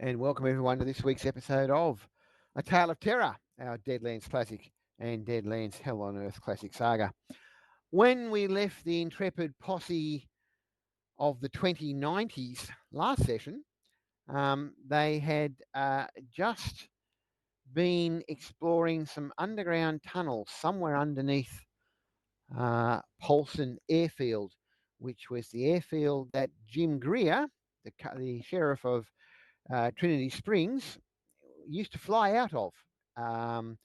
And welcome everyone to this week's episode of A Tale of Terror, our Deadlands classic and Deadlands Hell on Earth classic saga. When we left the intrepid posse of the 2090s last session, they had just been exploring some underground tunnels somewhere underneath Polson Airfield, which was the airfield that Jim Greer, the sheriff of Trinity Springs, used to fly out of um,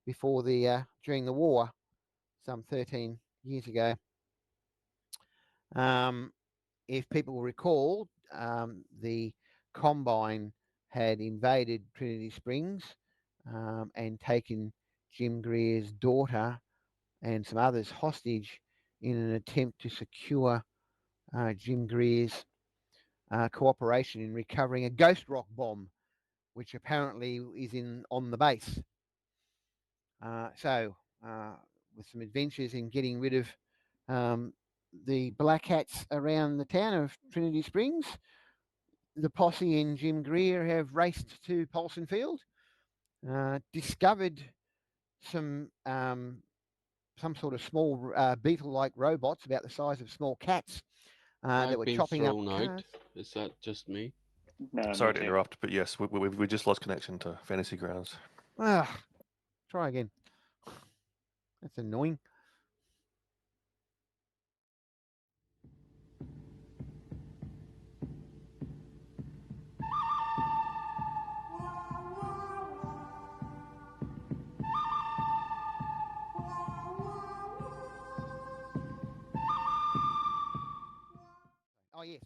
before during the war some 13 years ago. Um, if people recall, the Combine had invaded Trinity Springs and taken Jim Greer's daughter and some others hostage in an attempt to secure Jim Greer's cooperation in recovering a ghost rock bomb, which apparently is on the base. So, with some adventures in getting rid of the black hats around the town of Trinity Springs, the posse and Jim Greer have raced to Polson Field, discovered some sort of small beetle-like robots about the size of small cats that I've were been chopping up thrown out. cars. Is that just me? No, me Sorry to too. interrupt, but yes, we just lost connection to Fantasy Grounds. Try again. That's annoying. Oh yes.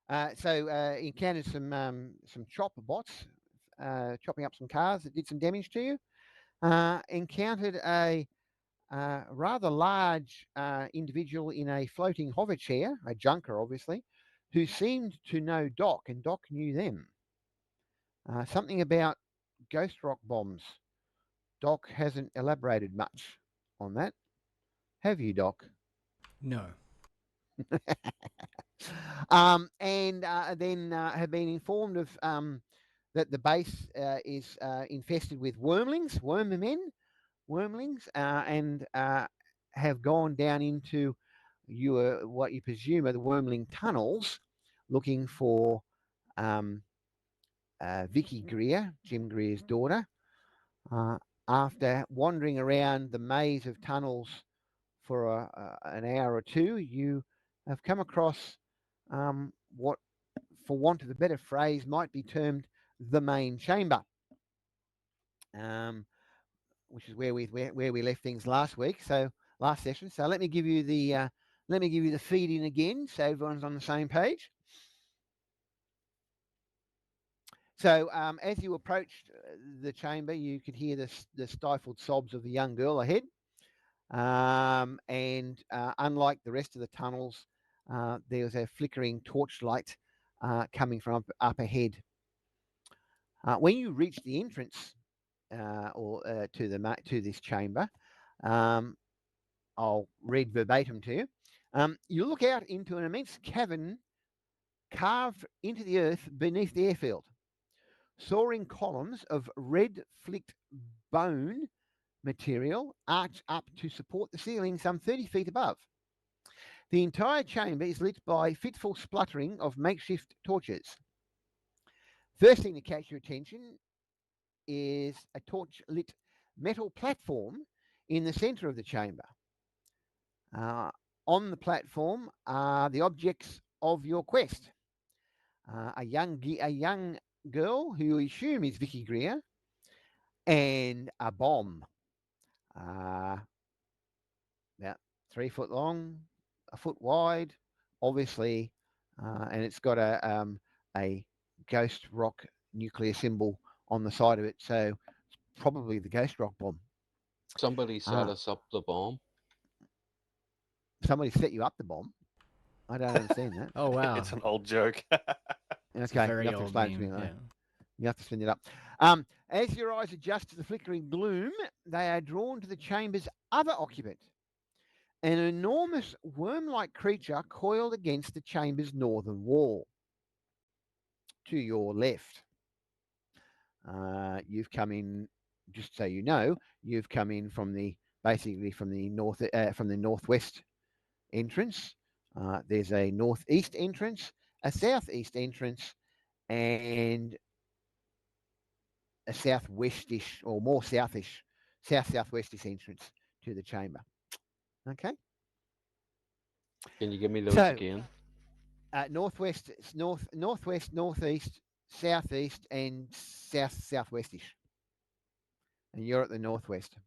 Encountered some chopper bots, chopping up some cars that did some damage to you. Encountered a rather large individual in a floating hover chair, a junker obviously, who seemed to know Doc, and Doc knew them. Something about ghost rock bombs. Doc hasn't elaborated much on that. Have you, Doc? No. And then have been informed of that the base is infested with wormlings, and have gone down into what you presume are the wormling tunnels, looking for um, Vicky Greer, Jim Greer's daughter. Uh, After wandering around the maze of tunnels for an hour or two, you have come across what, for want of a better phrase, might be termed the main chamber, um, which is where we left things last week. So last session. So let me give you the feed in again, so everyone's on the same page. So as you approached the chamber, you could hear the stifled sobs of the young girl ahead. And unlike the rest of the tunnels, there was a flickering torchlight coming from up ahead. When you reach the entrance to this chamber, I'll read verbatim to you. You look out into an immense cavern carved into the earth beneath the airfield. Soaring columns of red flicked bone material arch up to support the ceiling some 30 feet above. The entire chamber is lit by fitful spluttering of makeshift torches. First thing to catch your attention is a torch-lit metal platform in the center of the chamber. On the platform are the objects of your quest. A young girl who you assume is Vicky Greer, and a bomb. About 3 foot long, a foot wide, obviously, and it's got a ghost rock nuclear symbol on the side of it. So it's probably the ghost rock bomb. Somebody set us up the bomb. Somebody set you up the bomb. I don't understand that. Oh wow. It's an old joke. It's Okay, a very you have to old explain it to meme. me. Yeah. You have to spin it up. As your eyes adjust to the flickering gloom, they are drawn to the chamber's other occupant, an enormous worm-like creature coiled against the chamber's northern wall. to your left. You've come in, just so you know, you've come in from the basically from the northwest entrance. There's a northeast entrance, a southeast entrance, and a southwestish or more southish, southwestish entrance to the chamber. Okay. Can you give me those So again? northwest, northwest, northeast, southeast, and southwestish. And you're at the northwest.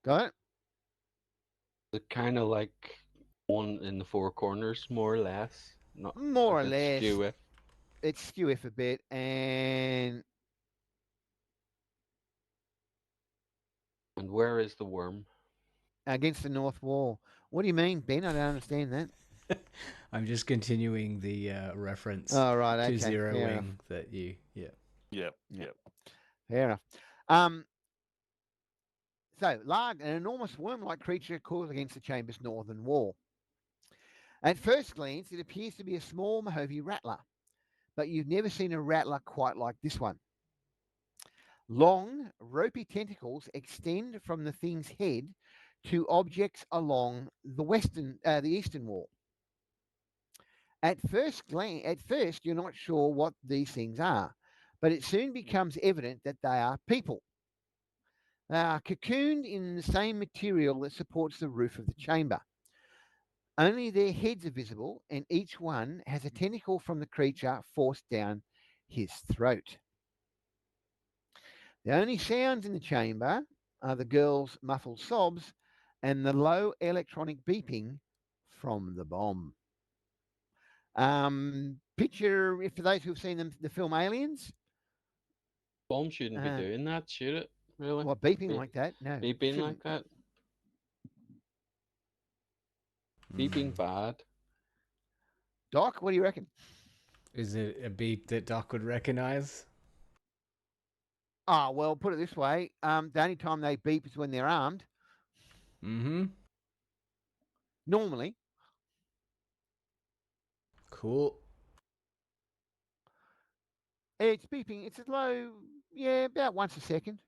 Got it? The kind of like one in the four corners, more or less. Not More a or bit less. skew if. It's skew if a bit, and And where is the worm? against the north wall. What do you mean, Ben? I don't understand that. I'm just continuing the reference Oh, right. to Okay. Fair enough. zeroing that you. Yeah. Yep. Yeah. Yep. Fair enough. So, large, an enormous worm-like creature coiled against the chamber's northern wall. At first glance, it appears to be a small Mojave rattler, but you've never seen a rattler quite like this one. Long, ropey tentacles extend from the thing's head to objects along the eastern wall. At first, you're not sure what these things are, but it soon becomes evident that they are people. They are cocooned in the same material that supports the roof of the chamber. Only their heads are visible, and each one has a tentacle from the creature forced down his throat. The only sounds in the chamber are the girl's muffled sobs and the low electronic beeping from the bomb. Picture, for those who've seen the film Aliens, Bomb shouldn't be doing that, should it? Really? what, beeping like that? No. Beeping shouldn't. like that? Beeping bad. Doc, what do you reckon? Is it a beep that Doc would recognize? Ah, well, put it this way. The only time they beep is when they're armed. Mm-hmm. Normally. Cool. It's beeping. It's a low, about once a second.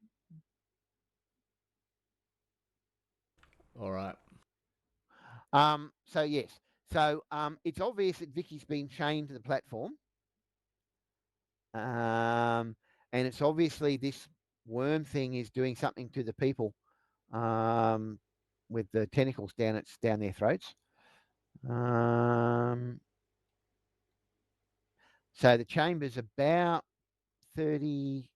All right. So yes. So it's obvious that Vicky's been chained to the platform. And it's obviously this worm thing is doing something to the people with the tentacles down their throats. So the chamber's about 30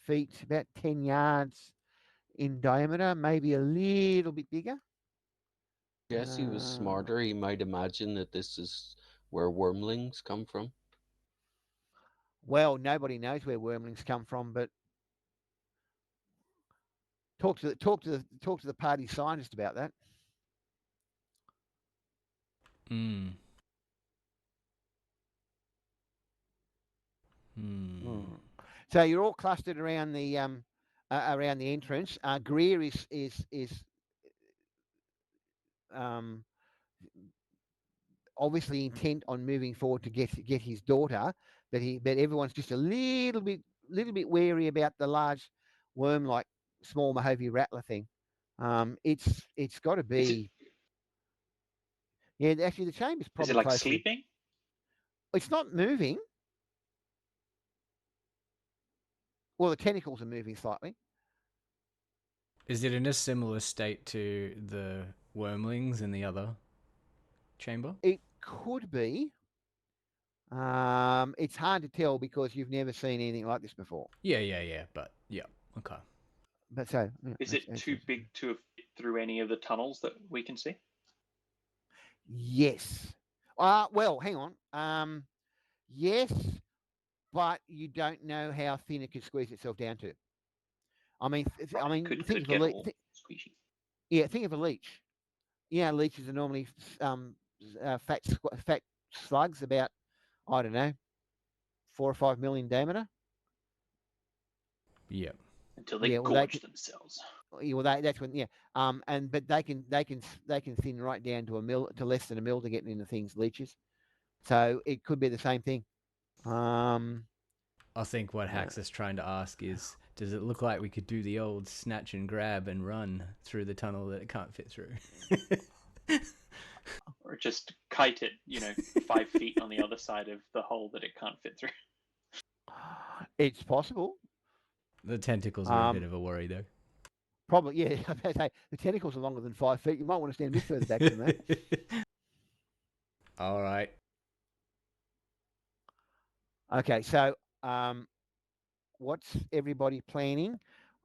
feet, about 10 yards in diameter, maybe a little bit bigger. Guess he was smarter. He might imagine that this is where wormlings come from. Well, nobody knows where wormlings come from, but talk to the party scientist about that. Hmm. So you're all clustered around the entrance. Greer is obviously intent on moving forward to get his daughter, but everyone's just a little bit wary about the large worm like small Mojave rattler thing. It's got to be. Actually, the chamber's probably Is it like close sleeping? It's not moving. Well, the tentacles are moving slightly. Is it in a similar state to the wormlings in the other chamber? It could be. It's hard to tell because you've never seen anything like this before. Yeah. But yeah, okay. But so, Is it too big to have fit through any of the tunnels that we can see? Yes. Well, hang on. Yes, but you don't know how thin it could squeeze itself down to. I mean, Could think of get a all squishy. Yeah, think of a leech. Yeah, leeches are normally fat slugs, about, I don't know, 4 or 5 million diameter. Yeah. Until they Yeah, well, gorge themselves. Well, that's when, yeah. But they can thin right down to a mil to less than a mil to get into things leeches. So it could be the same thing. I think what Hax is trying to ask is, does it look like we could do the old snatch and grab and run through the tunnel that it can't fit through? Or just kite it, 5 feet on the other side of the hole that it can't fit through. It's possible. The tentacles are a bit of a worry, though. Probably, yeah. I was about to say, the tentacles are longer than 5 feet. You might want to stand a bit further back than that. All right. Okay, so what's everybody planning?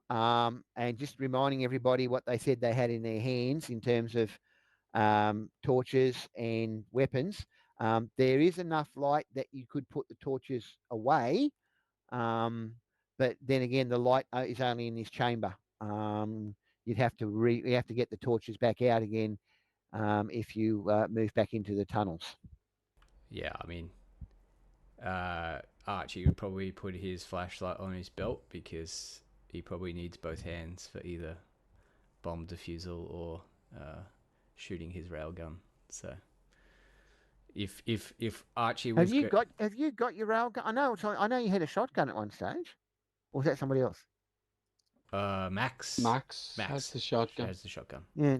And just reminding everybody what they said they had in their hands in terms of torches and weapons. There is enough light that you could put the torches away, but then again, the light is only in this chamber. You'd have to get the torches back out again if you move back into the tunnels. Yeah, I mean, Archie would probably put his flashlight on his belt because he probably needs both hands for either bomb defusal or shooting his railgun. So if Archie was have you got your railgun? I know you had a shotgun at one stage, or was that somebody else? Max has the shotgun. Has the shotgun. Yeah.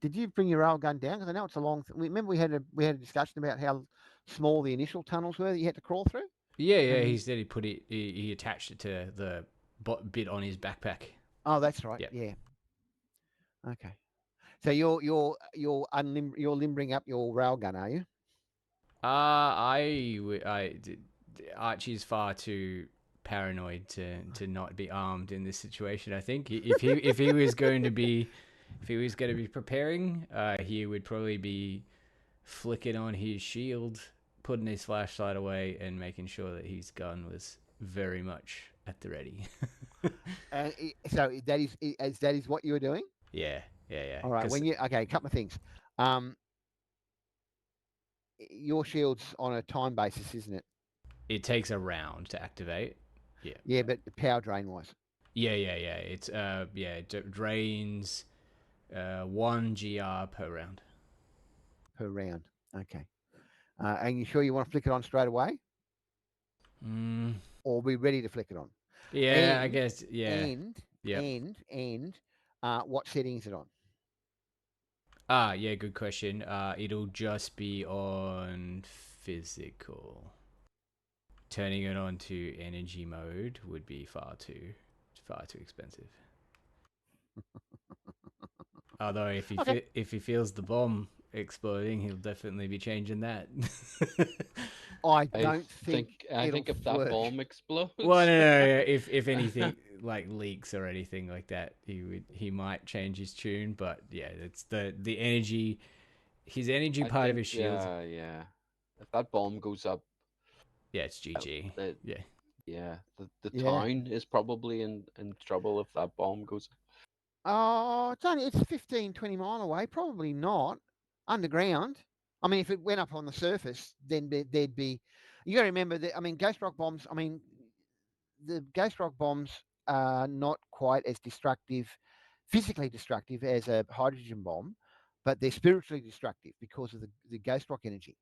Did you bring your railgun down? Because I know it's a long. Remember we had a discussion about how small the initial tunnels were that you had to crawl through. Yeah. He said he put it. He attached it to the bit on his backpack. Oh, that's right. Yep. Yeah. Okay. So you're limbering up your railgun, are you? Archie's far too paranoid to not be armed in this situation. I think if he was going to be preparing, he would probably be flicking on his shield, putting his flashlight away, and making sure that his gun was very much at the ready. So that is what you were doing? Yeah. All right. A couple of things. Your shield's on a time basis, isn't it? It takes a round to activate. Yeah. Yeah, but power drain wise. Yeah. It's it drains 1 GR per round. Per round. Okay. And you sure you want to flick it on straight away? Or be ready to flick it on? Yeah, I guess. Yeah. And what setting is it on? Yeah, good question. It'll just be on physical. Turning it on to energy mode would be far too expensive. Although if he feels the bomb exploding, he'll definitely be changing that. I think if that bomb explodes. Well, no. If anything like leaks or anything like that, he might change his tune. But yeah, it's the energy, his energy part of his shield. Yeah. If that bomb goes up, yeah, it's GG. Yeah. The town is probably in trouble if that bomb goes up. Oh, it's 15, 20 mile away. Probably not underground. I mean, if it went up on the surface, then there'd be. You got to remember that. I mean, ghost rock bombs. I mean, the ghost rock bombs are not quite as physically destructive as a hydrogen bomb, but they're spiritually destructive because of the ghost rock energy.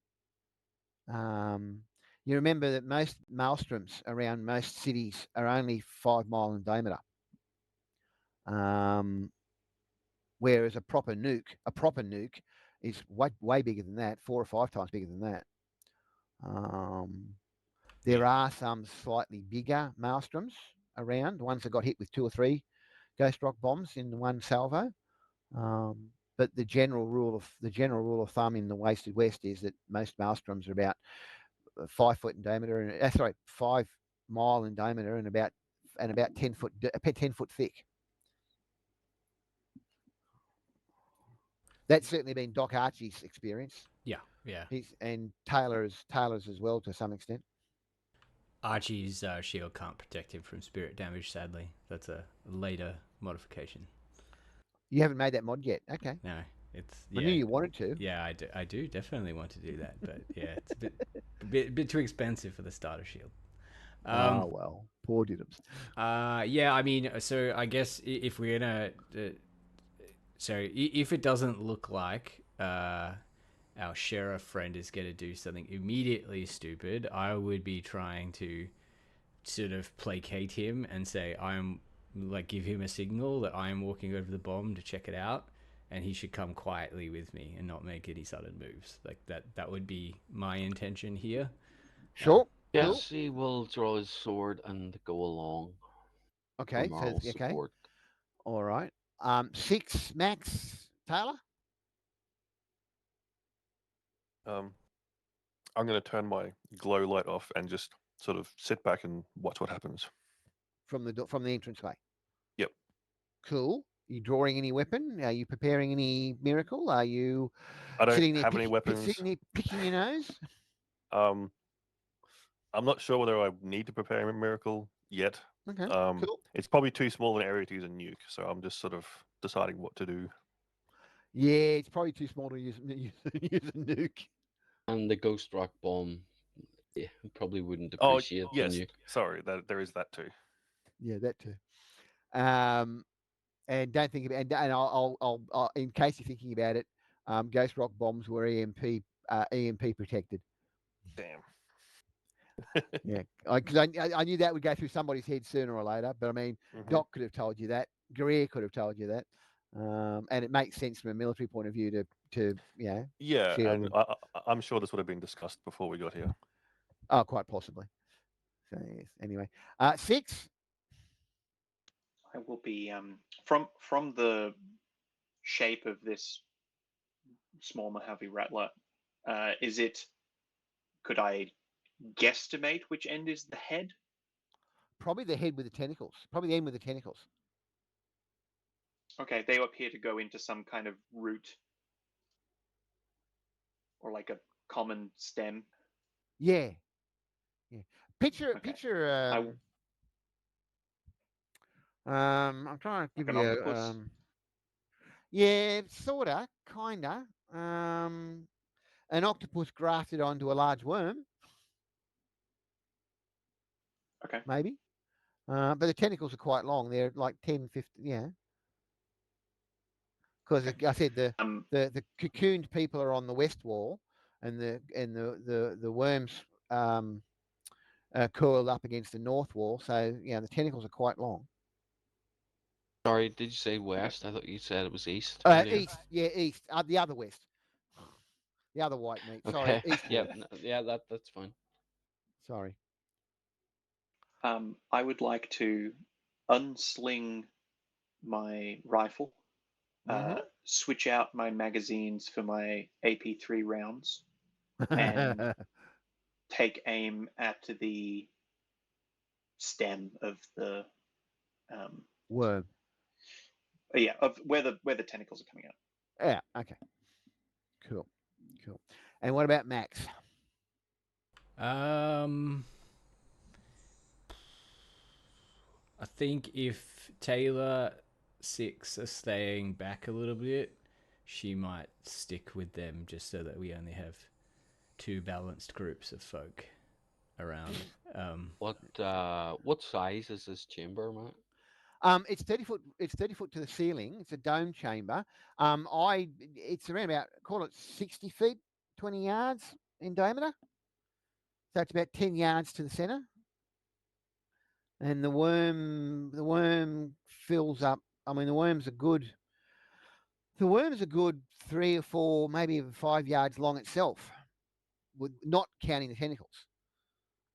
You remember that most maelstroms around most cities are only 5 mile in diameter. Whereas a proper nuke is way bigger than that, 4 or 5 times bigger than that. There are some slightly bigger maelstroms around, ones that got hit with 2 or 3 ghost rock bombs in one salvo. But the general rule of thumb in the wasted west is that most maelstroms are about 5 foot in diameter, and 5 mile in diameter, and about 10 foot thick. That's certainly been Doc Archie's experience. Yeah. And Taylor's as well to some extent. Archie's shield can't protect him from spirit damage, sadly. That's a later modification. You haven't made that mod yet? Okay. No, I knew you wanted to. Yeah, I do definitely want to do that, but yeah, it's a bit too expensive for the starter shield. Oh well. Poor Diddums. Yeah, I mean, so I guess if we're gonna, if it doesn't look like our sheriff friend is gonna do something immediately stupid, I would be trying to sort of placate him and say I'm like give him a signal that I am walking over the bomb to check it out, and he should come quietly with me and not make any sudden moves. Like that would be my intention here. Sure. Cool. Jesse will draw his sword and go along for Okay. So moral okay. support. All right. 6 Max Taylor. I'm going to turn my glow light off and just sort of sit back and watch what happens. From the entranceway. Yep. Cool. Are you drawing any weapon? Are you preparing any miracle? Are you I don't sitting there have any weapons. sitting there picking your nose? I'm not sure whether I need to prepare a miracle yet. Okay. Cool. It's probably too small an area to use a nuke, so I'm just sort of deciding what to do. Yeah, it's probably too small to use a nuke. And the ghost rock bomb, yeah, probably wouldn't Oh, appreciate the yes. nuke. Sorry, there is that too. Yeah, that too. And don't think about and I'll in case you're thinking about it, ghost rock bombs were EMP protected. Damn. Yeah, because I knew that would go through somebody's head sooner or later. But I mean, Doc could have told you that. Greer could have told you that. And it makes sense from a military point of view to Yeah, share and them. I'm sure this would have been discussed before we got here. Oh, quite possibly. So yes. Anyway, 6. I will be from the shape of this small Mojave rattler. Is it? Could I guesstimate which end is the head? Probably the head with the tentacles. Probably the end with the tentacles. Okay, they appear to go into some kind of root or like a common stem. Yeah. Yeah. Picture. I- I'm trying to Like give an you octopus. yeah, sorta, kinda. An octopus grafted onto a large worm, Okay. maybe. But the tentacles are quite long. They're like 10, 15, yeah. Because Okay. I said the Um, cocooned people are on the west wall, and the worms coiled up against the north wall. So yeah, the tentacles are quite long. Sorry, did you say west? I thought you said it was east. East, yeah, east. The other west. The other white meat. Sorry, Okay. east Yeah, wall. yeah, that's fine. Sorry. I would like to unsling my rifle, switch out my magazines for my AP3 rounds, and take aim at the stem of the worm. yeah, of where the tentacles are coming out. Yeah. Okay. Cool. And what about Max? I think if Taylor 6 are staying back a little bit, she might stick with them just so that we only have 2 balanced groups of folk around. What size is this chamber, Matt? It's 30 foot. It's 30 foot to the ceiling. It's a dome chamber. It's around about, call it 60 feet, 20 yards in diameter. So it's about 10 yards to the center. And the worm fills up. I mean, the worm's a good 3 or 4, maybe even 5 yards long itself, with not counting the tentacles.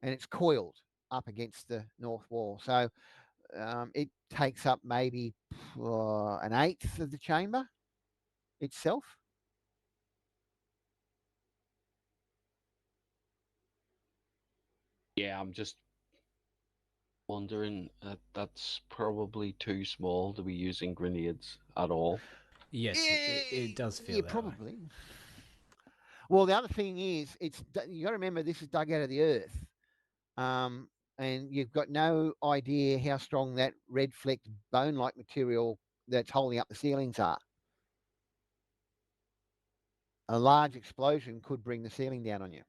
And it's coiled up against the north wall. So it takes up maybe an eighth of the chamber itself. Yeah, I'm just wondering. That's probably too small to be using grenades at all. Yes, it does feel that probably. Way. Well, the other thing is, you got to remember this is dug out of the earth, and you've got no idea how strong that red flecked bone-like material that's holding up the ceilings are. A large explosion could bring the ceiling down on you.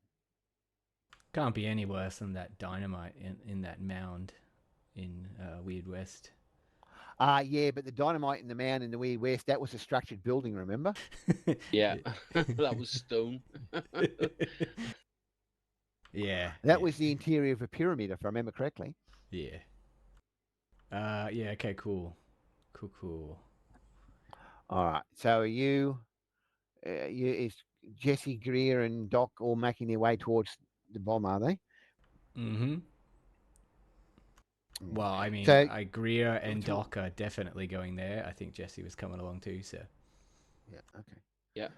Can't be any worse than that dynamite in that mound. in Weird West. Yeah, but the dynamite in the mound in the Weird West, that was a structured building, remember? Yeah, that was stone. Yeah. That was the interior of a pyramid, if I remember correctly. Yeah. Yeah. Okay. Cool. Cool. All right. So are you, is Jesse, Greer, and Doc all making their way towards the bomb, are they? Mm-hmm. Well, I mean, So, Greer and Doc are definitely going there. I think Jesse was coming along too. So. yeah, okay. Yeah.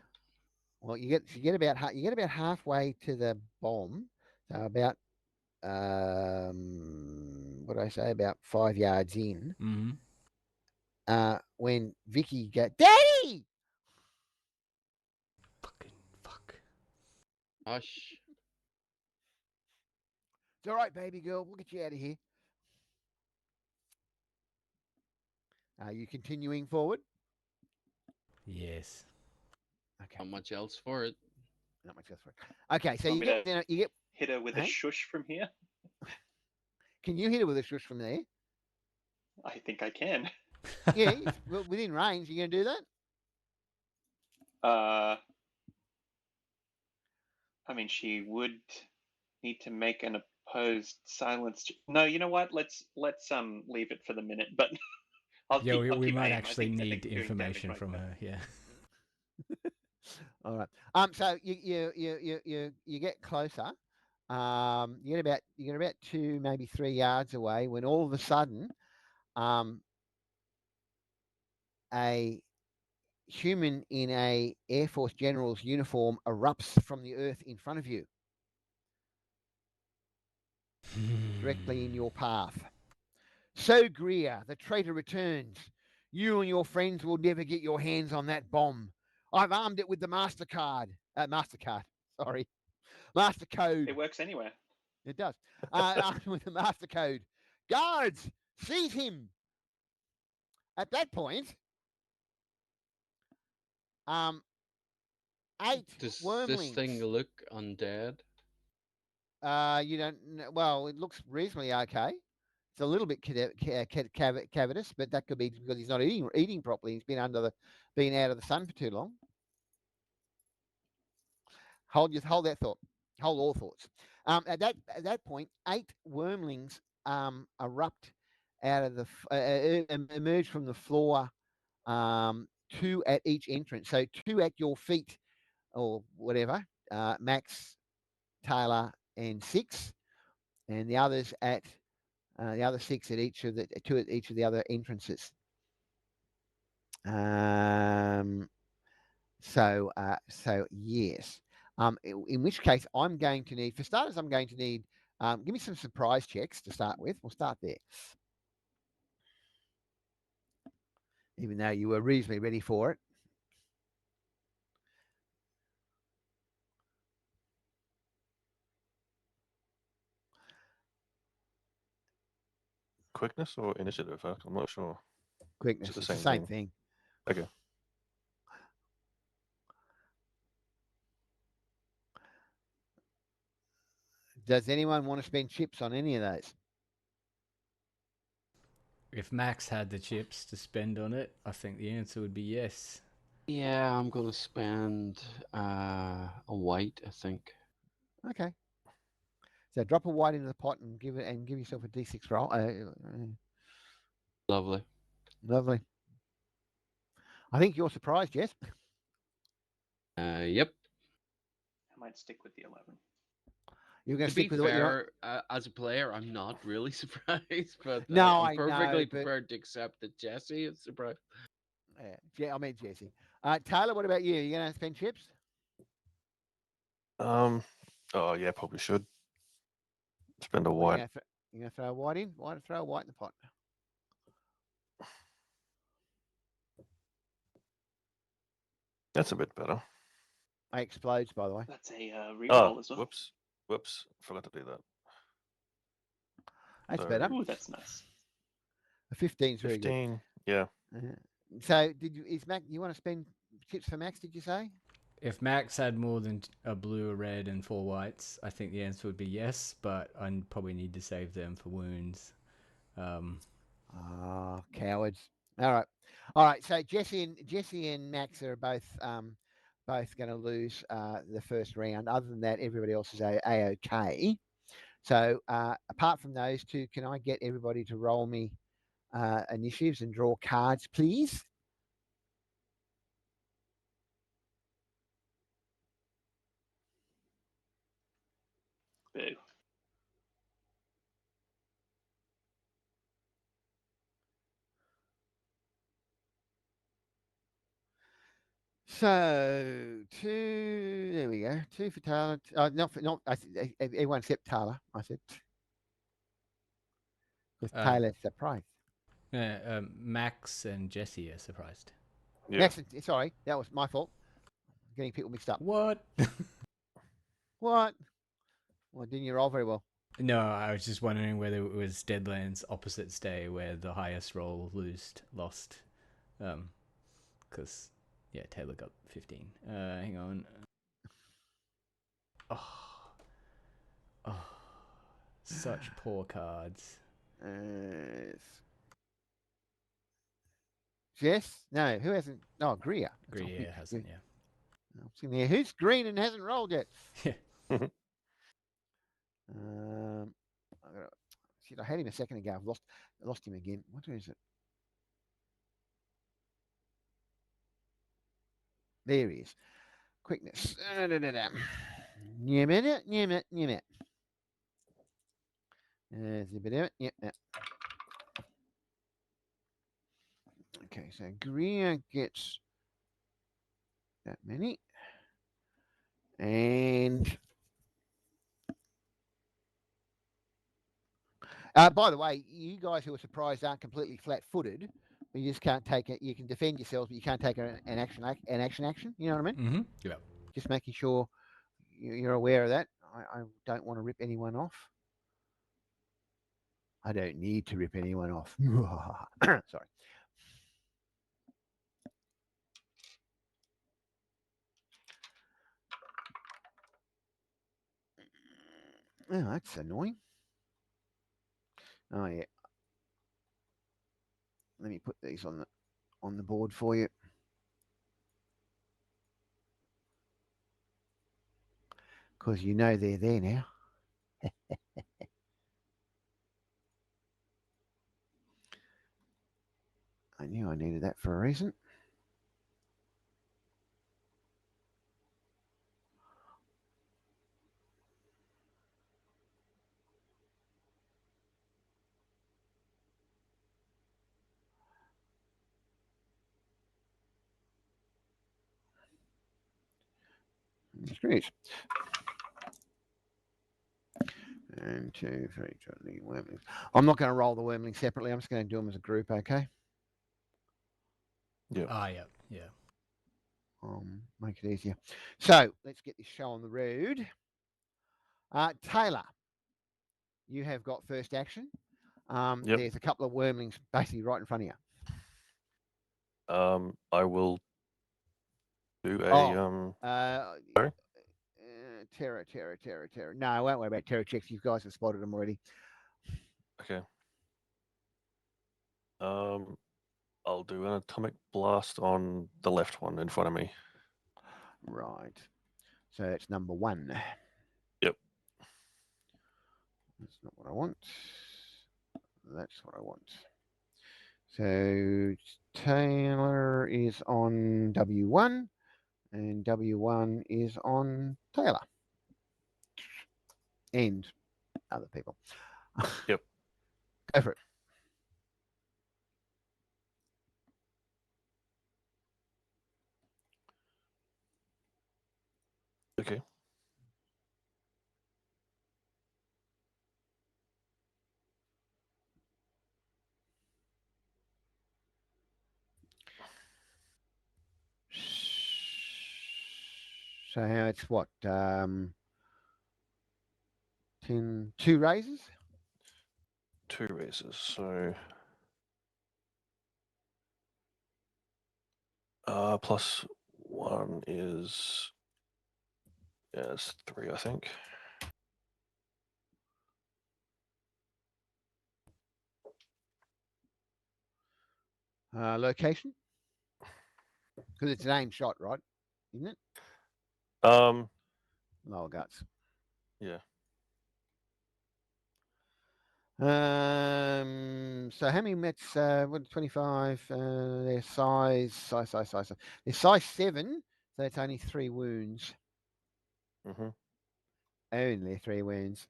Well, you get about halfway to the bomb, so about what do I say, about 5 yards in, Mm-hmm. when Vicky go, Daddy! Fucking fuck. Hush. It's all right, baby girl. We'll get you out of here. Are you continuing forward? Yes. Okay. Not much else for it. Not much else for it. Okay, so Want you me to get you get. hit her with a Hey? shush from here? Can you hit it with a shush from there? I think I can. Yeah, within range. You gonna do that? I mean, she would need to make an opposed silence. No, you know what? Let's leave it for the minute. But I'll Yeah, keep. we might aim. actually I need think doing damage information might from be her. Yeah. All right. So you get closer. You get about 2, maybe 3 yards away when all of a sudden, a human in a Air Force general's uniform erupts from the earth in front of you, directly in your path. So Greer, the traitor, returns. You and your friends will never get your hands on that bomb. I've armed it with the Mastercard. Sorry, Mastercode. It works anywhere. It does. Armed with the Mastercode. Guards, seize him. At that point, 8 Does wormlings. this thing look undead? You don't. Well, it looks reasonably okay. It's a little bit cavitous, but that could be because he's not eating properly. He's been out of the sun for too long. Hold that thought. Hold all thoughts. At that point, 8 wormlings erupt out of the emerge from the floor. 2 at each entrance. So 2 at your feet or whatever. Max, Taylor, and 6, and the others at the other 6 at each of the 2 at each of the other entrances. So yes. In which case, I'm going to need, for starters, give me some surprise checks to start with. We'll start there. Even though you were reasonably ready for it. Quickness or initiative? I'm not sure. Quickness. It's It's the the same same thing. Okay. Does anyone want to spend chips on any of those? If Max had the chips to spend on it, I think the answer would be yes. Yeah, I'm gonna spend a white, I think. Okay. So drop a white into the pot and give yourself a D6 roll. Lovely. Lovely. I think you're surprised, Jess. Yep. I might stick with the 11. You're going To to be stick with what you're. fair, as a player, I'm not really surprised, but No, I'm I know, perfectly but prepared to accept that Jesse is surprised. Yeah, I mean Jesse. Taylor, what about you? You going to spend chips? Oh yeah, probably should spend a Or white. you're going to throw a white in? Why throw a white in the pot? That's a bit better. It explodes, by the way. That's a reroll Oh, as well. whoops! Forgot to do that. That's So, better. Ooh, that's nice. A 15's very 15. Yeah. good. So, is Mac? You want to spend chips for Max? Did you say? If Max had more than a blue, a red, and 4 whites, I think the answer would be yes, but I probably need to save them for wounds. Ah, cowards. All right. So Jesse and Max are both going to lose the first round. Other than that, everybody else is a-okay. So apart from those two, can I get everybody to roll me initiatives and draw cards, please? Boo. So two, there we go. Two for Taylor. Not. Everyone except Taylor. I said because Taylor's surprised. Max and Jesse are surprised. Yeah. Max, sorry, that was my fault. Getting people mixed up. What? What? Well, didn't you roll very well? No, I was just wondering whether it was Deadlands Opposites Day where the highest roll lost. Because, yeah, Taylor got 15. Hang on. Oh, such poor cards. Jess? No, who hasn't? Oh, Greer. Greer hasn't, yeah. I'm sitting there. Who's green and hasn't rolled yet? Yeah. Shit, I had him a second ago. I've lost him again. What is it? There he is. Quickness. New minute. Yeah. Okay, so Greer gets that many. And by the way, you guys who are surprised aren't completely flat-footed. You just can't take it. You can defend yourselves, but you can't take an action. You know what I mean? Mm-hmm. Yeah. Just making sure you're aware of that. I don't want to rip anyone off. I don't need to rip anyone off. Sorry. Oh, that's annoying. Oh yeah. Let me put these on the board for you. Because you know they're there now. I knew I needed that for a reason. Great. And 2, 3, the wormlings. I'm not going to roll the wormlings separately. I'm just going to do them as a group, okay? Yeah. Yeah. Make it easier. So let's get this show on the road. Taylor, you have got first action. Yep. There's a couple of wormlings basically right in front of you. I will do a sorry? Terror. No, I won't worry about terror checks. You guys have spotted them already. Okay. I'll do an atomic blast on the left one in front of me. Right. So that's number 1. Yep. That's not what I want. That's what I want. So Taylor is on W1 and W1 is on Taylor and other people. Yep. Go for it. Okay. So it's what? 2 raises? 2 raises. So +1 is it's 3, I think. Location? Because it's an aim shot, right? Isn't it? Lower guts. Yeah. So how many mets? What 25? Their size. They're size 7, so it's only 3 wounds. Mm-hmm. Only 3 wounds.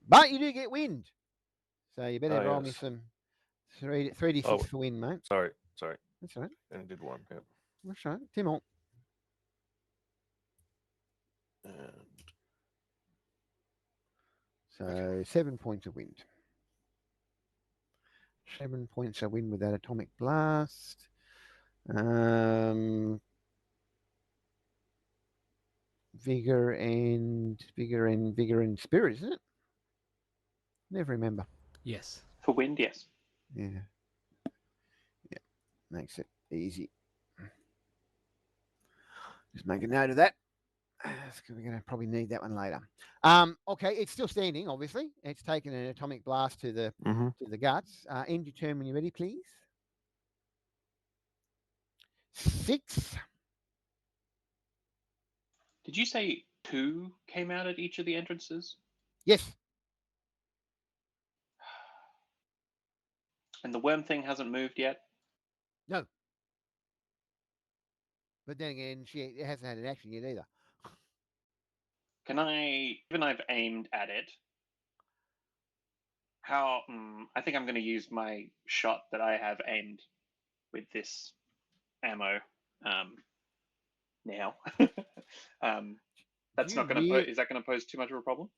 But you do get wind, so you better Oh, roll me yes. some 3d6 Oh. for wind, mate. Sorry. That's all right. And it did 1. Yep. That's all right. 2 more. And So 7 points of wind. 7 points of wind with that atomic blast. Vigor and spirit, isn't it? Never remember. Yes. For wind, yes. Yeah. Yeah. Makes it easy. Just make a note of that. We're going to probably need that one later. Okay, it's still standing. Obviously, it's taken an atomic blast to the guts. End your turn when you're ready, please. 6. Did you say 2 came out at each of the entrances? Yes. And the worm thing hasn't moved yet? No. But then again, it hasn't had an action yet either. Can I, even I've aimed at it, I think I'm going to use my shot that I have aimed with this ammo now. That's not going to is that going to pose too much of a problem?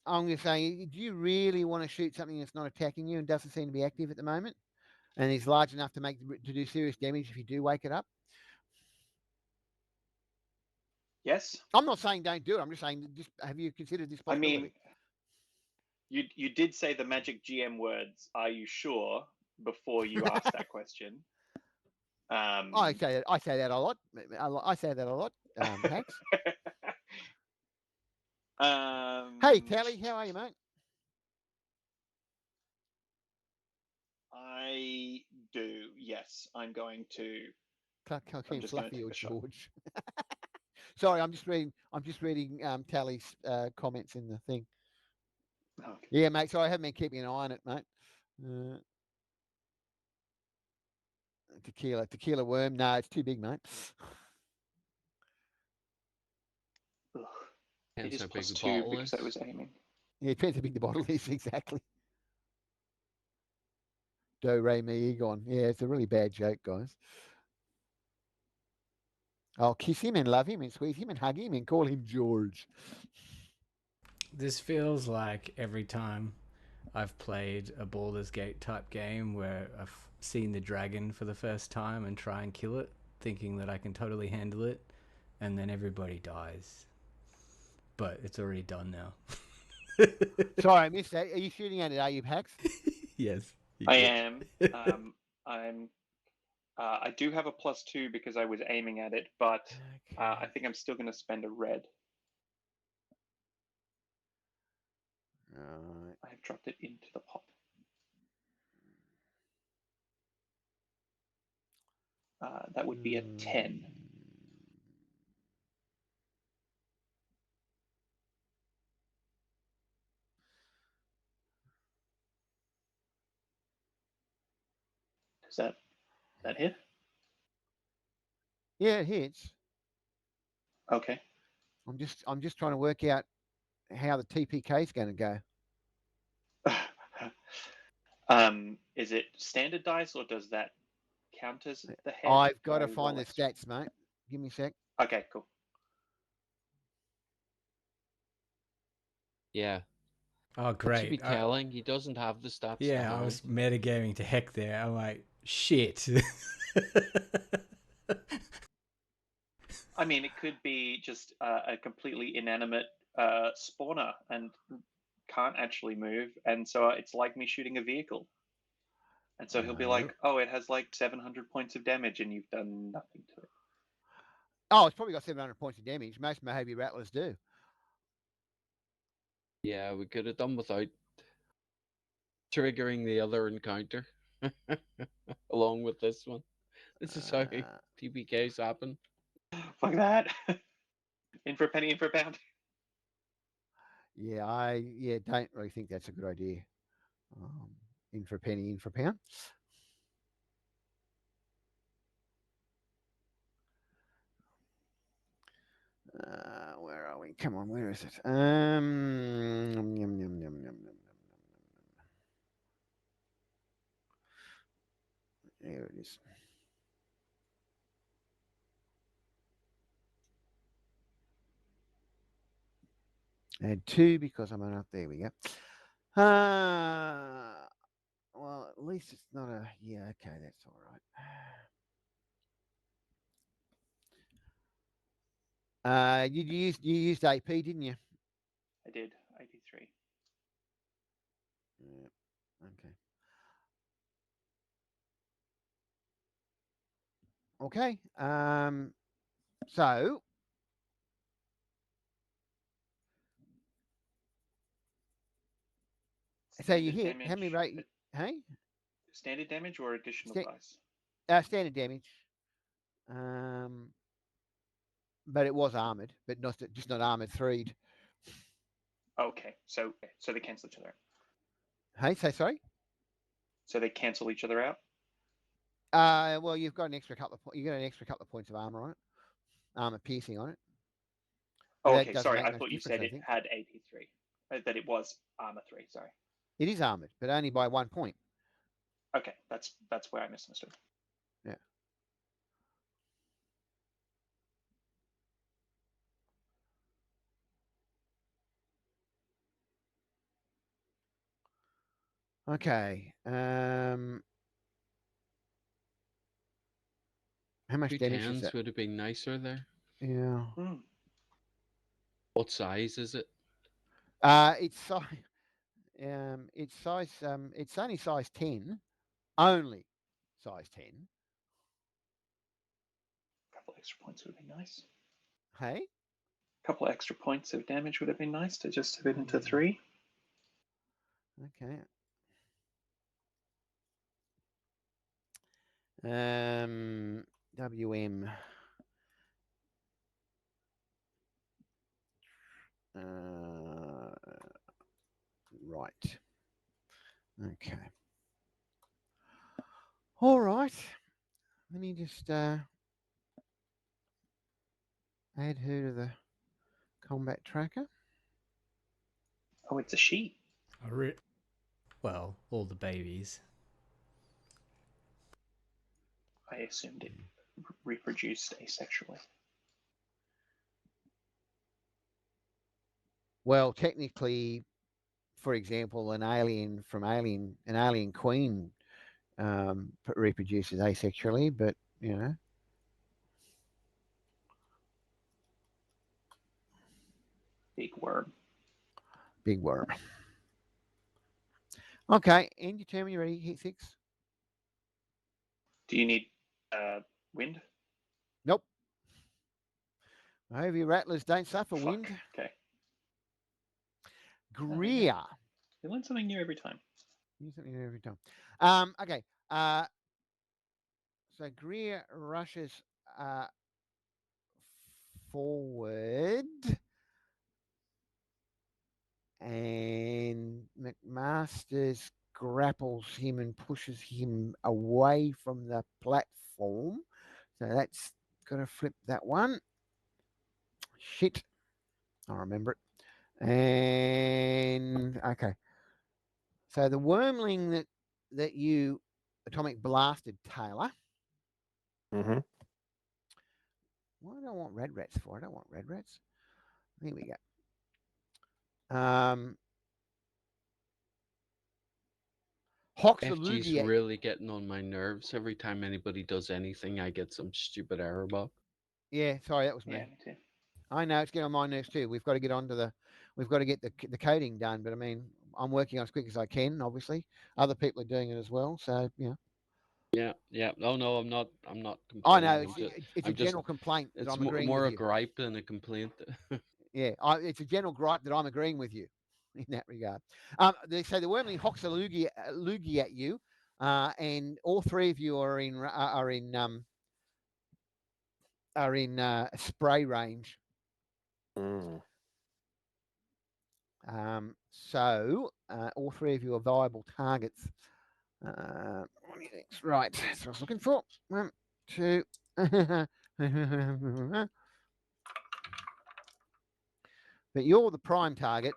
I'm going to say, do you really want to shoot something that's not attacking you and doesn't seem to be active at the moment, and is large enough to do serious damage if you do wake it up? Yes. I'm not saying don't do it. I'm just saying, have you considered this possibility? I mean, you did say the magic GM words. Are you sure? Before you asked that question. I say that a lot. I say that a lot. Hacks. Hey, Tally, how are you, mate? I do. Yes, I'm going to. I'm just Fluffy or George. Sorry, I'm just reading Tally's comments in the thing. Okay. Yeah, mate. Sorry, I haven't been keeping an eye on it, mate. Tequila worm. No, it's too big, mate. It is +2 because I was aiming. Yeah, it depends how big the bottle is, exactly. Do, re, mi, egon. Yeah, it's a really bad joke, guys. I'll kiss him and love him and squeeze him and hug him and call him George. This feels like every time I've played a Baldur's Gate type game where I've seen the dragon for the first time and try and kill it, thinking that I can totally handle it, and then everybody dies. But it's already done now. Sorry, I missed that. Are you shooting at it, are you, Pax? Yes. I am. I do have a +2 because I was aiming at it, but okay. I think I'm still going to spend a red. Right. I have dropped it into the pot. That would be a 10. Does that hit? Yeah, it hits. Okay. I'm just trying to work out how the TPK is going to go. Is it standard dice or does that count as the head? I've got to find the stats, mate. Give me a sec. Okay, cool. Yeah. Oh, great. Should be telling. He doesn't have the stats. Yeah, I was metagaming to heck there. I'm like, shit. I mean, it could be just a completely inanimate spawner and can't actually move. And so it's like me shooting a vehicle. And so he'll be like, oh, it has like 700 points of damage and you've done nothing to it. Oh, it's probably got 700 points of damage. Most Mojave Rattlers do. Yeah, we could have done without triggering the other encounter along with this one. This is how Uh, TPKs happen. Fuck that. In for penny, in for pound. yeah, don't really think that's a good idea. In for a penny, in for a pound. Where are we? Come on, where is it? Yum, yum, yum, yum, yum. There it is. Add two because I'm up. There we go. Well, at least it's not a. Yeah, okay, that's all right. You used AP, didn't you? I did 83. Yeah. Okay. So you Standard hit how many damage. rate? Hey, Standard damage or additional Sta- dice? standard damage. Um, but it was armored, but not just not armored threed. Okay, so they cancel each other out. Hey, say sorry. So they cancel each other out. Well, you've got an extra couple of you got an extra couple of points of armor on it, armor piercing on it. But Oh, that okay. doesn't Sorry, make I much thought you difference. said I it think had AP3. That it was armor 3. Sorry. it is armored, but only by 1 point. Okay, that's where I misunderstood. Yeah. Okay. How much Two damage is tens that? would have been nicer there. Yeah. Hmm. What size is it? It's size. It's size. It's only size 10. Only size 10. A couple extra points would have been nice. Hey. A couple extra points of damage would have been nice to just have it into Yeah. 3. Okay. WM. Right. Okay. All right. Let me just add her to the combat tracker. Oh, it's a she. Well, all the babies. I assumed it reproduced asexually. Well, technically, for example, an alien queen reproduces asexually, but Big worm. big worm. Okay, and you tell me you're ready. Hit 6. Do you need wind? Nope. Heavy rattlers don't suffer Fuck. wind. Okay. Greer. You learn something new every time. Every time. Okay. So Greer rushes forward, and McMasters grapples him and pushes him away from the platform. So that's got to flip that one. Shit. I remember it. And okay. So the wormling that you atomic blasted, Taylor. Mm-hmm. What do I want red rats for? I don't want red rats. Here we go. Hawks the FG's Lugia. really getting on my nerves. Every time anybody does anything, I get some stupid error bug. Yeah, sorry, that was me. Yeah, me too. I know it's getting on my nerves too. We've got to get we've got to get the coding done. But I mean, I'm working on as quick as I can. Obviously, other people are doing it as well. So Yeah, yeah. Oh no, I'm not. I'm not I know complaining. it's a I'm just. general complaint that It's I'm agreeing more with a you. gripe than a complaint. Yeah, it's a general gripe that I'm agreeing with you. in that regard. So the wormling hocks a loogie at you, and all three of you are in spray range. Mm. So all three of you are viable targets. Right, that's what I was looking for. 1, 2. But you're the prime target.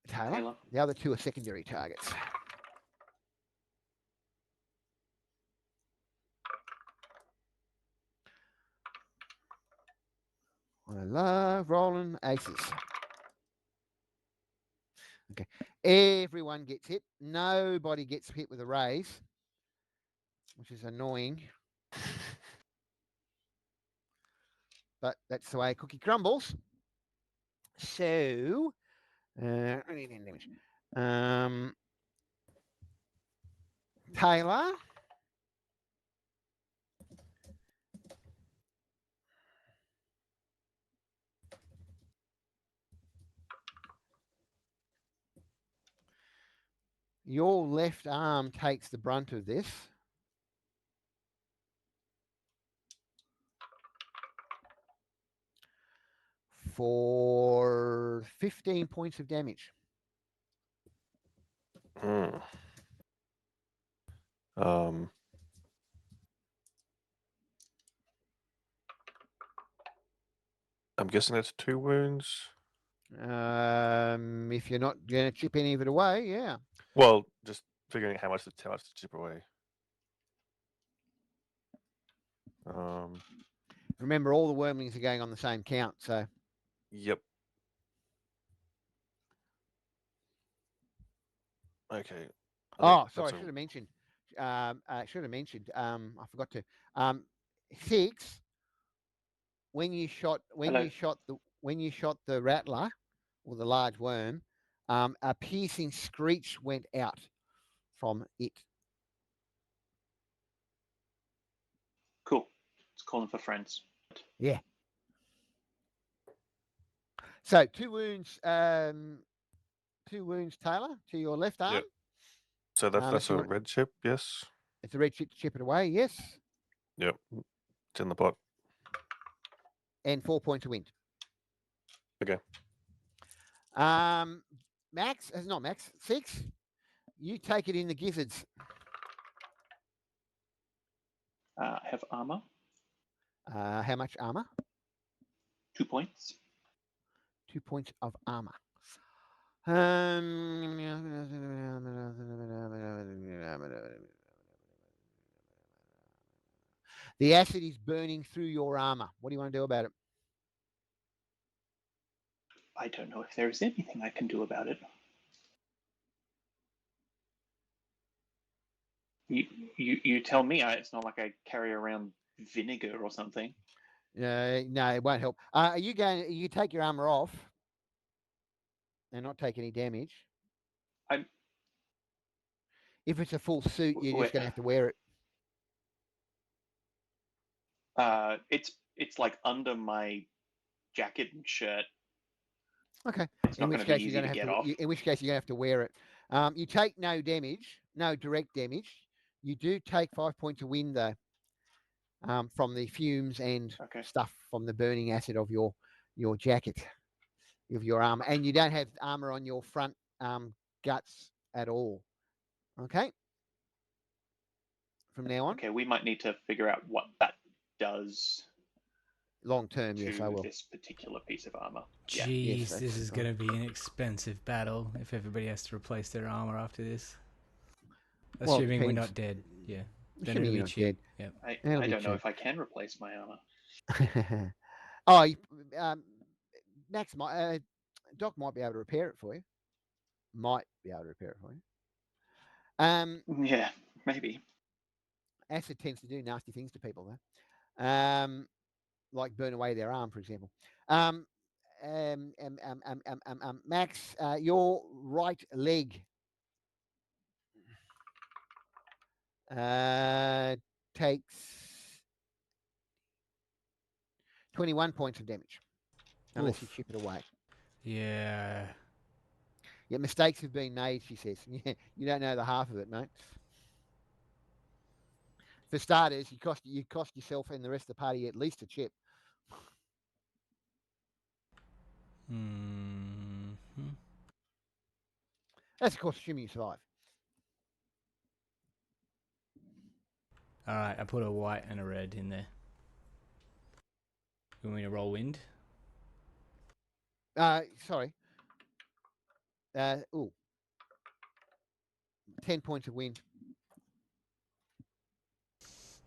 Taylor. The other two are secondary targets. I love rolling aces. Okay. Everyone gets hit. Nobody gets hit with a raise, which is annoying. But that's the way cookie crumbles. So, Taylor. Your left arm takes the brunt of this. For 15 points of damage. Mm. Um, I'm guessing that's 2 wounds. If you're not going to chip any of it away, yeah. Well, just figuring how much to chip away. Remember, all the wormlings are going on the same count, so. Yep. Okay. Sorry, I should have mentioned. I forgot to. 6. When you shot the rattler or the large worm, a piercing screech went out from it. Cool. It's calling for friends. Yeah. So 2 wounds. 2 wounds, Taylor, to your left arm. Yep. So that's a red chip, yes? It's a red chip to chip it away, yes. Yep. It's in the pot. And 4 points of wind. Okay. Max, not Max, 6. You take it in the gizzards. I have armor. How much armor? 2 points. 2 points of armor. The acid is burning through your armor. What do you want to do about it? I don't know if there is anything I can do about it. You tell me. It's not like I carry around vinegar or something. No, it won't help. You take your armor off and not take any damage? If it's a full suit, you're just going to have to wear it. It's like under my jacket and shirt. Okay. It's not going to be easy to get off. In which case, you're going to have to wear it. You take no damage, no direct damage. You do take 5 points of wind, though, from the fumes and stuff from the burning acid of your jacket, of your armor. And you don't have armor on your front guts at all. Okay? From now on? Okay, we might need to figure out what that does. Long term, yes, I will. This particular piece of armor. Jeez, yes, this is going to be an expensive battle if everybody has to replace their armor after this. Assuming we're not dead, yeah. Then it'll be cheap. Yeah. I don't know if I can replace my armor. Max might, Doc might be able to repair it for you. Might be able to repair it for you. Yeah, maybe. Acid tends to do nasty things to people, though. Like burn away their arm, for example. Max, your right leg takes 21 points of damage, unless you Oof. chip it away. Yeah. Yeah, mistakes have been made, she says. Yeah, you don't know the half of it, mate. For starters, you cost yourself and the rest of the party at least a chip. Hmm. That's of course assuming you survive. All right, I put a white and a red in there. You want me to roll wind? Sorry. 10 points of wind.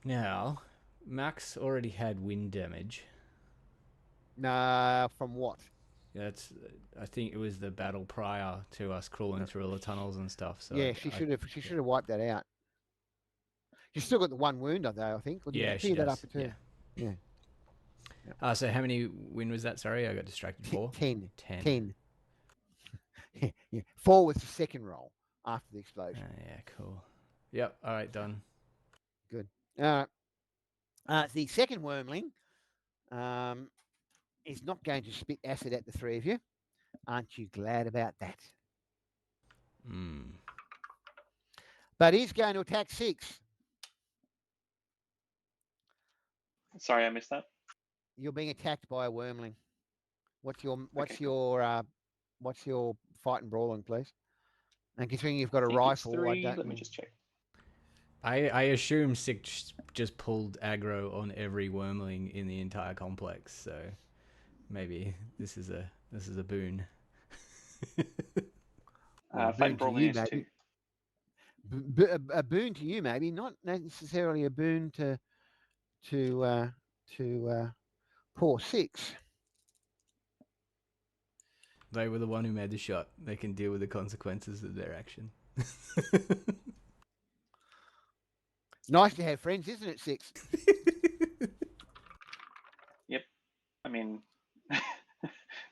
Now, Max already had wind damage. Nah, from what? That's, I think it was the battle prior to us crawling through all the tunnels and stuff. So Yeah, she should have wiped that out. She's still got the one wound, though, I think. Or did Yeah, you she clear that does. up too? Yeah. Yeah. So how many wind was that? Sorry, I got distracted. 4? 10. 10. 10. Yeah. 4 was the second roll after the explosion. Yeah, cool. Yep. All right, done. Good. The second wormling is not going to spit acid at the three of you. Aren't you glad about that? But he's going to attack 6. Sorry, I missed that. You're being attacked by a wormling. What's your fight and brawling, please? And considering you've got a I think it's rifle, 3. Let me just check. I assume Six just pulled aggro on every wormling in the entire complex, so maybe this is a boon. Well, a Fight boon and to brawling you, is maybe. 2. A boon to you, maybe, not necessarily a boon to poor 6. They were the one who made the shot. They can deal with the consequences of their action. Nice to have friends, isn't it, 6? Yep. I mean,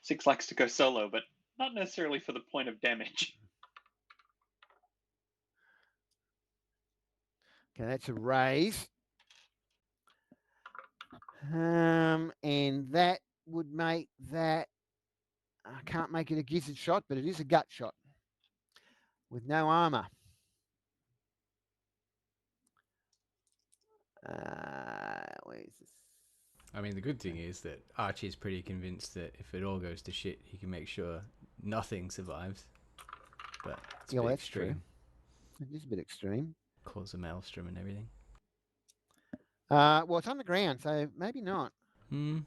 6 likes to go solo, but not necessarily for the point of damage. Okay, that's a raise. And that would make that. I can't make it a gizzard shot, but it is a gut shot with no armor. Where is this? I mean, the good thing is that Archie's pretty convinced that if it all goes to shit, he can make sure nothing survives. But it's a bit that's extreme. True. It is a bit extreme. Cause a maelstrom and everything. Well, it's on the ground, so maybe not. 20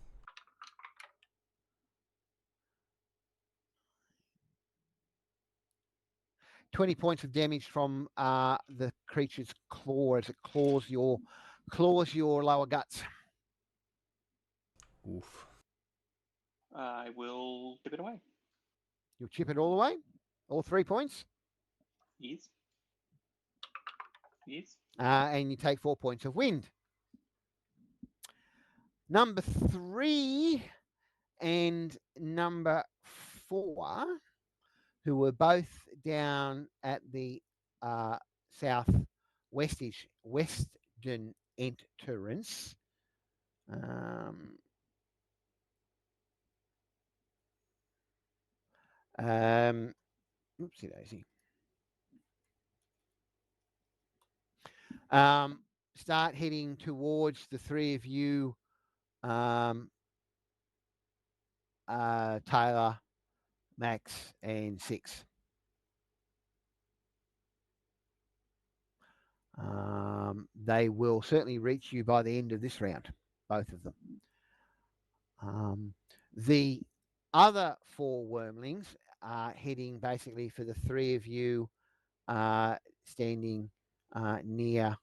points of damage from the creature's claw as it claws your lower guts. Oof. I will give it away. You'll chip it all the way? All 3 points? Yes. Yes. And you take 4 points of wind. Number 3 and number 4, who were both down at the western entrance. Oopsie daisy. Start heading towards the three of you, Taylor, Max, and 6. They will certainly reach you by the end of this round, both of them. The other 4 wormlings are heading basically for the 3 of you standing near,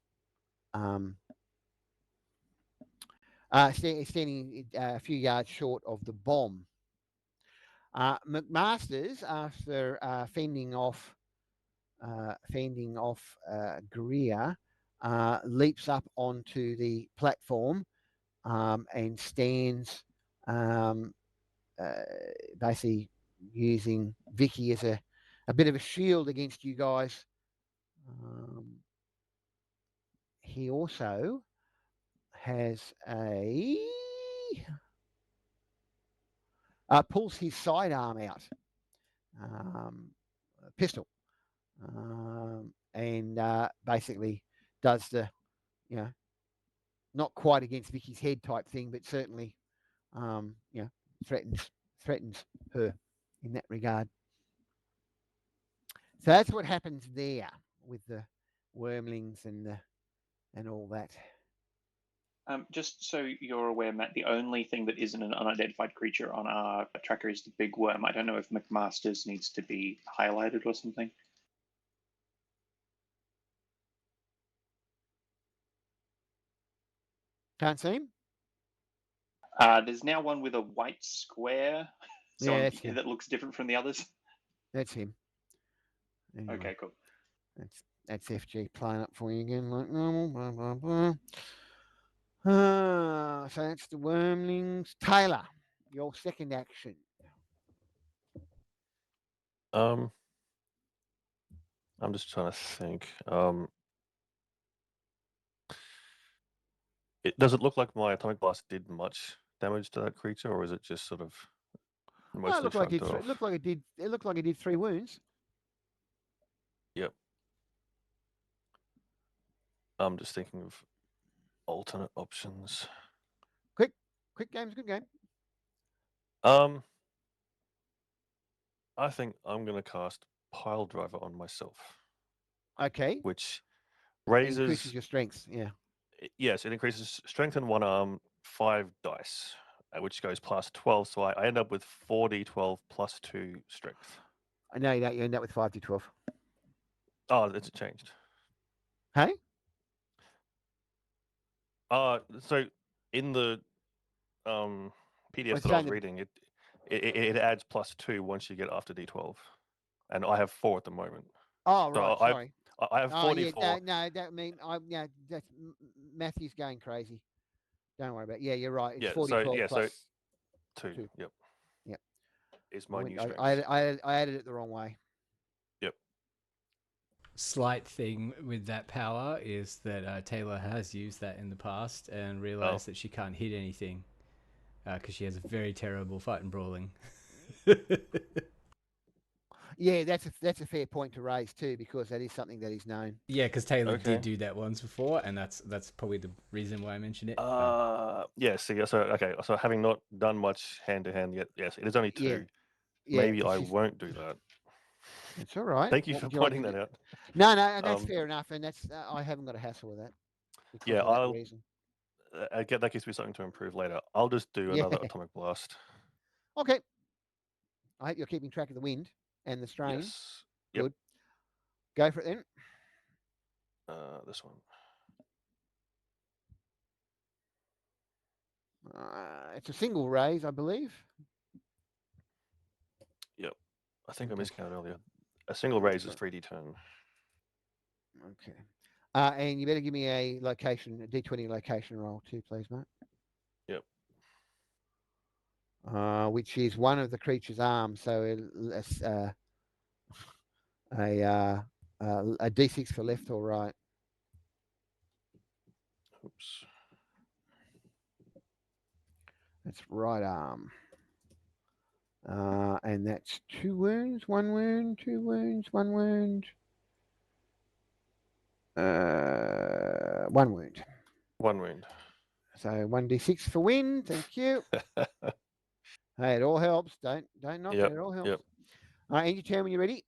standing a few yards short of the bomb. McMasters, after fending off Greer, leaps up onto the platform and stands basically using Vicky as a bit of a shield against you guys. He also has a pulls his sidearm out, pistol, and basically does the, not quite against Vicky's head type thing, but certainly, threatens her in that regard. So that's what happens there with the wormlings and all that. Just so you're aware, Matt, the only thing that isn't an unidentified creature on our tracker is the big worm. I don't know if McMaster's needs to be highlighted or something. Can't see him? There's now one with a white square that looks different from the others. That's him. Anyway, Okay, cool. That's FG playing up for you again like normal. Blah blah blah. So that's the wormlings. Taylor, your second action. I'm just trying to think. Does it look like my atomic blast did much damage to that creature, or is it just sort of mostly it looked like shrugged off? it looked like it did. It looked like it did 3 wounds. Yep. I'm just thinking of alternate options. Quick game's a good game. I think I'm going to cast Pile Driver on myself. Okay. Which increases your strength. Yeah. Yes, it increases strength in one arm 5 dice, which goes plus 12. So I end up with 4d12 plus 2 strength. I know that you end up with 5d12. Oh, it's changed. Hey? So in the PDF that I was reading, it adds plus 2 once you get after d12, and I have 4 at the moment. Oh right, so sorry. I have 44. Yeah, no, that mean that's Matthew's going crazy. Don't worry about it. Yeah, you're right. It's 40 plus 2. Yep. Is my new strength. I added it the wrong way. Yep. Slight thing with that power is that Taylor has used that in the past and realized that she can't hit anything because she has a very terrible fight and brawling. Yeah, that's a fair point to raise too, because that is something that is known. Yeah, because Taylor did do that once before, and that's probably the reason why I mentioned it. Yes. Yeah, so having not done much hand to hand yet, yes, it is only 2. Yeah, maybe I won't do that. It's all right. Thank you for pointing that out. No, that's fair enough, and that's I haven't got a hassle with that. Yeah, of that reason. That gives me something to improve later. I'll just do another atomic blast. Okay. I hope you're keeping track of the wind and the strain. Yes. Yep. Good. Go for it then. This one. It's a single raise, I believe. Yep. I think I miscounted earlier. A single raise is 3d turn. Okay. And you better give me a D20 location roll too, please, mate. Yep. Which is one of the creature's arms, so a D6 for left or right. Oops. That's right arm. And that's 2 wounds, 1 wound, 2 wounds, 1 wound. 1 wound. 1 wound. So 1d6 for win. Thank you. Hey, it all helps. Don't knock it. It all helps. Yep. All right, end your turn when you're ready.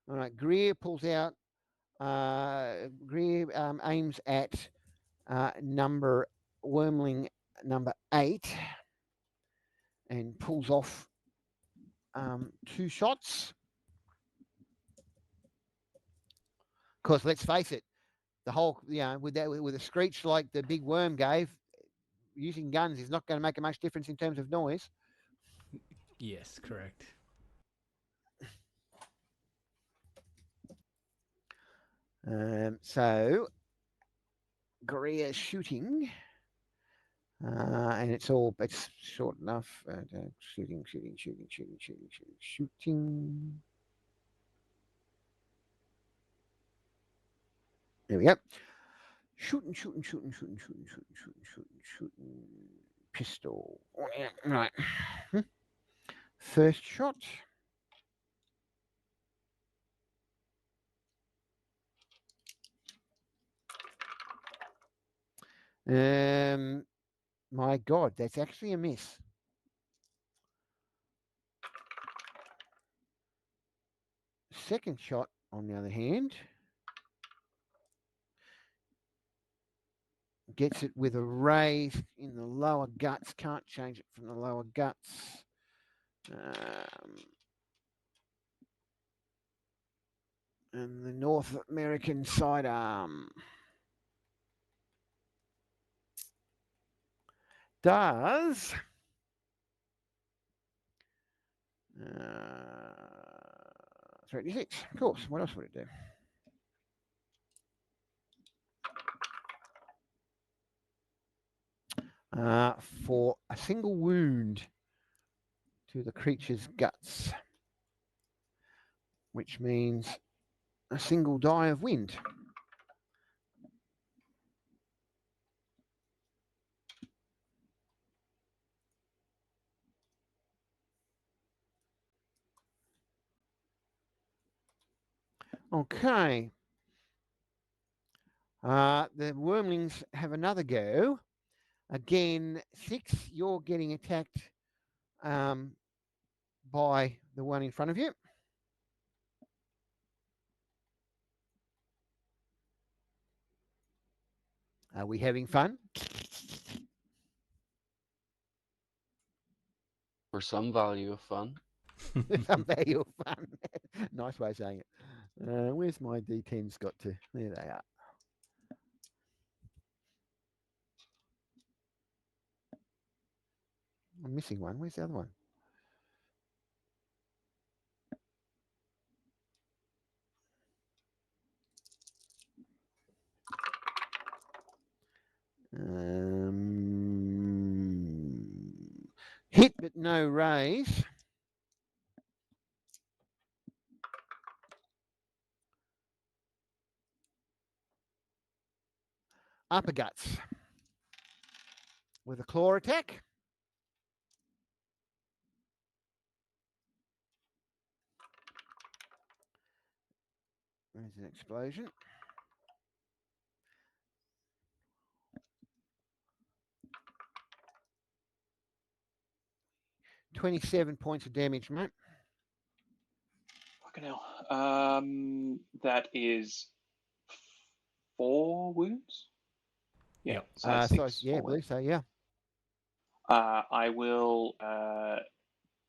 All right, Greer pulls out. Greer aims at wormling number 8 and pulls off 2 shots. Because let's face it, the whole with a screech like the big worm gave, using guns is not going to make a much difference in terms of noise. Yes, correct. So Greer shooting, and it's short enough. Shooting. There we go. Shooting. pistol. Right. First shot. My God, that's actually a miss. Second shot, on the other hand, gets it with a raise in the lower guts. Can't change it from the lower guts. And the North American sidearm does 36. Of course. What else would it do? For a single wound to the creature's guts, which means a single die of wind. Okay. The wormlings have another go. Again, 6. You're getting attacked by the one in front of you. Are we having fun? For some value of fun. Some value of fun. Nice way of saying it. Where's my D10s got to? There they are. I'm missing one. Where's the other one? Hit but no raise. Upper guts with a claw attack. There's an explosion. $27 points of damage, mate. Fucking hell. That is 4 wounds. Yeah. Yep. So that's 6. So, yeah, I believe so. Yeah. I will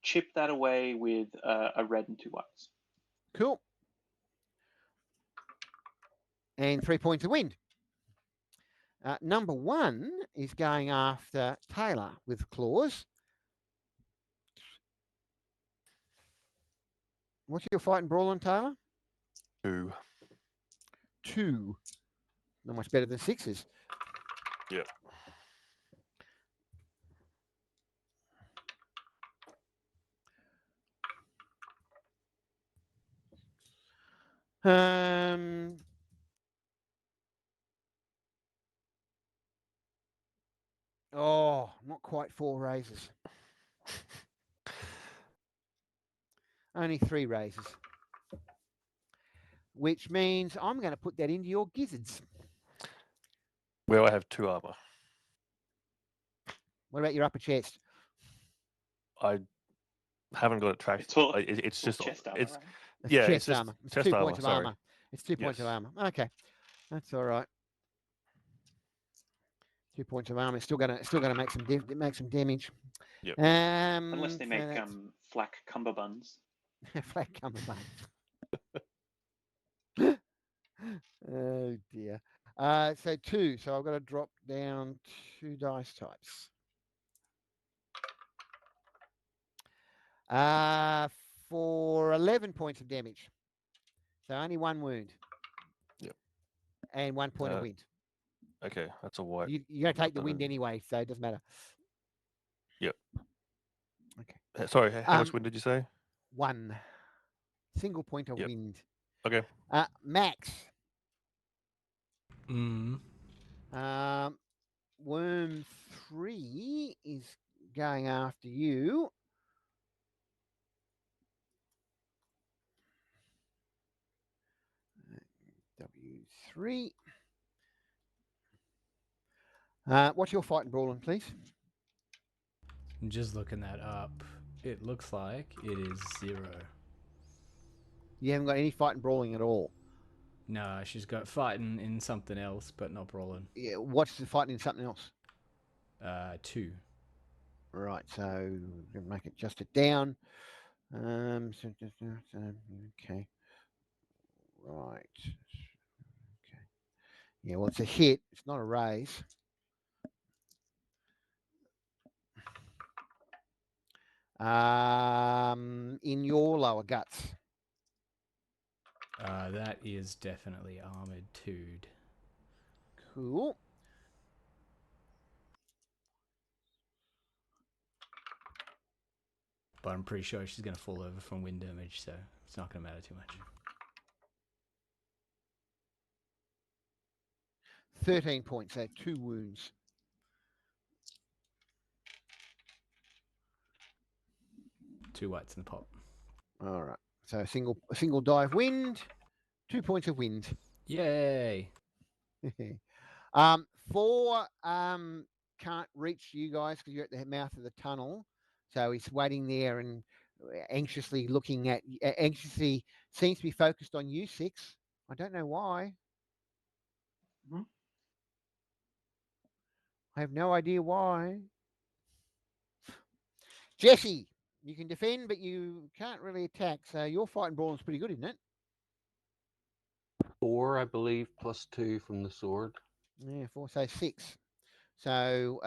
chip that away with a red and 2 whites. Cool. And 3 points of wind. Number 1 is going after Taylor with claws. What's your fight and brawl on, Taylor? 2. 2. Not much better than 6s. Yep. Oh, not quite 4 raises. Only 3 raises. Which means I'm going to put that into your gizzards. Where I have 2 armor. What about your upper chest? I haven't got it tracked. It's just chest armor, it's right? It's yeah, chest it's just armor. It's chest 2 armor. points of Sorry. armor. It's 2 points of Yes. armor. Okay, that's all right. 2 points of armor. Still gonna make some damage. Yep. Unless they make flak cummerbunds. Flak cummerbund. Oh dear. So 2. So I've got to drop down 2 dice types. For 11 points of damage. So only 1 wound. Yep. And 1 point of wind. Okay, that's a white. You're going to take the wind anyway, so it doesn't matter. Yep. Okay. Sorry, how much wind did you say? 1 single point of wind. Okay. Max. Mm. Worm W3 is going after you. W3. What's your fight and brawling, please? I'm just looking that up. It looks like it is 0. You haven't got any fight and brawling at all. No, she's got fighting in something else, but not brawling. Yeah, what's the fighting in something else? 2. Right, so we'll make it just it down. Okay. Right. Okay. Yeah, well, it's a hit. It's not a raise. In your lower guts. That is definitely armored 2'd. Cool. But I'm pretty sure she's going to fall over from wind damage, so it's not going to matter too much. 13 points, so 2 wounds. Two whites in the pot. All right. So a single die of wind, 2 points of wind. Yay! 4 can't reach you guys because you're at the mouth of the tunnel. So he's waiting there and anxiously seems to be focused on you, 6. I don't know why. Mhm. I have no idea why. Jesse, you can defend, but you can't really attack. So your fight and brawl is pretty good, isn't it? 4, I believe, plus 2 from the sword. Yeah, 4, so 6. So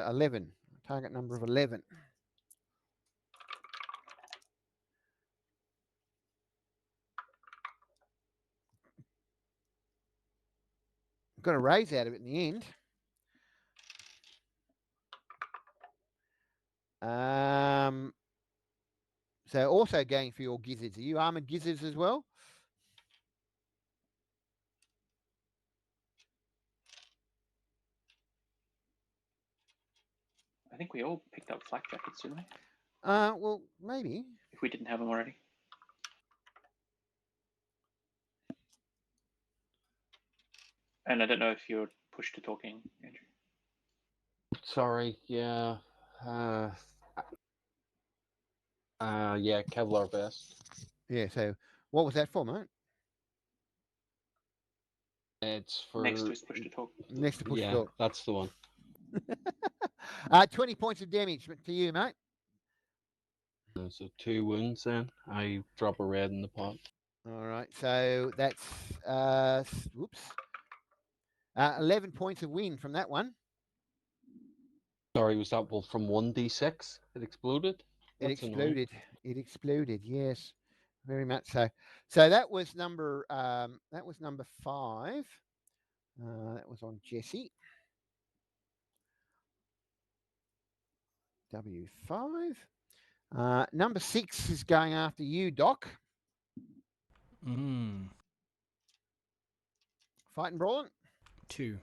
11. Target number of 11. Got a raise out of it in the end. So also going for your gizzards. Are you armored gizzards as well? I think we all picked up flak jackets, didn't we? Well, maybe. If we didn't have them already. And I don't know if you're pushed to talking, Andrew. Sorry, yeah. Yeah, Kevlar vest. Yeah, so what was that for, mate? It's for Next to is push to talk. Next to push yeah, talk. that's the one. 20 points of damage to you, mate. So 2 wounds then. I drop a red in the pot. All right, so that's 11 points of wind from that one. Sorry, was that from 1d6? It exploded? It That's annoying. exploded. It exploded. Yes, very much so. So that was number 5. That was on Jesse. W5. Number 6 is going after you, Doc. Fighting brawling. 2.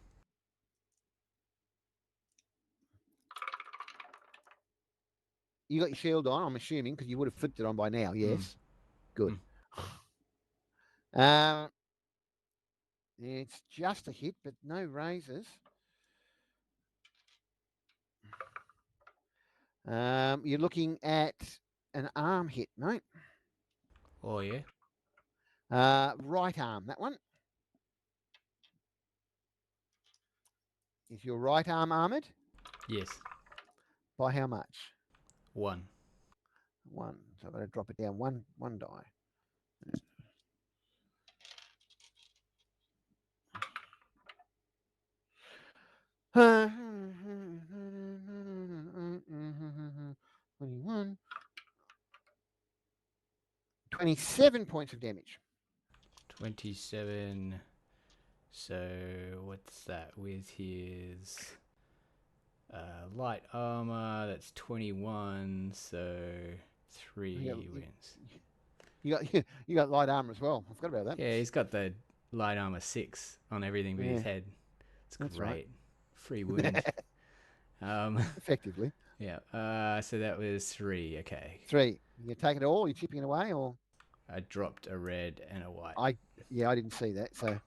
You got your shield on, I'm assuming, because you would have flipped it on by now. Yes. Good. It's just a hit, but no raises. You're looking at an arm hit, mate. Oh, yeah? Right arm, that one. Is your right arm armored? Yes. By how much? 1. 1. So I've got to drop it down one die. $21. 27 points of damage. 27. So what's that with his light armor? That's 21. So 3 wins. You got light armor as well. I forgot about that. Yeah, he's got the light armor 6 on everything but his head. It's That's great. right. Free wound. Effectively. Yeah. So that was 3. Okay. 3. You take it all. You're chipping it away, or I dropped a red and a white. I didn't see that. So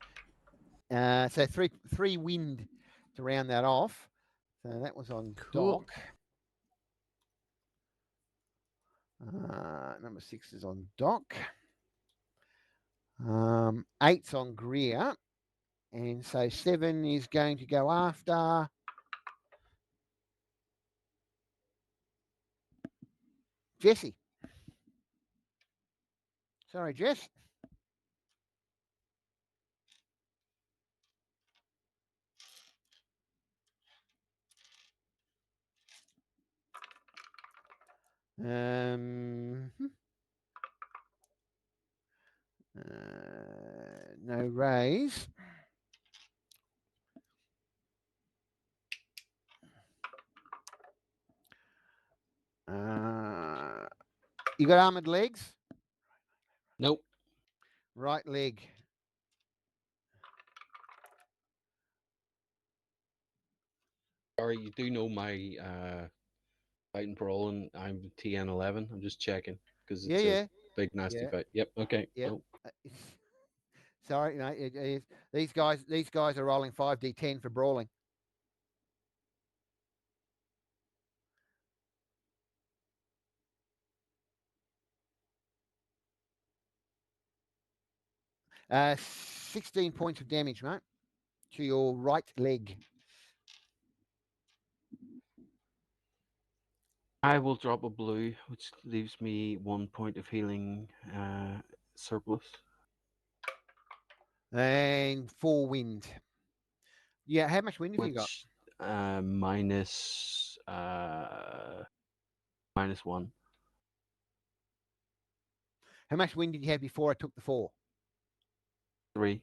three wind to round that off. So that was on Cool. Doc. Number 6 is on Doc. 8's on Greer. And so 7 is going to go after Jesse. Sorry, Jess. No raise. You got armored legs? Nope. Right leg. Sorry, you do know my fighting brawl, and I'm TN11. I'm just checking because it's a big nasty fight. Yep. Okay. Yep. Nope. Sorry, these guys are rolling 5d10 for brawling. Uh, 16 points of damage, mate, to your right leg. I will drop a blue, which leaves me 1 point of healing surplus. And 4 wind. Yeah, how much wind have you got? Minus -1. How much wind did you have before I took the 4? 3.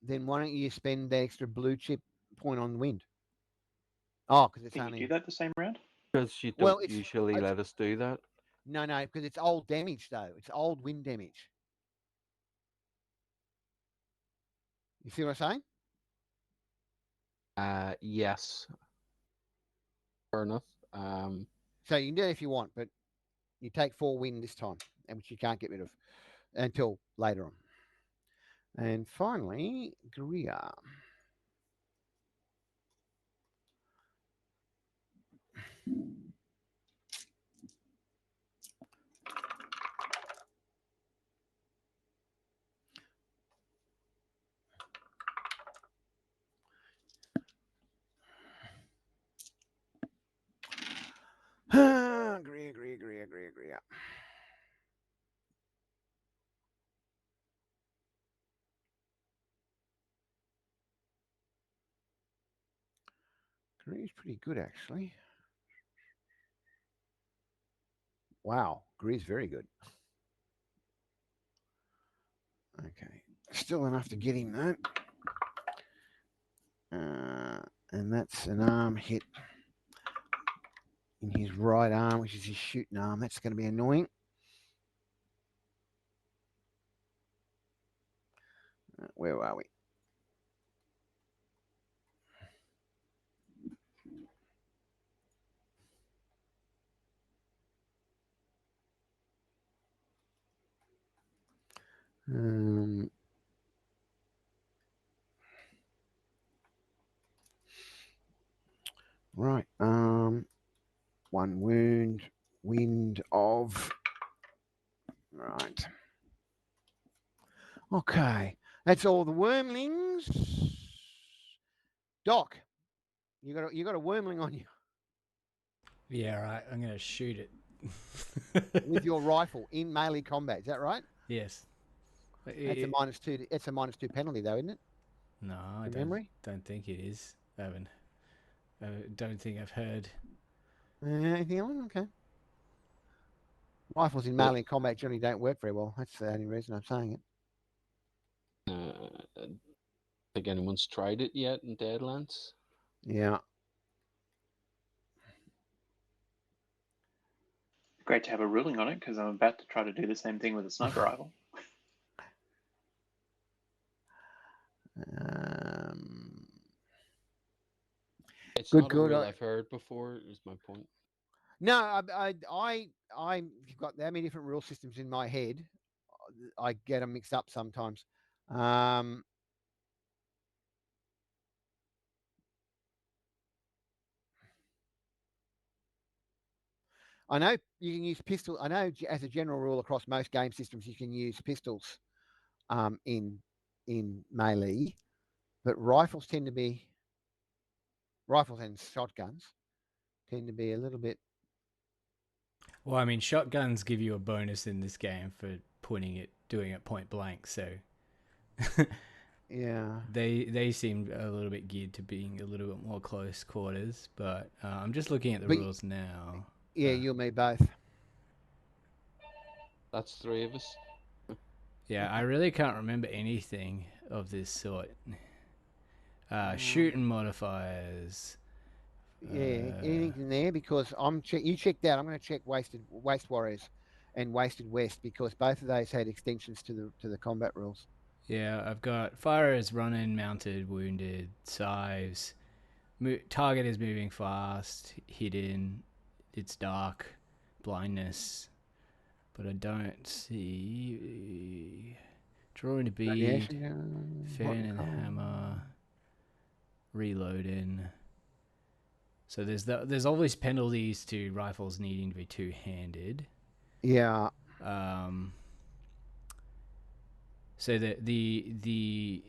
Then why don't you spend the extra blue chip point on wind? Oh, because it's Can only... you do that the same round? Because you don't usually let us do that. No, because it's old damage, though. It's old wind damage. You see what I'm saying? Yes. Fair enough. So you can do it if you want, but you take 4 wind this time, which you can't get rid of until later on. And finally, Greer. Greer. Greer's pretty good, actually. Wow, Greer's very good. Okay, still enough to get him, though. And that's an arm hit in his right arm, which is his shooting arm. That's going to be annoying. Where are we? Right. 1 wound. Wind of... Right. Okay. That's all the wormlings. Doc, you got a wormling on you Yeah, right. I'm gonna shoot it with your rifle in melee combat. Is that right? Yes. That's a -2. It's a -2 penalty, though, isn't it? No, I don't think it is. I don't think I've heard. Anything else? Okay. Rifles in melee combat generally don't work very well. That's the only reason I'm saying it. Think anyone's tried it yet in Deadlands? Yeah. Great to have a ruling on it, because I'm about to try to do the same thing with a sniper rifle. It's not a rule I've heard before. Is my point. No, I've got that many different rule systems in my head. I get them mixed up sometimes. I know you can use pistol. I know as a general rule across most game systems you can use pistols in melee, but rifles and shotguns tend to be a little bit. Well, I mean, shotguns give you a bonus in this game for doing it point blank. So yeah, they seem a little bit geared to being a little bit more close quarters. But I'm just looking at the rules now. Yeah, you and me both. That's 3 of us. Yeah, I really can't remember anything of this sort. Shooting modifiers. Yeah, anything in there because you check that. I'm going to check Waste Warriors and Wasted West because both of those had extensions to the combat rules. Yeah, I've got firers, running, mounted, wounded, scythes. Target is moving fast, hidden, it's dark, blindness, but I don't see drawing a bead, fan and hammer, reloading. So there's always penalties to rifles needing to be two-handed. Yeah. So the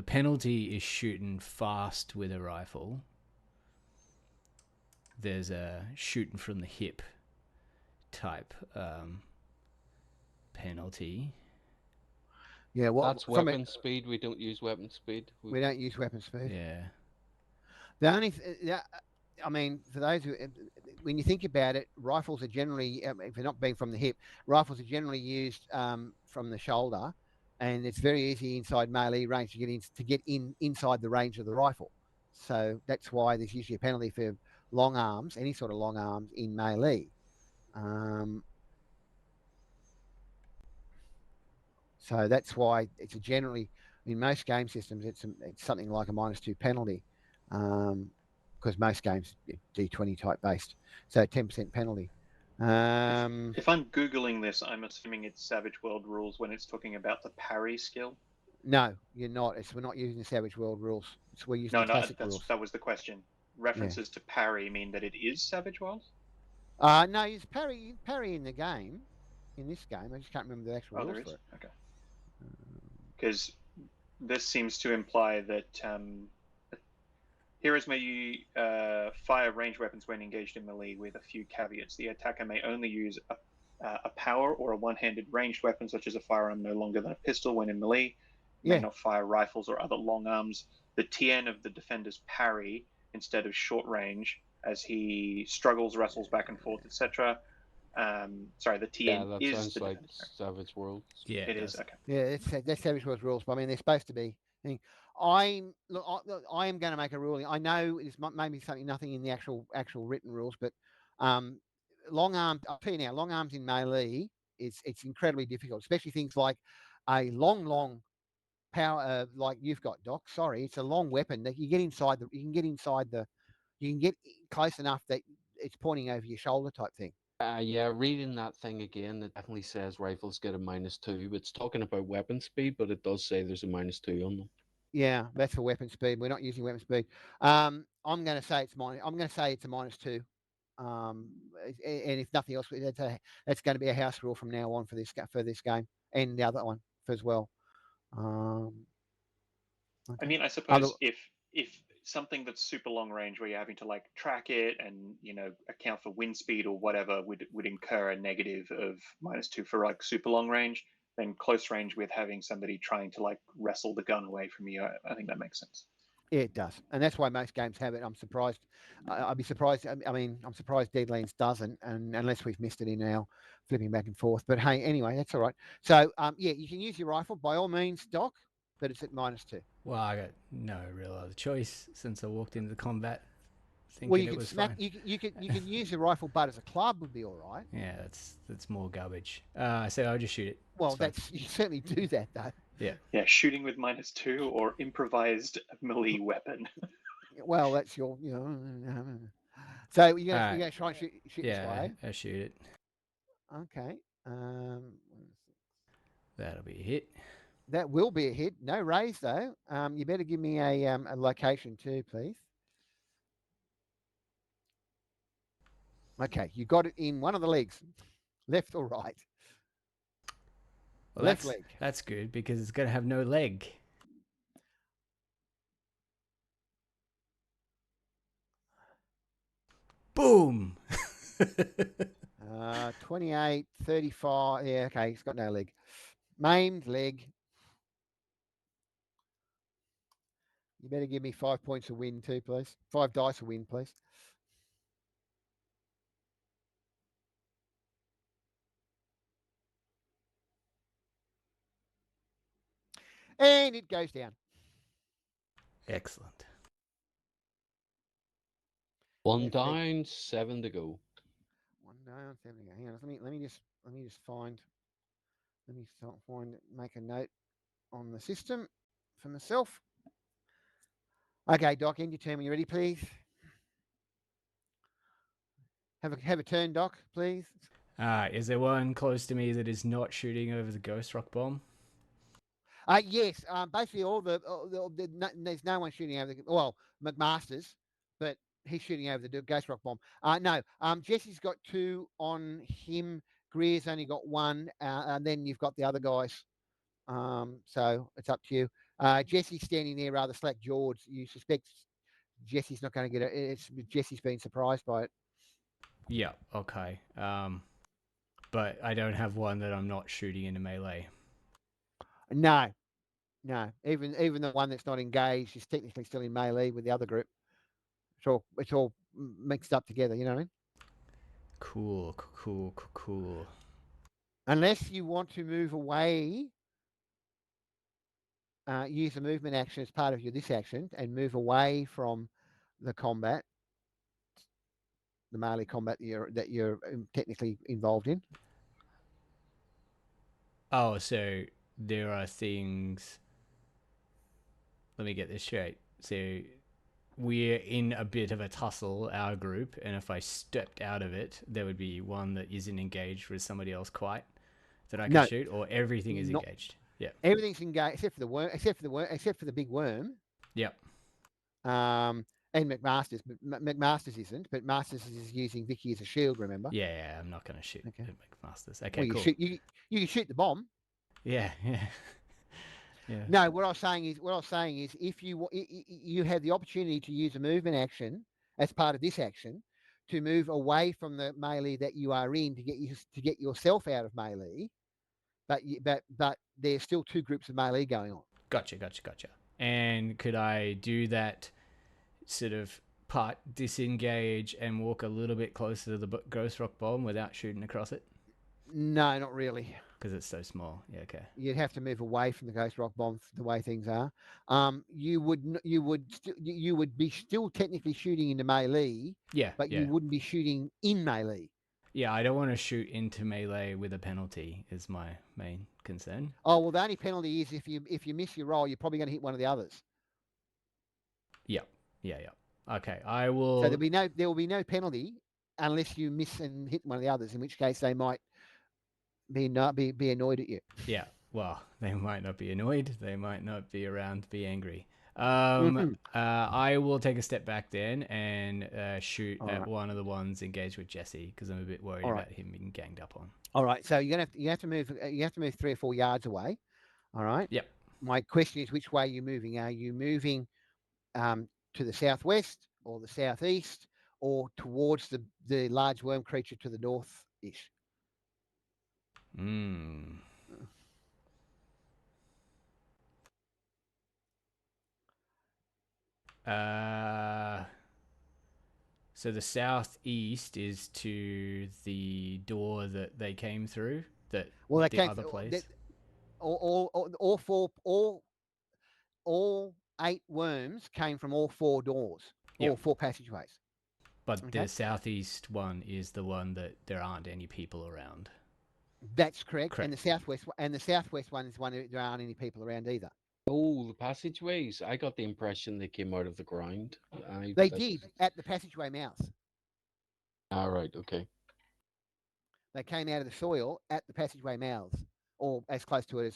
penalty is shooting fast with a rifle. There's a shooting from the hip type penalty. Yeah, well, that's weapon speed. We don't use weapon speed. We don't use weapon speed. Yeah. The only, I mean, for those who, when you think about it, rifles are generally, if they're not being from the hip, rifles are generally used from the shoulder, and it's very easy inside melee range to get inside the range of the rifle. So that's why there's usually a penalty for long arms, any sort of long arms in melee. So that's why it's generally in most game systems it's something like a -2 penalty, because most games D20 type based, so 10% penalty. If I'm googling this, I'm assuming it's Savage World rules when it's talking about the parry skill. No, you're not. We're not using the Savage World rules. We're using the classic rules. That was the question. References to parry mean that it is Savage World? No, it's parry in the game. In this game, I just can't remember the actual rules for it. Okay. Because this seems to imply that heroes may fire ranged weapons when engaged in melee with a few caveats. The attacker may only use a power or a one-handed ranged weapon, such as a firearm no longer than a pistol when in melee. May not fire rifles or other long arms. The TN of the defender's parry instead of short range, as he struggles, wrestles back and forth, etc. Sorry, the TN that sounds like Savage World. Yeah, it is. Okay. Yeah, that's Savage World rules, but I mean they're supposed to be. I am going to make a ruling. I know it's maybe nothing in the actual written rules, but long arms. I'll tell you now, long arms in melee it's incredibly difficult, especially things like a long power like you've got, Doc. Sorry, it's a long weapon that you get inside the. You can get close enough that it's pointing over your shoulder type thing. Yeah, reading that thing again, it definitely says rifles get a -2. It's talking about weapon speed, but it does say there's a -2 on them. Yeah, that's for weapon speed. We're not using weapon speed. I'm going to say it's minus. I'm going to say it's a -2. And if nothing else, that's going to be a house rule from now on for this game and the other one as well. Okay. I mean, I suppose if something that's super long range where you're having to like track it and account for wind speed or whatever would incur a negative of -2 for like super long range, then close range with having somebody trying to like wrestle the gun away from you, I think that makes sense. Yeah, it does, and that's why most games have it. I'm surprised. I'd be surprised. I mean, I'm surprised Deadlands doesn't, and unless we've missed it in our flipping back and forth. But hey, anyway, that's all right. So, yeah, you can use your rifle by all means, Doc, but it's at -2. Well, I got no real other choice since I walked into the combat thinking well, you it can was snap. fine. You can use your rifle butt as a club would be all right. Yeah, that's more garbage. So I'll just shoot it. Well, you certainly do that though. Yeah. Yeah, shooting with -2 or improvised melee weapon. Well, that's your, So you're Alright. gonna try and shoot this Yeah, guy. I shoot it. Okay. That'll be a hit. That will be a hit. No raise though. You better give me a location too, please. Okay, you got it in one of the legs, left or right. Well, Left leg. That's good because it's gonna have no leg. Boom. 28, 35. Yeah, okay, he's got no leg. Maimed leg. You better give me 5 points a win too, please. 5 dice a win, please. And it goes down. Excellent. One down, 7 to go. One down, 7 to go. Hang on, let me just find. Let me make a note on the system for myself. Okay, Doc, end your turn when you're ready, please. Have a turn, Doc, please. Is there one close to me that is not shooting over the ghost rock bomb? Yes. Basically, there's no one shooting over the. Well, McMaster's, but he's shooting over the ghost rock bomb. No. Jesse's got 2 on him. Greer's only got 1, and then you've got the other guys. So it's up to you. Jesse's standing there rather slack-jawed. You suspect Jesse's not going to get it. Jesse's been surprised by it. Yeah. Okay. But I don't have one that I'm not shooting into melee. No. Even the one that's not engaged is technically still in melee with the other group. It's all mixed up together. You know what I mean? Cool. Unless you want to move away, use a movement action as part of this action and move away from the combat, the melee combat that you're technically involved in. Oh, so there are things. Let me get this straight. So we're in a bit of a tussle, our group, and if I stepped out of it, there would be one that isn't engaged with somebody else quite that I can shoot, or everything is engaged. Yeah, everything's engaged except for the worm, except for the big worm. Yep. And McMaster's isn't, but Masters is using Vicky as a shield. Remember? Yeah, I'm not going to shoot at McMaster's. Okay, well, cool. You can shoot the bomb. Yeah. No, what I was saying is, if you have the opportunity to use a movement action as part of this action to move away from the melee that you are in to get yourself out of melee, but there's still 2 groups of melee going on. Gotcha. And could I do that sort of part disengage and walk a little bit closer to the ghost rock bomb without shooting across it? No, not really. Because it's so small. Yeah, okay. You'd have to move away from the ghost rock bomb the way things are. You would be still technically shooting into melee. Yeah, but you wouldn't be shooting in melee. Yeah, I don't want to shoot into melee with a penalty. Is my main concern. Oh well, the only penalty is if you miss your roll, you're probably going to hit one of the others. Yeah. Okay, I will. So there will be no penalty unless you miss and hit one of the others. In which case, they might be annoyed at you. Yeah. Well, they might not be annoyed. They might not be around to be angry. I will take a step back then and shoot at one of the ones engaged with Jesse because I'm a bit worried about him being ganged up on. All right, so you have to move 3 or 4 yards away. All right. Yep. My question is, which way are you moving? Are you moving to the southwest or the southeast or towards the large worm creature to the north-ish? So the southeast is to the door that they came through. Other place. All 8 worms came from all 4 doors, all 4 passageways. But the southeast one is the one that there aren't any people around. That's correct. And the southwest one is one that there aren't any people around either. Oh, the passageways. I got the impression they came out of the ground. They did at the passageway mouth. All right. Okay. They came out of the soil at the passageway mouths, or as close to it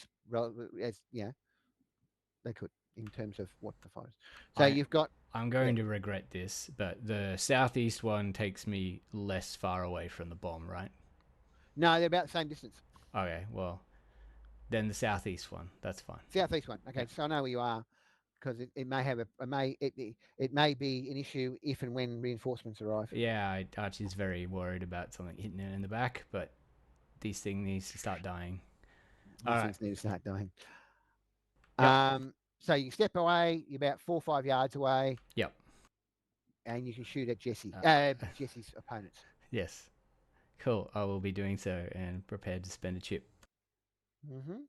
as they could in terms of what the forest. So you've got. I'm going to regret this, but the southeast one takes me less far away from the bomb, right? No, they're about the same distance. Okay, well, then the southeast one. That's fine. Southeast one. Okay, so I know where you are because it may have it may be an issue if and when reinforcements arrive. Yeah, Archie's very worried about something hitting it in the back, but these things needs to start dying. These things need to start dying. Yep. So you step away, you're about 4 or 5 yards away. Yep. And you can shoot at Jesse's opponents. Yes. Cool. I will be doing so and prepared to spend a chip. Mm-hmm.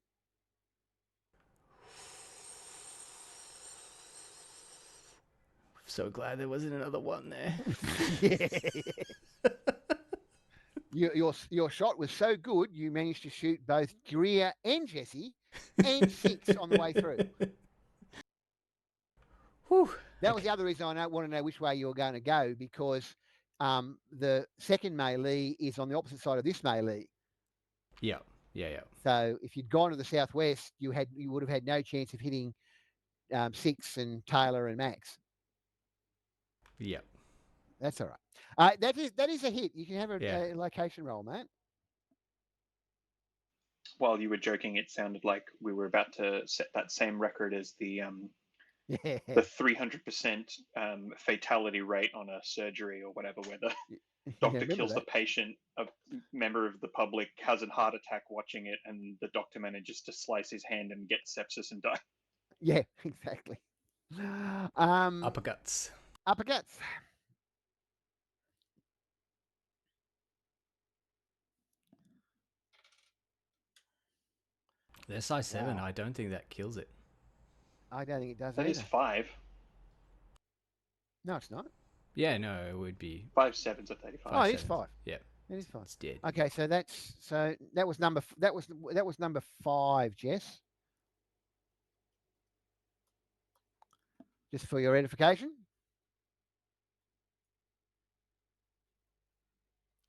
So glad there wasn't another one there. Your shot was so good, you managed to shoot both Greer and Jesse and 6 on the way through. Whew. That was the other reason I want to know which way you were going to go, because the second melee is on the opposite side of this melee. Yeah. So if you'd gone to the southwest, you would have had no chance of hitting 6 and Taylor and Max. Yep. That's all right. That is a hit. You can have a location roll, mate. While you were joking, it sounded like we were about to set that same record as the 300% fatality rate on a surgery or whatever, where the doctor kills the patient, a member of the public has a heart attack watching it, and the doctor manages to slice his hand and get sepsis and die. Yeah, exactly. Uppercuts. They're size 7. Wow. I don't think that kills it. I don't think it does. That either. Is 5. No, it's not. Yeah, no, it would be 5 7s at 35. Oh, it is 5. Yeah, it is 5. It's dead. Okay, so that was number 5, Jess. Just for your edification.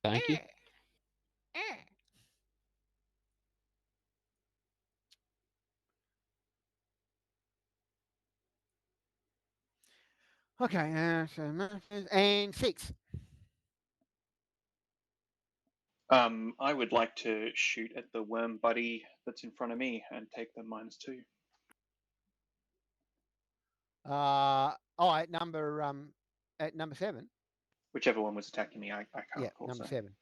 Thank you. Okay, and 6. I would like to shoot at the worm buddy that's in front of me and take the -2. At number 7. Whichever one was attacking me, I can't recall. Number 7.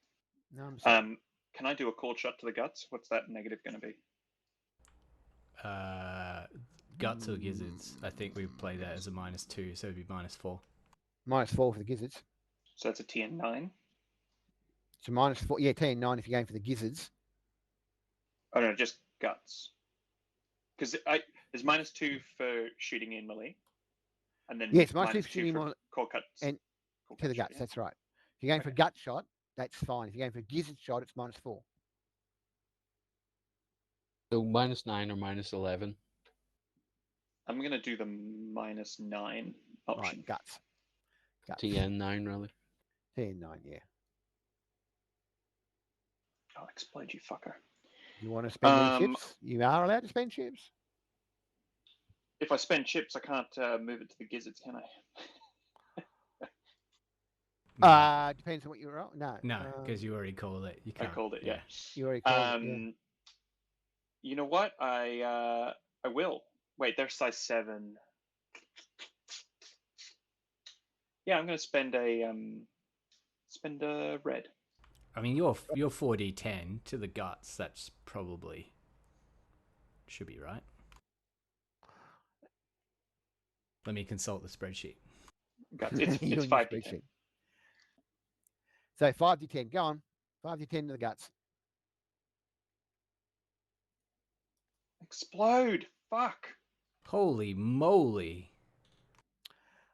Number 7. Can I do a cold shot to the guts? What's that negative going to be? Guts or gizzards? I think we play that as a -2, so it'd be -4. -4 for the gizzards. So that's a TN9. So -4. Yeah, TN9 if you're going for the gizzards. Oh no, just guts. Because there's -2 for shooting in melee, and then yes, -2 for shooting in core cuts and to the guts. Yeah. That's right. If you're going for gut shot, that's fine. If you're going for gizzard shot, it's -4. So -9 or -11. I'm going to do the -9 option. Right, guts. TN9, really. TN9, yeah. I'll explode, you fucker. You want to spend any chips? You are allowed to spend chips. If I spend chips, I can't move it to the gizzards, can I? Depends on what you roll. No, because you already called it. You can't. I called it. Yeah, you already called it. Yeah. You know what? I will. Wait, they're size 7. Yeah, I'm going to spend a red. I mean, you're 4d10 to the guts. That's probably should be right. Let me consult the spreadsheet. Guts. It's 5d10. So 5d10. Go on. 5d10 to the guts. Explode! Fuck! Holy moly!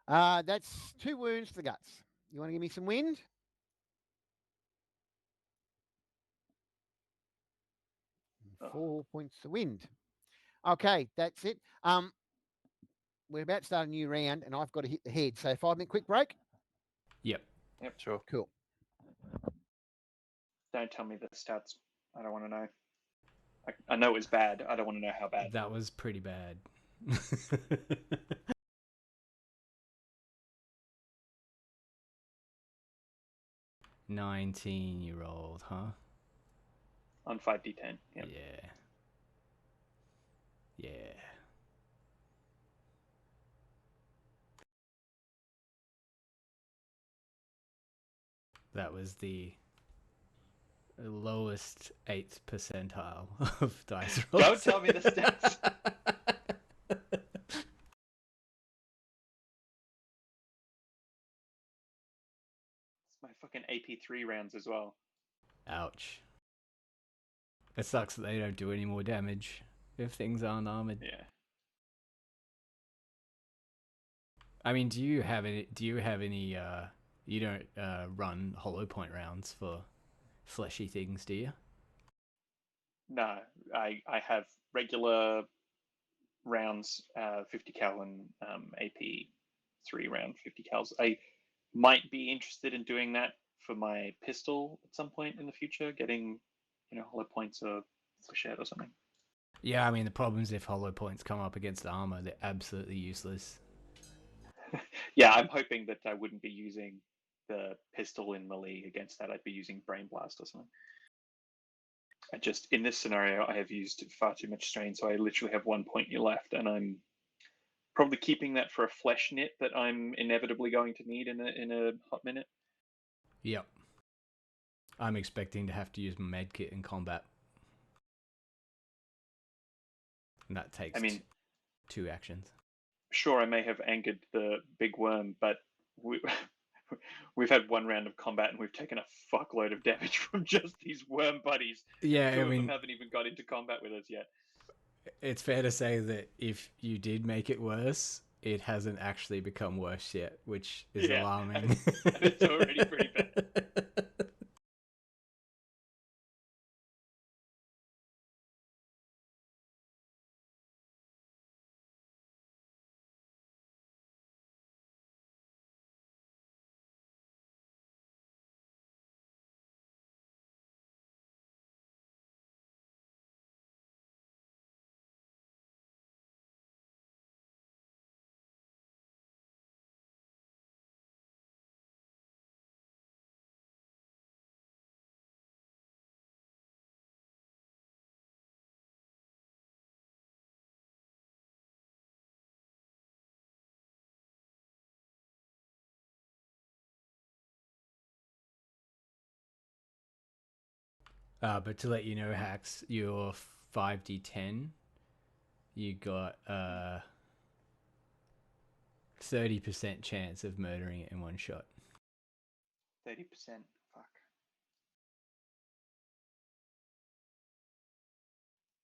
That's 2 wounds to the guts. You want to give me some wind? 4 points of wind. Okay, that's it. We're about to start a new round, and I've got to hit the head. So 5-minute quick break. Yep. Sure. Cool. Don't tell me the stats. I don't want to know. I know it's bad. I don't want to know how bad. That was pretty bad. 19-year-old, huh? On 5d10. Yep. Yeah. Yeah. That was the lowest 8th percentile of dice rolls. Don't tell me the stats. It's my fucking AP3 rounds as well. Ouch. It sucks that they don't do any more damage if things aren't armored. Yeah. I mean, do you have any you don't run hollow point rounds for fleshy things, do you? No, I have regular rounds, 50 cal and AP3 round 50 cals. I might be interested in doing that for my pistol at some point in the future, getting, hollow points or flesh out or something. Yeah, I mean, the problem is if hollow points come up against armor, they're absolutely useless. Yeah, I'm hoping that I wouldn't be using the pistol in melee against that. I'd be using Brain Blast or something. In this scenario, I have used far too much strain, so I literally have 1 point left, and I'm probably keeping that for a flesh knit that I'm inevitably going to need in a hot minute. Yep. I'm expecting to have to use my medkit in combat. And that takes 2 actions. Sure, I may have angered the big worm, but we've had 1 round of combat and we've taken a fuckload of damage from just these worm buddies. Yeah, 2 of them haven't even got into combat with us yet. It's fair to say that if you did make it worse, it hasn't actually become worse yet, which is alarming. And it's already pretty bad. But to let you know, Hacks, your 5d10, you got 30% chance of murdering it in one shot. 30%. Fuck.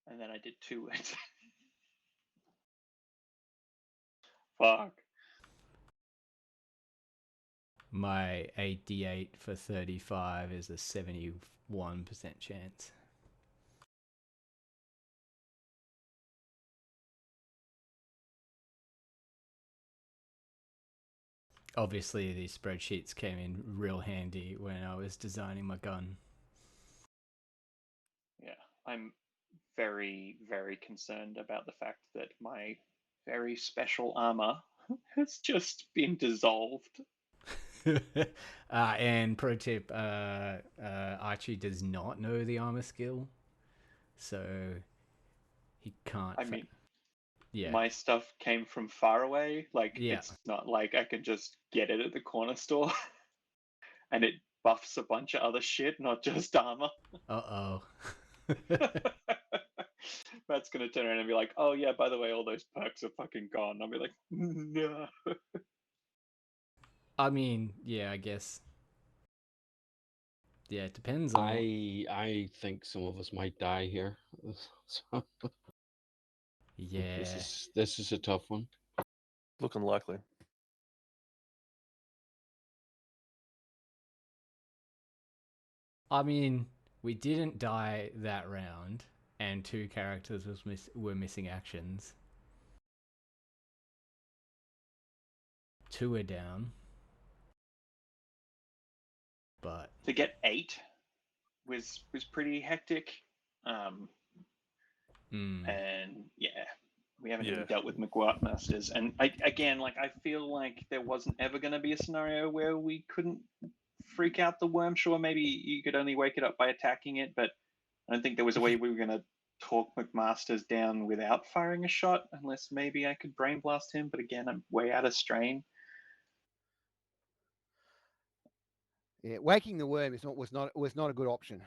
And then I did 2 wounds. Fuck. My 8d8 for 35 is a 71% chance. Obviously, these spreadsheets came in real handy when I was designing my gun. Yeah, I'm very, very concerned about the fact that my very special armor has just been dissolved. And pro tip, Archie does not know the armor skill, so he can't. My stuff came from far away. Yeah. It's not like I can just get it at the corner store. And it buffs a bunch of other shit, not just armor. Uh-oh. Matt's gonna turn around and be like, "Oh yeah, by the way, all those perks are fucking gone." I'll be like, "No." I mean, yeah, I guess. Yeah, it depends on. I think some of us might die here. So, yeah. This is a tough one. Looking likely. I mean, we didn't die that round, and 2 characters were missing actions. 2 are down. But to get 8 was pretty hectic. And yeah, we haven't even dealt with McMasters. And I feel like there wasn't ever going to be a scenario where we couldn't freak out the worm. Sure, maybe you could only wake it up by attacking it, but I don't think there was a way we were going to talk McMasters down without firing a shot, unless maybe I could brain blast him. But again, I'm way out of strain. Yeah, waking the worm was not a good option.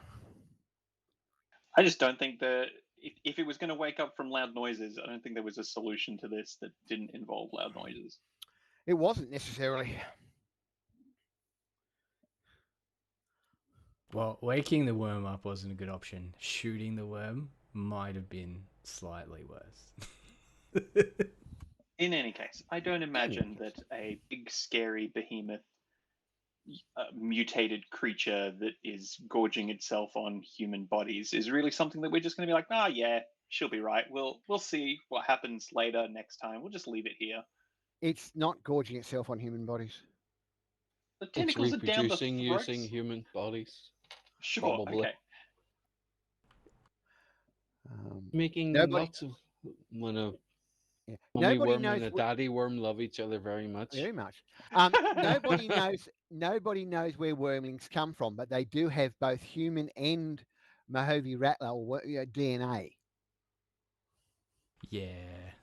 I just don't think if it was going to wake up from loud noises, I don't think there was a solution to this that didn't involve loud noises. It wasn't necessarily. Well, waking the worm up wasn't a good option. Shooting the worm might have been slightly worse. In any case, I don't imagine that a big, scary behemoth mutated creature that is gorging itself on human bodies is really something that we're just going to be like, yeah, she'll be right. We'll see what happens later next time. We'll just leave it here. It's not gorging itself on human bodies. The tentacles are down the throats. Using human bodies. Sure, probably. Okay. Making lots of when a mommy worm and a daddy worm love each other very much. Very much. Nobody knows where wormlings come from, but they do have both human and Mojave rattler DNA. Yeah.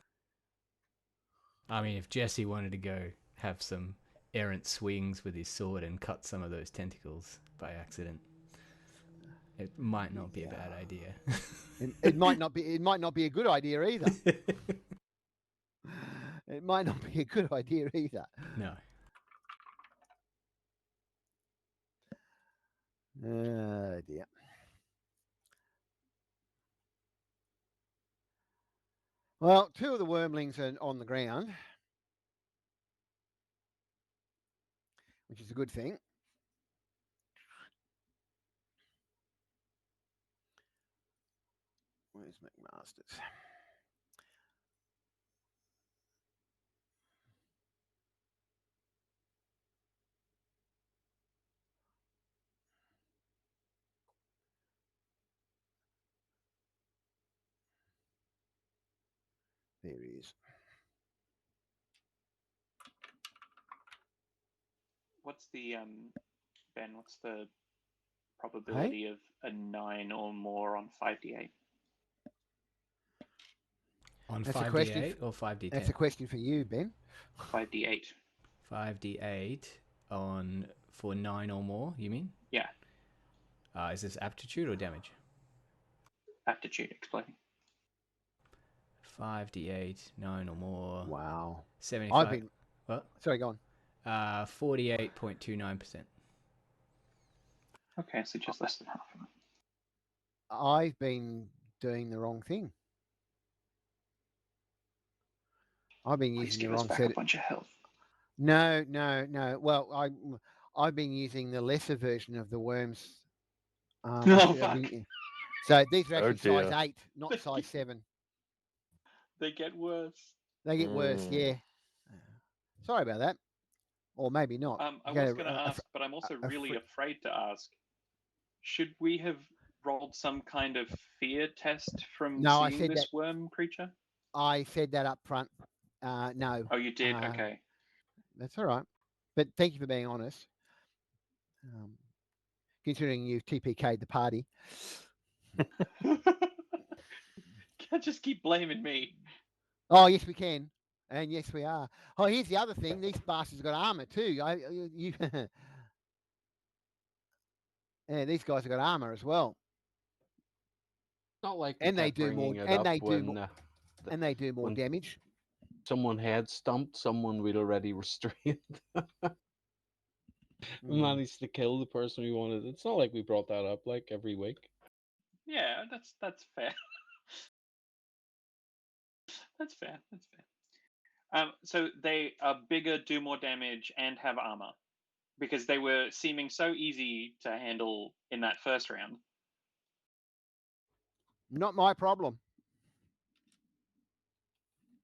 I mean, if Jesse wanted to go have some errant swings with his sword and cut some of those tentacles by accident, it might not be a bad idea. It might not be. It might not be a good idea either. It might not be a good idea either. No. Oh dear. Well, 2 of the wormlings are on the ground, which is a good thing. Where's McMasters? There he is. What's the Ben? What's the probability of a 9 or more on 5d8? On 5d8 or 5d10? That's a question for you, Ben. 5d8. 5d8 for 9 or more, you mean? Yeah. Is this aptitude or damage? Aptitude, explain. 5d8, 9 or more. Wow. 75. What? Sorry, go on. 48.29%. Okay, so just less than half of it. I've been doing the wrong thing. I've been using the wrong set. A bunch of health. No. Well, I've been using the lesser version of the worms. Fuck. So these are actually size 8, not size 7. They get worse. They get worse, yeah. Sorry about that. Or maybe not. I was going to ask, but I'm also really afraid to ask. Should we have rolled some kind of fear test from seeing this worm creature? I said that up front. No. Oh, you did? Okay. That's all right. But thank you for being honest. Considering you've TPK'd the party. Can't just keep blaming me. Oh, yes, we can. And yes, we are. Oh, here's the other thing. These bastards got armor too. Yeah, these guys have got armor as well. Not like they do more. And they do more damage. Someone had stumped, someone we'd already restrained. Managed to kill the person we wanted. It's not like we brought that up like every week. Yeah, that's fair. That's fair. So they are bigger, do more damage, and have armor, because they were seeming so easy to handle in that first round. Not my problem.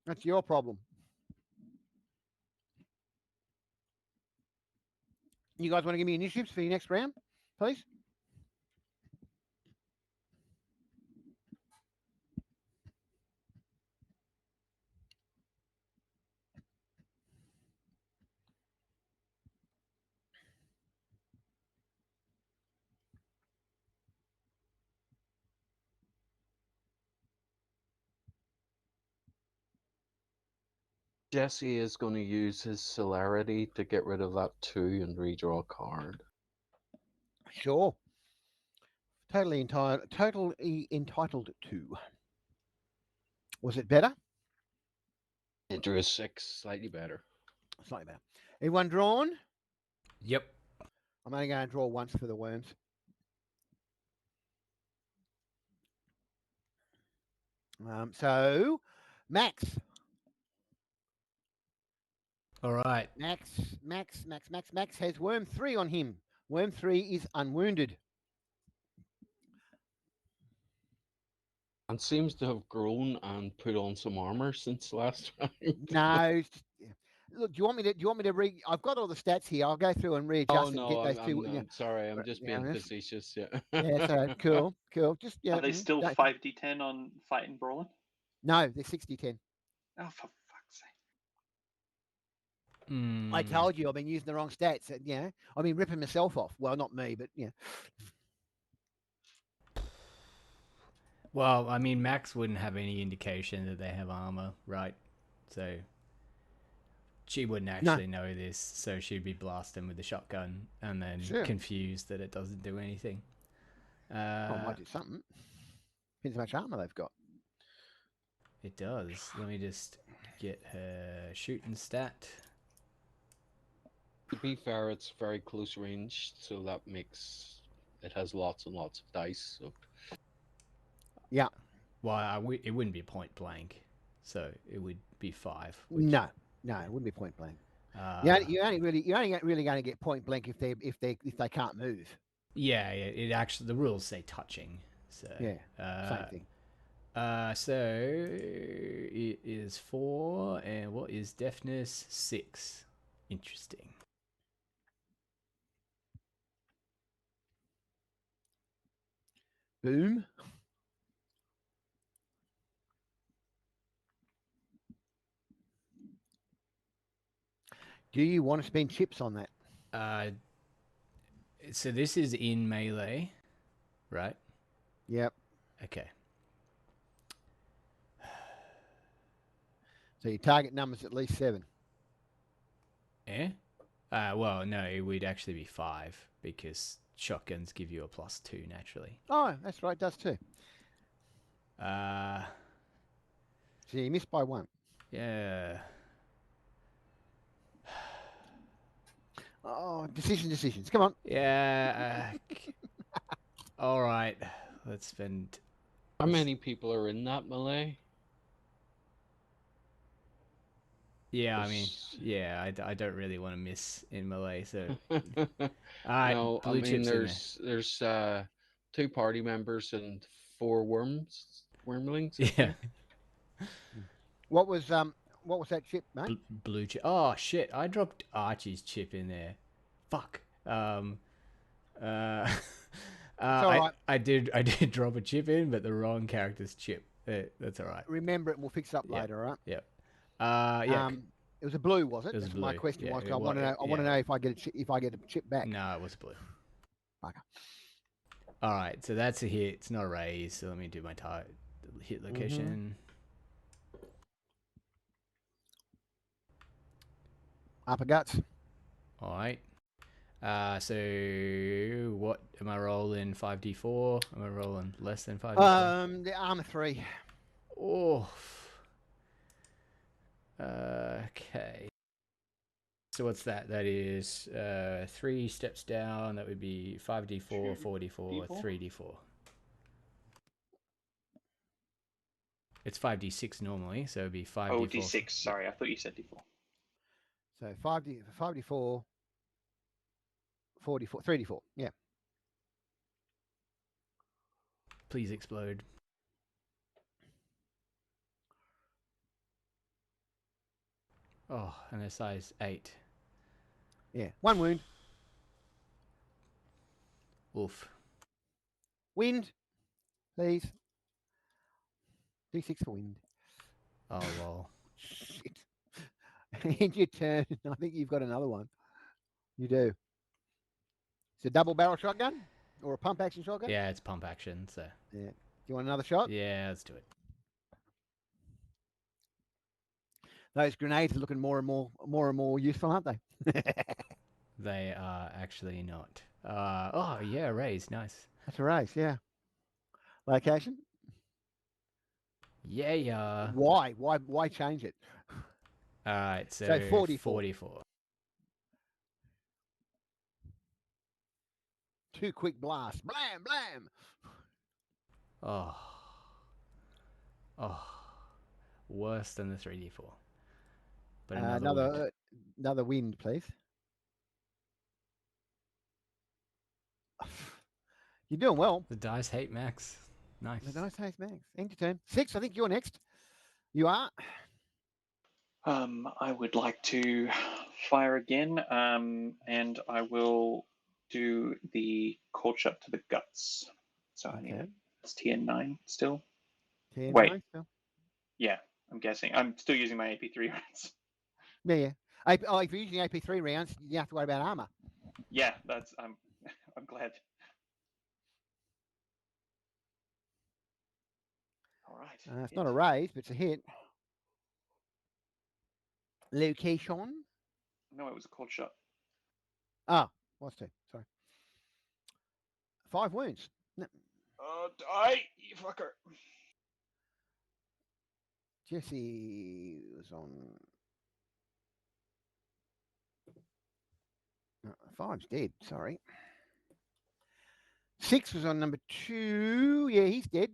That's your problem. You guys want to give me initiatives for your next round, please? Jesse is going to use his celerity to get rid of that 2 and redraw a card. Sure. Totally entitled to. Was it better? It drew a 6, slightly better. Slightly better. Everyone drawn? Yep. I'm only going to draw once for the worms. So, Max. All right. Max has worm 3 on him. Worm 3 is unwounded. And seems to have grown and put on some armor since last time. No. Look, do you want me to read? I've got all the stats here. I'll go through and readjust and get those two. I'm sorry. I'm just being facetious. Yeah. Yeah. So cool. Just Are they still 5d10 on fighting brawling? No, they're 60-10. Oh, for fuck's sake! I told you I've been using the wrong stats. Yeah, I've been ripping myself off. Well, not me, but yeah. Well, I mean, Max wouldn't have any indication that they have armor, right? So she wouldn't actually know this, so she'd be blasting with the shotgun and then confused that it doesn't do anything. I might do something. Depends how much armor they've got. It does. Let me just get her shooting stat. To be fair, it's very close range, so that makes it has lots and lots of dice. So. Yeah. Well, it wouldn't be point blank, so it would be 5. No, it wouldn't be point blank. You're only really going to get point blank if they can't move. Yeah. It actually, the rules say touching. So yeah, same thing. So it is 4, and what is deafness? 6. Interesting. Boom. Do you want to spend chips on that? So this is in melee, right? Yep. Okay. So your target number's at least 7. Eh? Well, no, it would actually be 5 because shotguns give you a +2 naturally. Oh, that's right, it does too. So you missed by 1. Yeah. Oh, decisions. Come on. Yeah. All right. Let's spend. How many people are in that melee? Yeah, I mean, I don't really want to miss in melee, so. All right, no, blue chips there's 2 party members and 4 wormlings. Yeah. What was that chip, mate? Blue chip. Oh shit! I dropped Archie's chip in there. Fuck. I did drop a chip in, but the wrong character's chip. That's all right. Remember it, and we'll fix it up later, all right? Yep. Yeah. It was a blue, was it? It was That's blue. My question was. Yeah, I want to know. I want to know if I get a chip back. No, it was blue. Okay. All right, so that's a hit. It's not a raise. So let me do my hit location. Upper guts. All right. So what am I rolling? 5d4? Am I rolling less than 5d4? The armor 3. Oh. Okay. So what's that? That is 3 steps down. That would be 5d4, 4d4, 3d4. It's 5d6 normally, so it'd be 5d4. Oh, d6. Sorry, I thought you said d4. So 5d4, 4d4, 3d4. Yeah. Please explode. Oh, and a size 8. Yeah, 1 wound. Oof. Wind, please. D6 for wind. Oh, lol. Shit. End your turn. I think you've got another one. You do. It's a double barrel shotgun or a pump action shotgun? Yeah, it's pump action, so. Yeah. Do you want another shot? Yeah, let's do it. Those grenades are looking more and more useful, aren't they? They are actually not. Oh, yeah, raise. Nice. That's a race, yeah. Location? Yeah. Why? Why change it? All right, So 44. 44. 2 quick blasts. Blam, blam. Oh. Worse than the 3d4. But another another wind, please. You're doing well. The dice hate Max. Nice. The dice hate Max. End your turn. 6, I think you're next. You are. I would like to fire again, and I will do the cold shot to the guts. So I need it's TN9 still. TN9 Wait. still? Yeah, I'm guessing. I'm still using my AP3 rounds. Yeah. If you're using AP3 rounds, you have to worry about armor. Yeah, I'm glad. All right. It's not a raise, but it's a hit. Location? No, it was a cold shot. Ah, what's 2? Sorry. 5 wounds. No. Die, you fucker. Jesse was on. 5's dead. Sorry. 6 was on number 2. Yeah, he's dead.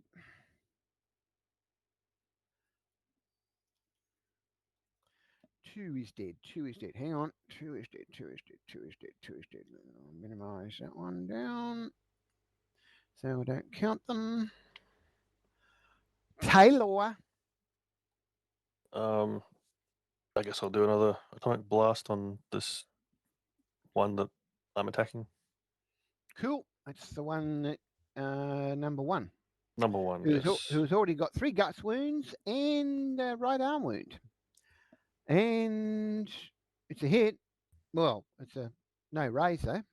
2 is dead. 2 is dead. Hang on. 2 is dead. 2 is dead. 2 is dead. 2 is dead. I'll minimize that one down so we don't count them. Taylor. I guess I'll do another atomic blast on this one that I'm attacking. Cool. That's the one that number 1. Number 1, yes. Who's already got 3 guts wounds and a right arm wound. And it's a hit. Well, it's a no raise though.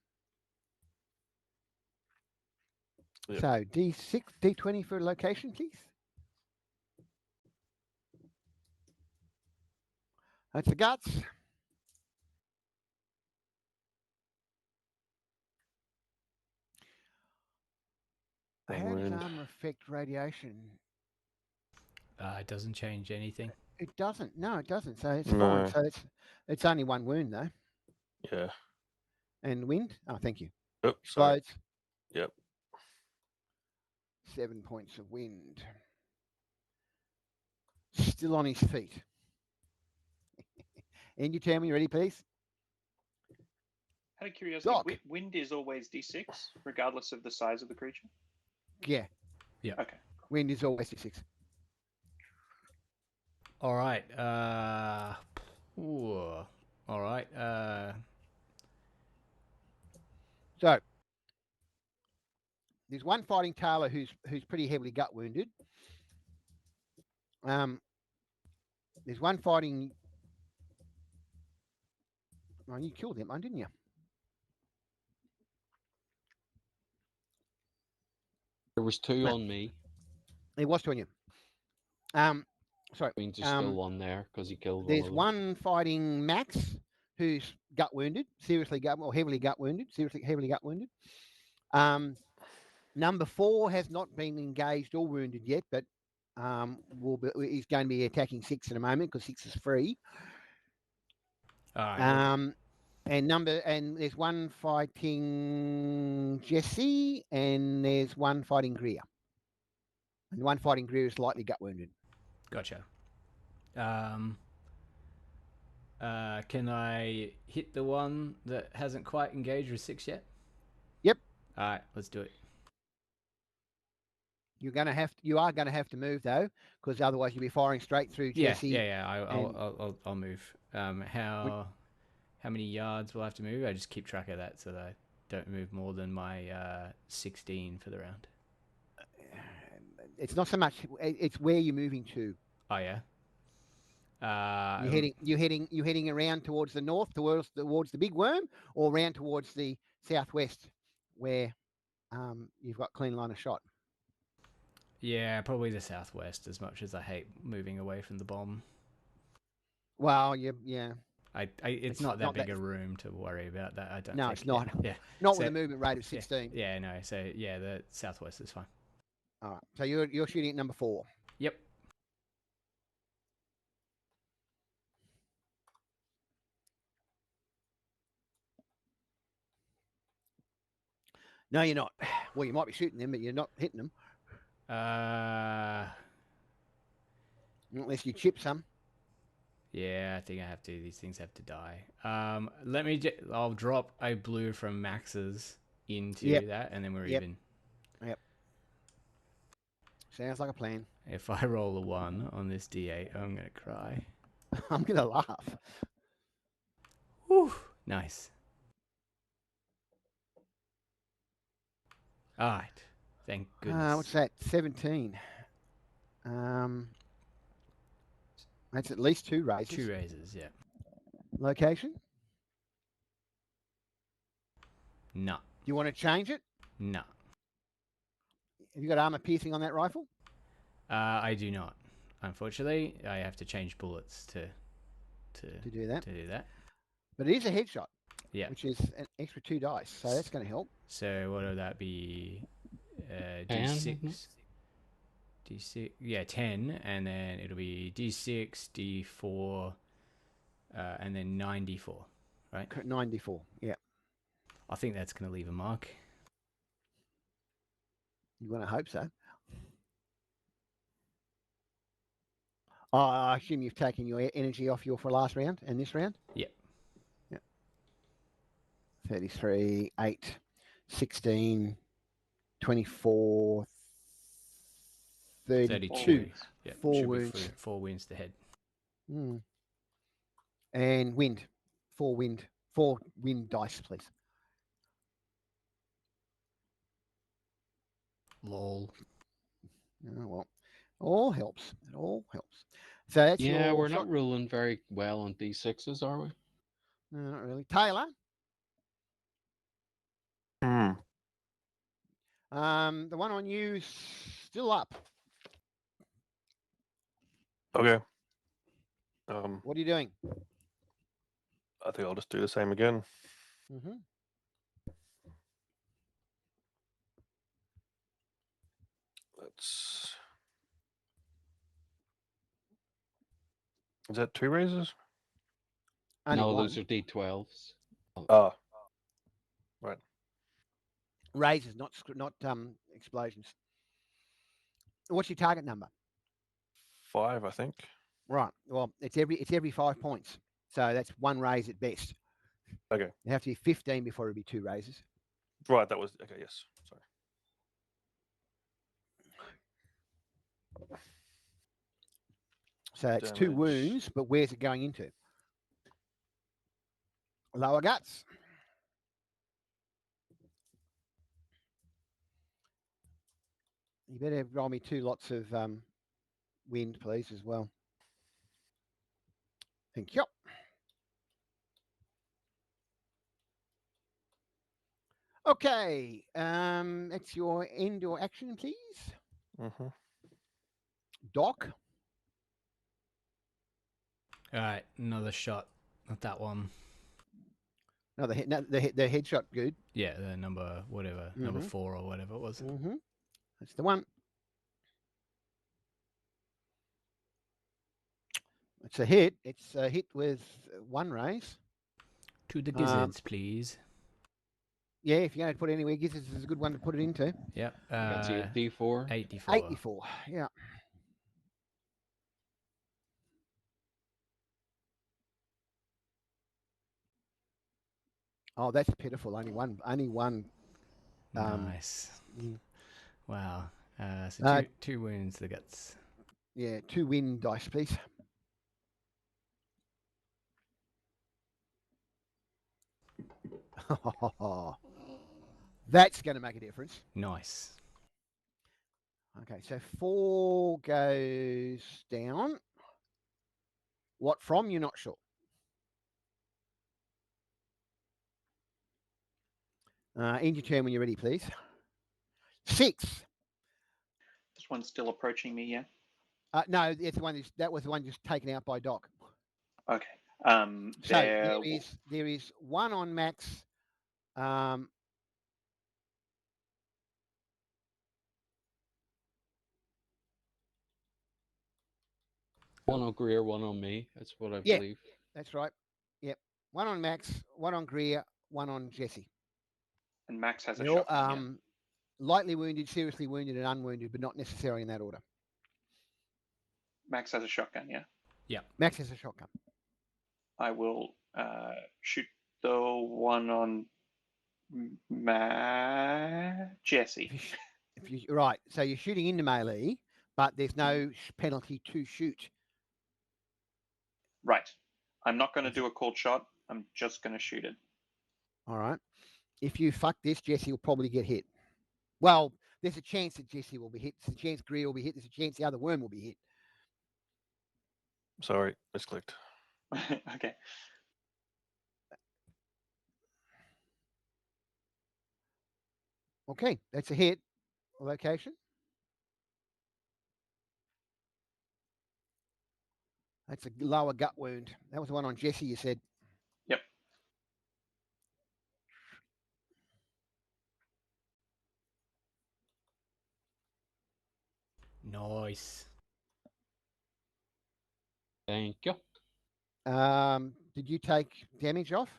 Yep. So D6, D20 for location, please. That's the guts. How does armor affect radiation? It doesn't change anything. It doesn't. No, it doesn't. So it's fine. So it's only 1 wound though. Yeah. And wind? Oh, thank you. Oh, sorry. Explodes. Yep. 7 points of wind. Still on his feet. And you tell me, ready, please? Out of curiosity, wind is always D6, regardless of the size of the creature? Yeah. Yeah. Okay. Wind is always D6. All right. All right. So there's one fighting Taylor who's pretty heavily gut wounded. There's one fighting. Oh, you killed that one, didn't you? There was 2 on me. There was 2 on you. Sorry. Means there's still 1 there because he killed one. There's one fighting Max who's gut wounded, heavily gut wounded, seriously heavily gut wounded. Number 4 has not been engaged or wounded yet, but he's going to be attacking 6 in a moment because 6 is free. All right. And there's one fighting Jesse, and there's one fighting Greer. And one fighting Greer is lightly gut wounded. Gotcha. Can I hit the one that hasn't quite engaged with 6 yet? Yep. All right, let's do it. You are going to have to move though, because otherwise you'll be firing straight through Jesse. Yeah. I'll move. How many yards will I have to move? I just keep track of that so that I don't move more than my 16 for the round. It's not so much. It's where you're moving to. Oh yeah. You're heading around towards the north, towards the big worm, or around towards the southwest, where you've got clean line of shot. Yeah, probably the southwest. As much as I hate moving away from the bomb. Well, yeah. It's not that big a room to worry about that. I don't. No, think. it's not. Yeah. Not with a movement rate of 16. Yeah, no. So yeah, the southwest is fine. All right. So you're shooting at number 4. Yep. No, you're not. Well, you might be shooting them, but you're not hitting them. Unless you chip some. Yeah, I think I have to. These things have to die. I'll drop a blue from Max's into that, and then we're even. Yep. Sounds like a plan. If I roll a 1 on this D8, I'm gonna cry. I'm gonna laugh. Whew, nice. All right. Thank goodness. What's that? 17. That's at least 2 raises. 2 raises, yeah. Location? No. Do you want to change it? No. Have you got armor piercing on that rifle? I do not. Unfortunately, I have to change bullets to do that. To do that. But it is a headshot. Yeah. Which is an extra 2 dice, so that's going to help. So what would that be? D6. D6. Yeah, 10, and then it'll be D6, D4, and then 94, right? 94. Yeah. I think that's going to leave a mark. You want to hope so. I assume you've taken your energy off for last round and this round? Yep. 33, 8, 16, 24, 32. Yep. 4 wounds. 4 wounds to head. And wind. 4 wind. 4 wind dice, please. Lol. Oh, well, all helps. It all helps. So that's we're not rolling very well on D6s, are we? No, not really. Taylor? The one on you is still up. Okay. What are you doing? I think I'll just do the same again. Mm-hmm. Is that 2 raises? No, those are D12s. Ah. Right. Raises, not explosions. What's your target number? 5, I think. Right. Well, it's every 5 points. So that's 1 raise at best. Okay. You have to be 15 before it'll be 2 raises. Right. That was okay. Yes. Sorry. So it's 2 wounds, but where's it going into? Lower guts. You better roll me 2 lots of wind, please, as well. Thank you. Okay, that's your end or action, please. Mm-hmm. Doc. All right, another shot. Not that one. No, the headshot, good. Yeah, the number whatever, number 4 or whatever it was. Mm-hmm. That's the one. It's a hit. It's a hit with 1 raise. To the gizzards, please. Yeah, if you're going to put it anywhere, gizzards is a good one to put it into. Yep. That's a D4. 84. 84, yeah. Oh, that's pitiful. Only one. Nice. Wow. So two wounds to the guts. Yeah, 2 wind dice, please. That's going to make a difference. Nice. Okay, so 4 goes down. What from? You're not sure. End your turn when you're ready, please. 6. This one's still approaching me, yeah? No, it's the one. That was the one just taken out by Doc. Okay. So there is one on Max. One on Greer, one on me. That's what I believe. That's right. Yep. One on Max, one on Greer, one on Jesse. And Max has a They're all, shotgun. lightly wounded, seriously wounded, and unwounded, but not necessarily in that order. Max has a shotgun, yeah? Yeah. Max has a shotgun. I will shoot the one on Jesse. Right, so you're shooting into melee, but there's no penalty to shoot. Right. I'm not going to do a called shot. I'm just going to shoot it. All right. If you fuck this, Jesse will probably get hit. Well, there's a chance that Jesse will be hit. There's a chance Greer will be hit. There's a chance the other worm will be hit. Sorry, misclicked. Okay. Okay, that's a hit. Location. That's a lower gut wound. That was the one on Jesse, you said. Yep. Nice. Thank you. Did you take damage off?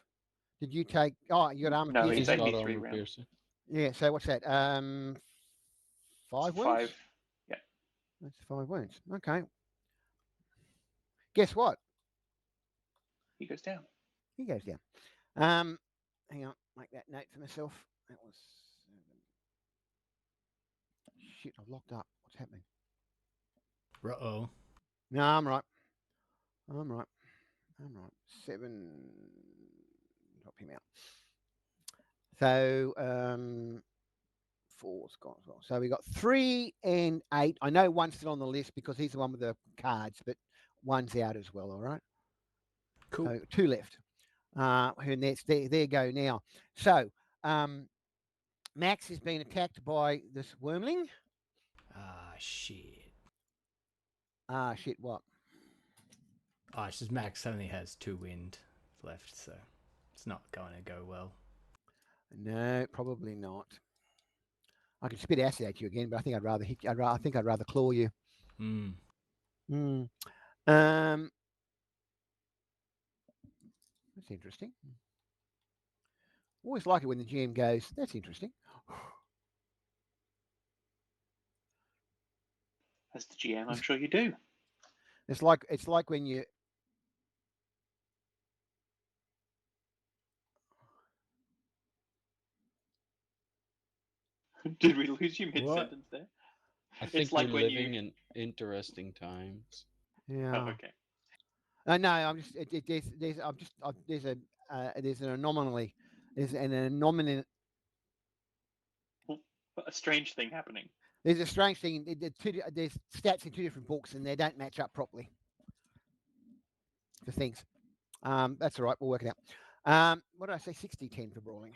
Did you take? Oh, you got armor No, piercing. he's He's got 83 armor rounds. piercing. Yeah. So what's that? 5 wounds. 5. Yeah. That's 5 wounds. Okay. Guess what? He goes down. He goes down. Hang on. Make that note for myself. That was 7. Shit, I've locked up. What's happening? Uh-oh. No, I'm right. 7. Drop him out. So 4's gone as well. So we got 3 and 8. I know one's still on the list because he's the one with the cards, but one's out as well. All right. Cool. So 2 left. And that's there you go now. So Max has been attacked by this wormling. Shit. Shit, what? It's just Max only has 2 wind left, so it's not going to go well. No, probably not. I could spit acid at you again, but I think I'd rather hit you. I think I'd rather claw you. That's interesting. Always like it when the GM goes, that's interesting. As the GM, I'm sure you do. It's like when you Did we lose you mid-sentence there? I think we're living in interesting times. Yeah. Oh, okay. No, I'm just there's an anomaly. There's an anomaly. A strange thing happening. There's a strange thing. There's stats in 2 different books, and they don't match up properly for things. That's all right. We'll work it out. What did I say? 60-10 for brawling.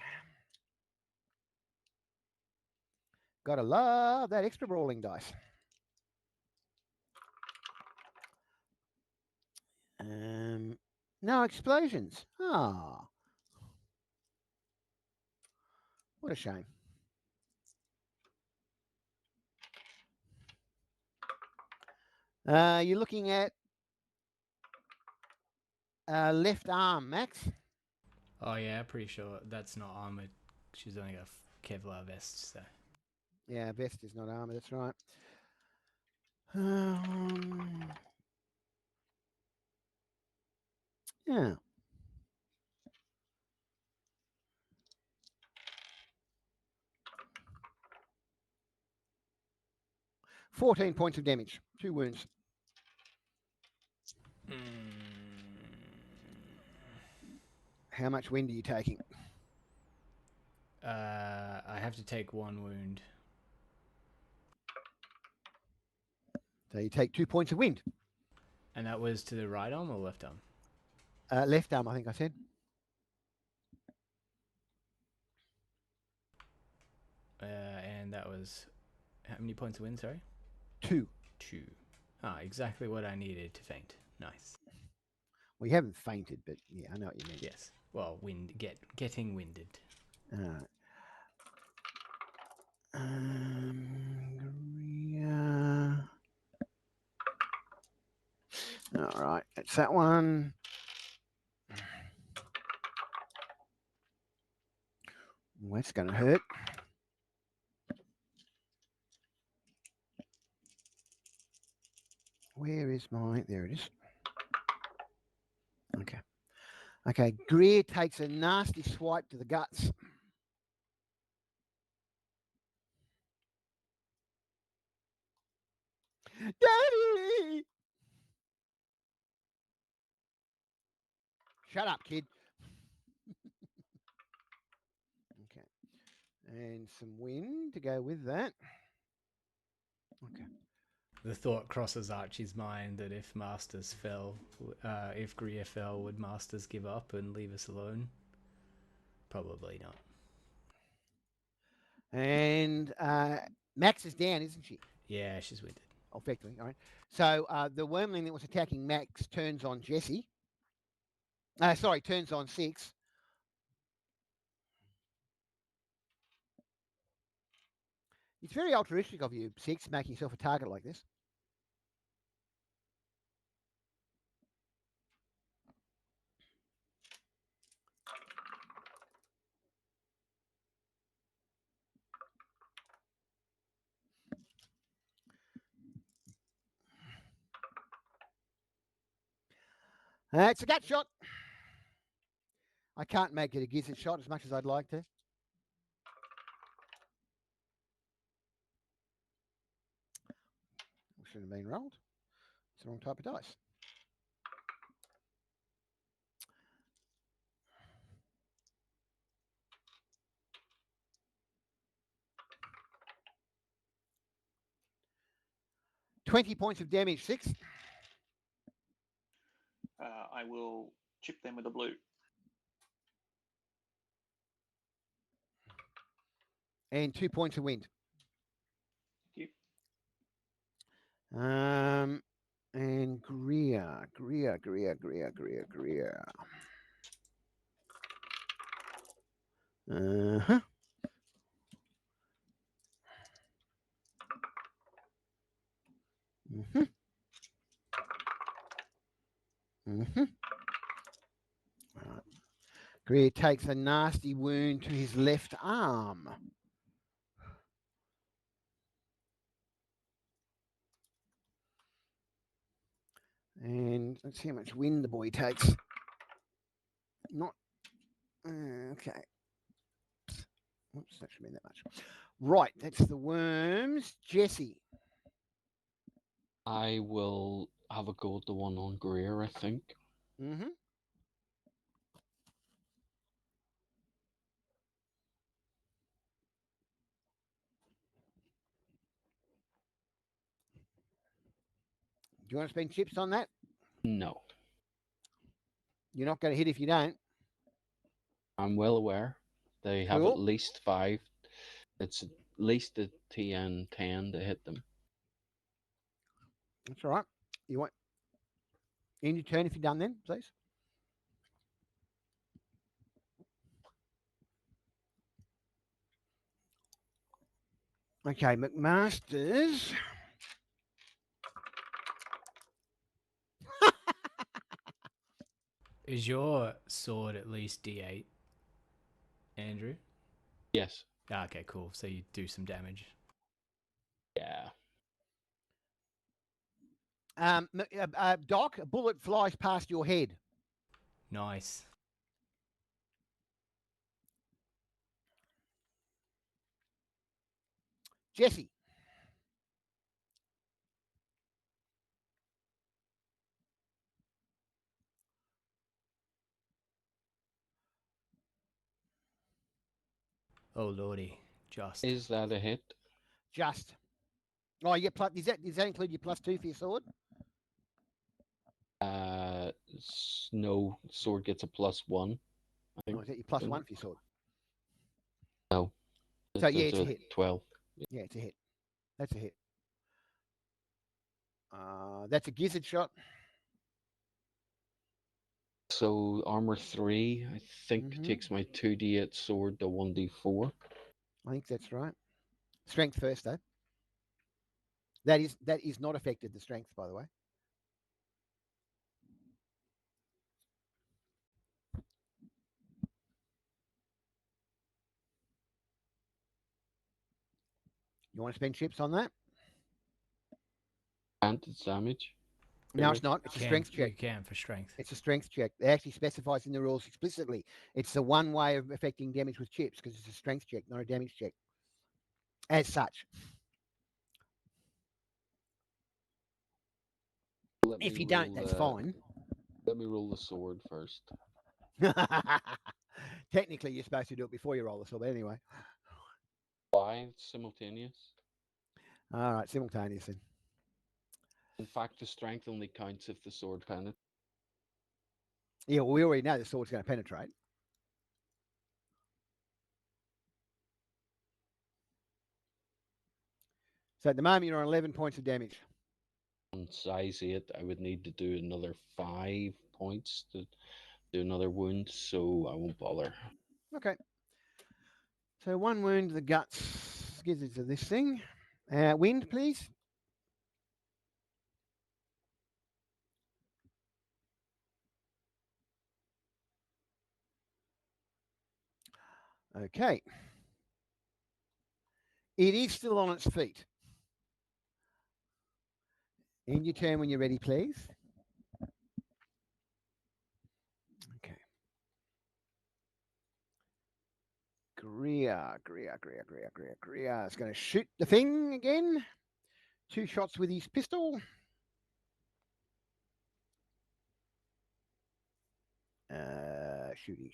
Gotta love that extra brawling dice. No explosions. What a shame. You're looking at left arm, Max. Oh yeah, pretty sure that's not armored. She's only got a Kevlar vest, so. Yeah, vest is not armor. That's right. Yeah. $14 points of damage. 2 wounds. How much wind are you taking? I have to take 1 wound. So you take 2 points of wind. And that was to the right arm or left arm? Left arm, I think I said. And that was how many points of wind? Sorry. 2. 2. Ah, exactly what I needed to faint. Nice. Well, you haven't fainted, but yeah, I know what you mean. Yes. Well, getting winded. All right, that's that one. That's going to hurt. Where is my... There it is. Okay. Okay, Greer takes a nasty swipe to the guts. Daddy! Shut up, kid. Okay. And some wind to go with that. Okay. The thought crosses Archie's mind that if Masters fell, if Greer fell, would Masters give up and leave us alone? Probably not. And Max is down, isn't she? Yeah, she's winded. Effectively, all right. So the wormling that was attacking Max turns on Jesse. Turns on 6. It's very altruistic of you, 6, making yourself a target like this. It's a gut shot. I can't make it a gizzard shot as much as I'd like to. Shouldn't have been rolled. It's the wrong type of dice. $20 points of damage, 6. I will chip them with a blue. And 2 points of wind. Thank you. And Greer. Uh-huh. Mm-hmm. Mm-hmm. Right. Greer takes a nasty wound to his left arm. And let's see how much wind the boy takes. Not... okay. Oops, that should be that much. Right, that's the worms. Jesse. I will have a go at the one on Greer, I think. Mm-hmm. Do you want to spend chips on that? No. You're not going to hit if you don't. I'm well aware. They have at least 5. It's at least a TN 10 to hit them. That's all right. You want... end your turn if you're done then, please. Okay, McMasters. Is your sword at least D8, Andrew? Yes. Ah, okay, cool. So you do some damage. Yeah. Doc, a bullet flies past your head. Nice. Jesse. Oh lordy, just. Is that a hit? Just. Oh, you get plus. Does that include your +2 for your sword? No, sword gets a +1. I think. Or is that your +1 for your sword? No. So yeah, it's a hit. 12. Yeah, it's a hit. That's a hit. That's a gizzard shot. So armor 3, I think, takes my 2d8 sword to 1d4. I think that's right. Strength first, though. That is not affected, the strength, by the way. You want to spend chips on that? And it's damage. No, it's not. It's a strength check. You can for strength. It's a strength check. It actually specifies in the rules explicitly. It's the one way of affecting damage with chips because it's a strength check, not a damage check. As such. If you don't, that's fine. Let me roll the sword first. Technically, you're supposed to do it before you roll the sword, but anyway. 5 simultaneous. All right, simultaneous then. In fact, the strength only counts if the sword penetrates. Yeah, well, we already know the sword's going to penetrate. So at the moment, you're on 11 points of damage. On size 8, I would need to do another 5 points to do another wound, so I won't bother. Okay. So 1 wound to the guts gives it to this thing. Wind, please. Okay. It is still on its feet. End your turn when you're ready, please. Okay. Greer is going to shoot the thing again. 2 shots with his pistol. Shooting.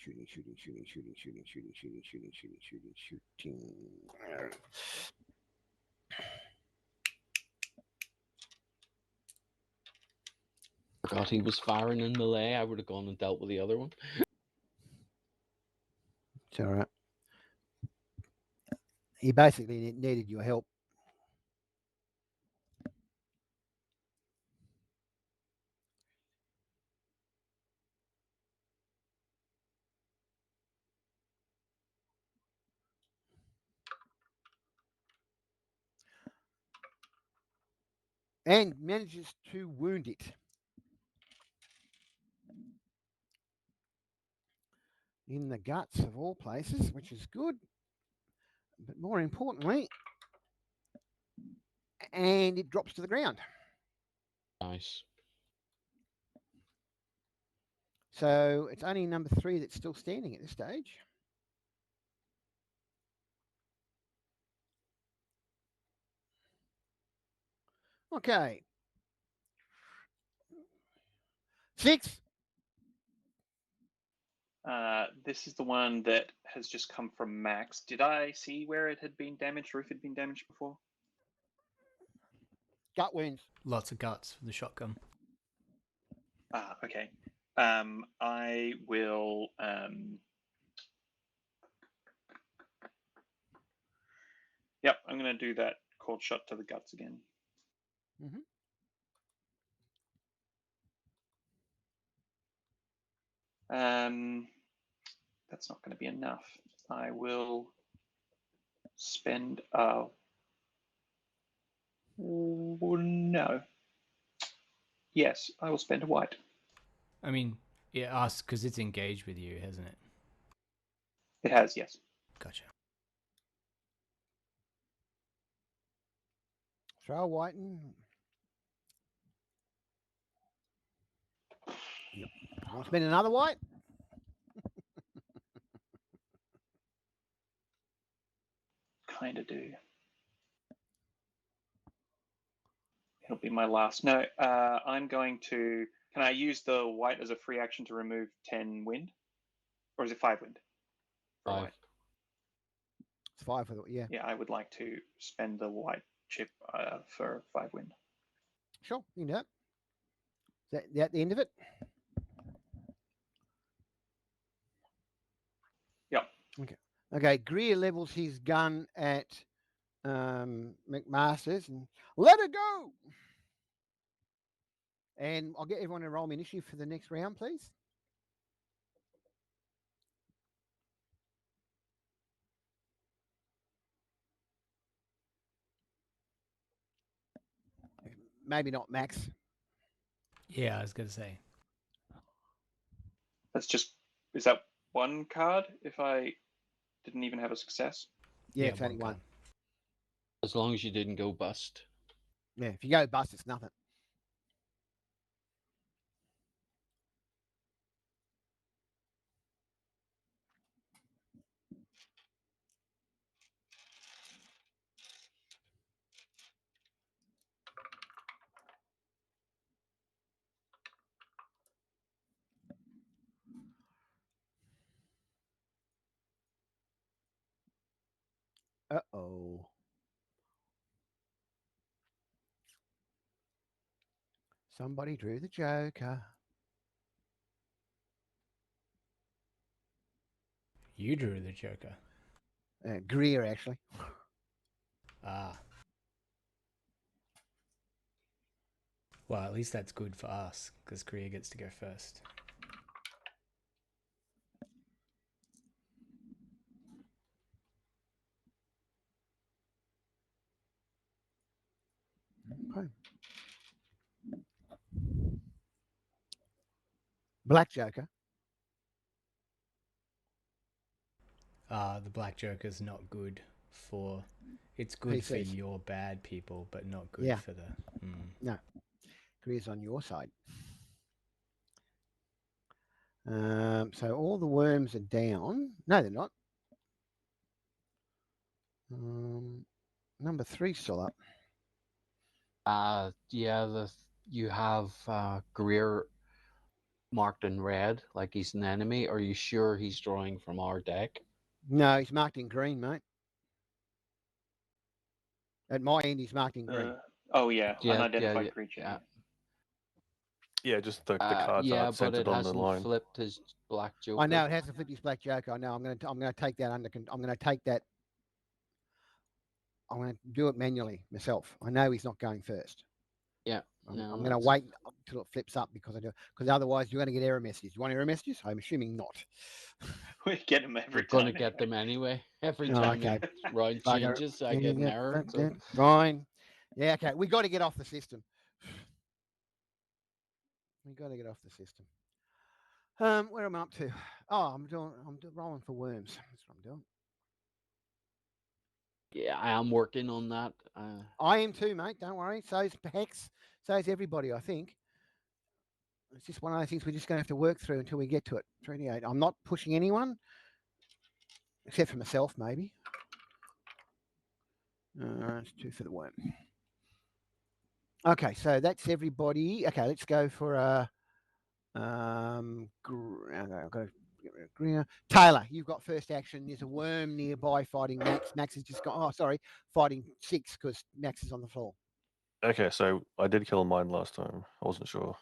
Forgot he was firing in melee. I would have gone and dealt with the other one. It's all right. He basically needed your help. And manages to wound it. In the guts of all places, which is good. But more importantly, and it drops to the ground. Nice. So it's only number 3 that's still standing at this stage. Okay. 6. This is the one that has just come from Max. Did I see where it had been damaged or if it had been damaged before? Gut wounds. Lots of guts for the shotgun. Okay. I will. Yep, I'm going to do that cold shot to the guts again. Mm-hmm. That's not going to be enough. I will spend. No. Yes, I will spend a white. I mean, it asks because it's engaged with you, hasn't it? It has, yes. Gotcha. Throw a white in. Yep. Want to spend another white? Kind of do. It'll be my last. No, I'm going to. Can I use the white as a free action to remove 10 wind? Or is it 5 wind? 5. It's 5 for the yeah. Yeah, I would like to spend the white chip for 5 wind. Sure, you can do it. Is that the end of it? Yep. Okay. Greer levels his gun at McMaster's and let it go. And I'll get everyone to roll me initiative for the next round, please. Maybe not Max. Yeah, I was going to say. Is that one card if I didn't even have a success? Yeah, it's only one. As long as you didn't go bust. Yeah, if you go bust, it's nothing. Uh-oh. Somebody drew the Joker. You drew the Joker. Greer, actually. Ah. Well, at least that's good for us, because Greer gets to go first. Okay. Black Joker. The Black Joker's not good for... It's good for PCs. your bad people, but not good for the... No. Greer's on your side. So all the worms are down. No, they're not. Number 3's still up. Yeah, you have Greer marked in red, like he's an enemy. Are you sure he's drawing from our deck? No, he's marked in green, mate. At my end, he's marked in green. Unidentified creature. Yeah, just the cards aren't centered on the line. Yeah, but it hasn't flipped his Black Joker. I know it hasn't flipped his Black Joker. I know. I'm gonna take that under. I'm gonna take that. I'm gonna do it manually myself. I know he's not going first. Yeah. I'm gonna wait until it flips up because otherwise you're gonna get error messages. You want error messages? I'm assuming not. We get them every time. We're gonna get them anyway. Every time the round changes, I get an error. So. Fine. Yeah. Okay. We got to get off the system. We got to get off the system. Where am I up to? Oh, I'm rolling for worms. That's what I'm doing. Yeah, I am working on that. I am too, mate. Don't worry. So's Hex. So's everybody, I think. It's just one of those things we're just going to have to work through until we get to it. 38. I'm not pushing anyone, except for myself, maybe. It's 2 for the worm. Okay, so that's everybody. Okay, let's go for I've got to Taylor, you've got first action. There's a worm nearby fighting Max. Max has just got fighting 6 because Max is on the floor. Okay, so I did kill mine last time. I wasn't sure.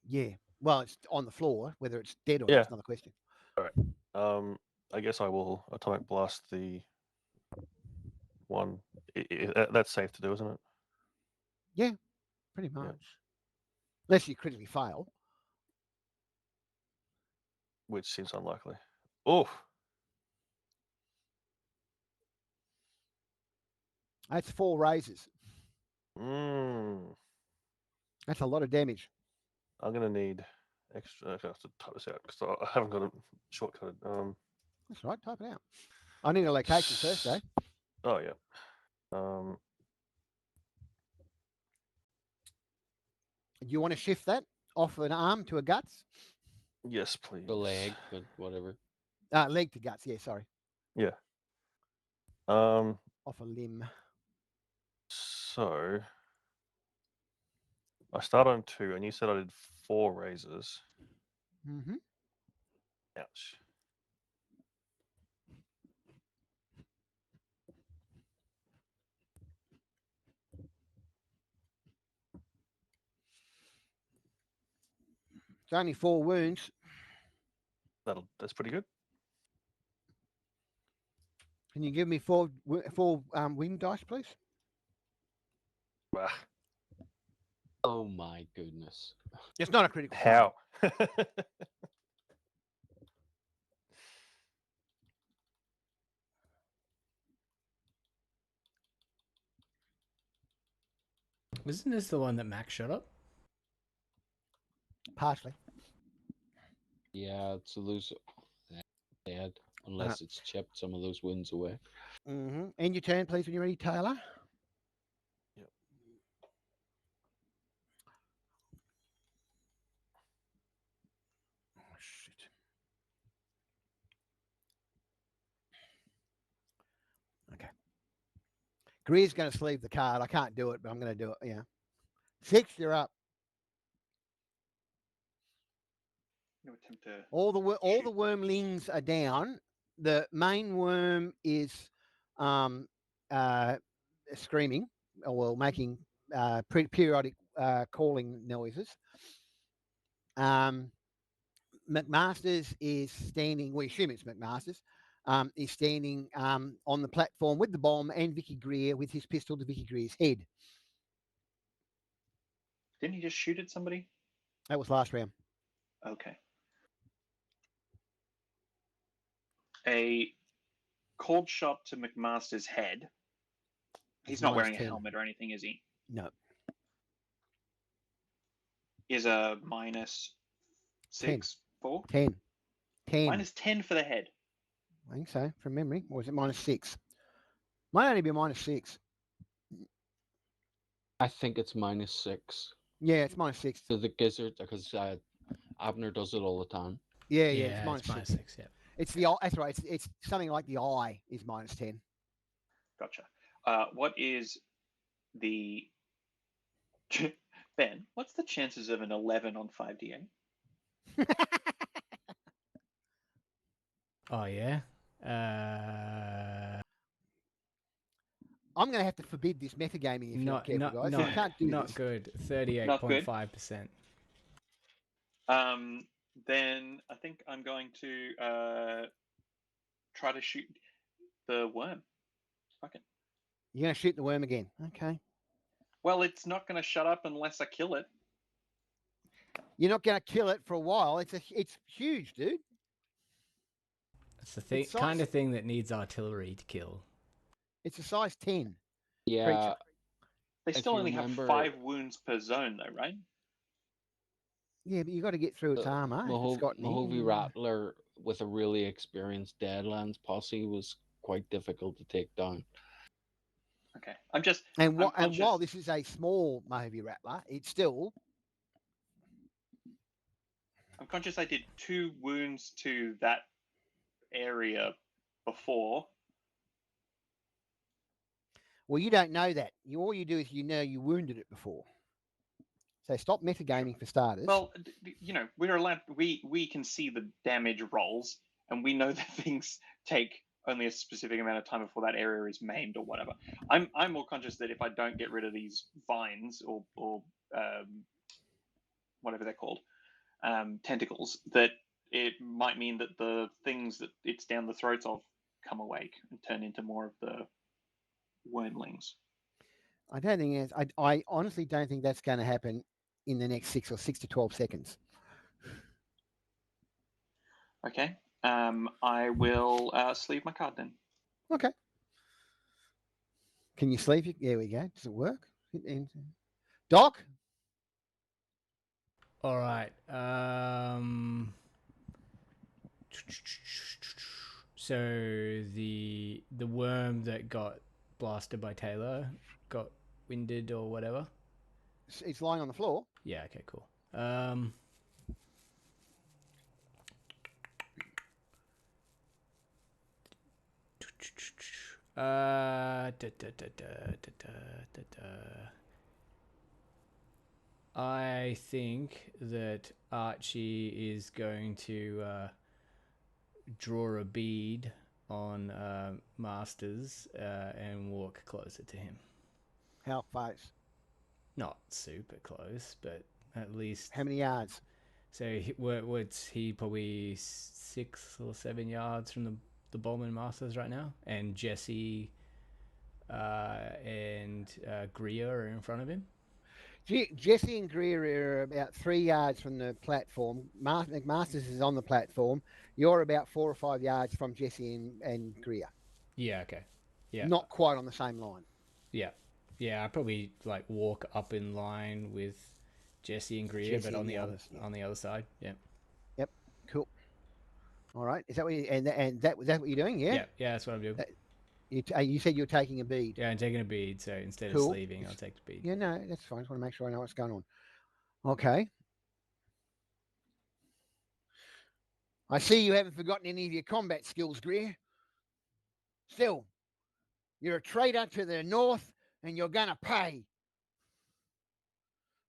Yeah. Well, it's on the floor. Whether it's dead or not is another question. All right. I guess I will atomic blast the one. That's safe to do, isn't it? Yeah, pretty much. Yeah. Unless you critically fail. Which seems unlikely. Oh. That's 4 raises. That's a lot of damage. I'm going to need extra. I have to type this out because I haven't got it shortcutted. That's right. Type it out. I need a location first, though. Oh, yeah. Do you want to shift that off an arm to a guts? Yes, please. The leg, but whatever. Leg to guts. Yeah, sorry. Yeah. Off a limb. So I start on 2, and you said I did 4 raises. Mm-hmm. Ouch. It's only 4 wounds. That's pretty good. Can you give me four wing dice, please? Oh my goodness! It's not a critical. How? Wasn't this the one that Max shot up? Partially. Yeah, it's a loser. Dead, unless it's chipped some of those wounds away. Mm-hmm. End your turn, please, when you're ready, Taylor. Yep. Oh, shit. Okay. Greer's going to sleeve the card. I can't do it, but I'm going to do it. Yeah. 6, you're up. Attempt to all the wormlings are down. The main worm is screaming, or well, making periodic calling noises. McMaster's is standing. We assume it's McMaster's. Is standing on the platform with the bomb and Vicky Greer with his pistol to Vicky Greer's head. Didn't he just shoot at somebody? That was last round. Okay. A cold shot to McMaster's head. He's not wearing a helmet or anything, is he? No. Is a minus 6, 4? 10. Minus 10 for the head. I think so, from memory. Or was it minus 6? Might only be minus 6. I think it's minus 6. Yeah, it's minus 6. So the gizzard, because Abner does it all the time. Yeah, it's minus 6. Yeah. It's the that's right. It's something like the eye is minus 10. Gotcha. What is the Ben? What's the chances of an 11 on 5d8? Oh yeah. I'm going to have to forbid this metagaming if you're not careful, guys. Not, you can't do not this. good. 38.5%. Then I think I'm going to try to shoot the worm. Fuck it. You're going to shoot the worm again. Okay. Well, it's not going to shut up unless I kill it. You're not going to kill it for a while. It's huge, dude. It's the kind of thing that needs artillery to kill. It's a size 10 Yeah. creature. They still only have 5 wounds per zone, though, right? Yeah, but you got to get through its armor. Mahovy Rattler with a really experienced Deadlands posse was quite difficult to take down. Okay, I'm just. And while this is a small Mahovy Rattler, it's still. I'm conscious I did 2 wounds to that area before. Well, you don't know that. All you do is you wounded it before. So stop metagaming for starters. Well, we're allowed. We can see the damage rolls, and we know that things take only a specific amount of time before that area is maimed or whatever. I'm more conscious that if I don't get rid of these vines or whatever they're called, tentacles, that it might mean that the things that it's down the throats of come awake and turn into more of the wormlings. I don't think I honestly don't think that's going to happen in the next 6 to 12 seconds. Okay. I will sleeve my card then. Okay. Can you sleeve it? There we go. Does it work? Doc? All right. So the worm that got blasted by Taylor got winded or whatever. It's lying on the floor. Yeah. Okay. Cool. I think that Archie is going to draw a bead on Masters and walk closer to him. How close? Not super close, but at least... How many yards? So what's he probably 6 or 7 yards from the Bowman Masters right now, and Jesse and Greer are in front of him. Jesse and Greer are about 3 yards from the platform. McMasters is on the platform. You're about 4 or 5 yards from Jesse and Greer. Yeah. Okay. Yeah. Not quite on the same line. Yeah. Yeah. I probably like walk up in line with Jesse and Greer, Jesse but on and the other others, yeah. on the other side. Yeah. Yep. Cool. All right. Is that what that what you're doing? Yeah. Yeah. Yeah. That's what I'm doing. You said you're taking a bead. Yeah, I'm taking a bead. So instead of Cool. sleeving, I'll take the bead. Yeah. No, that's fine. I just want to make sure I know what's going on. Okay. I see you haven't forgotten any of your combat skills, Greer. Still, you're a traitor to the North, and you're gonna pay.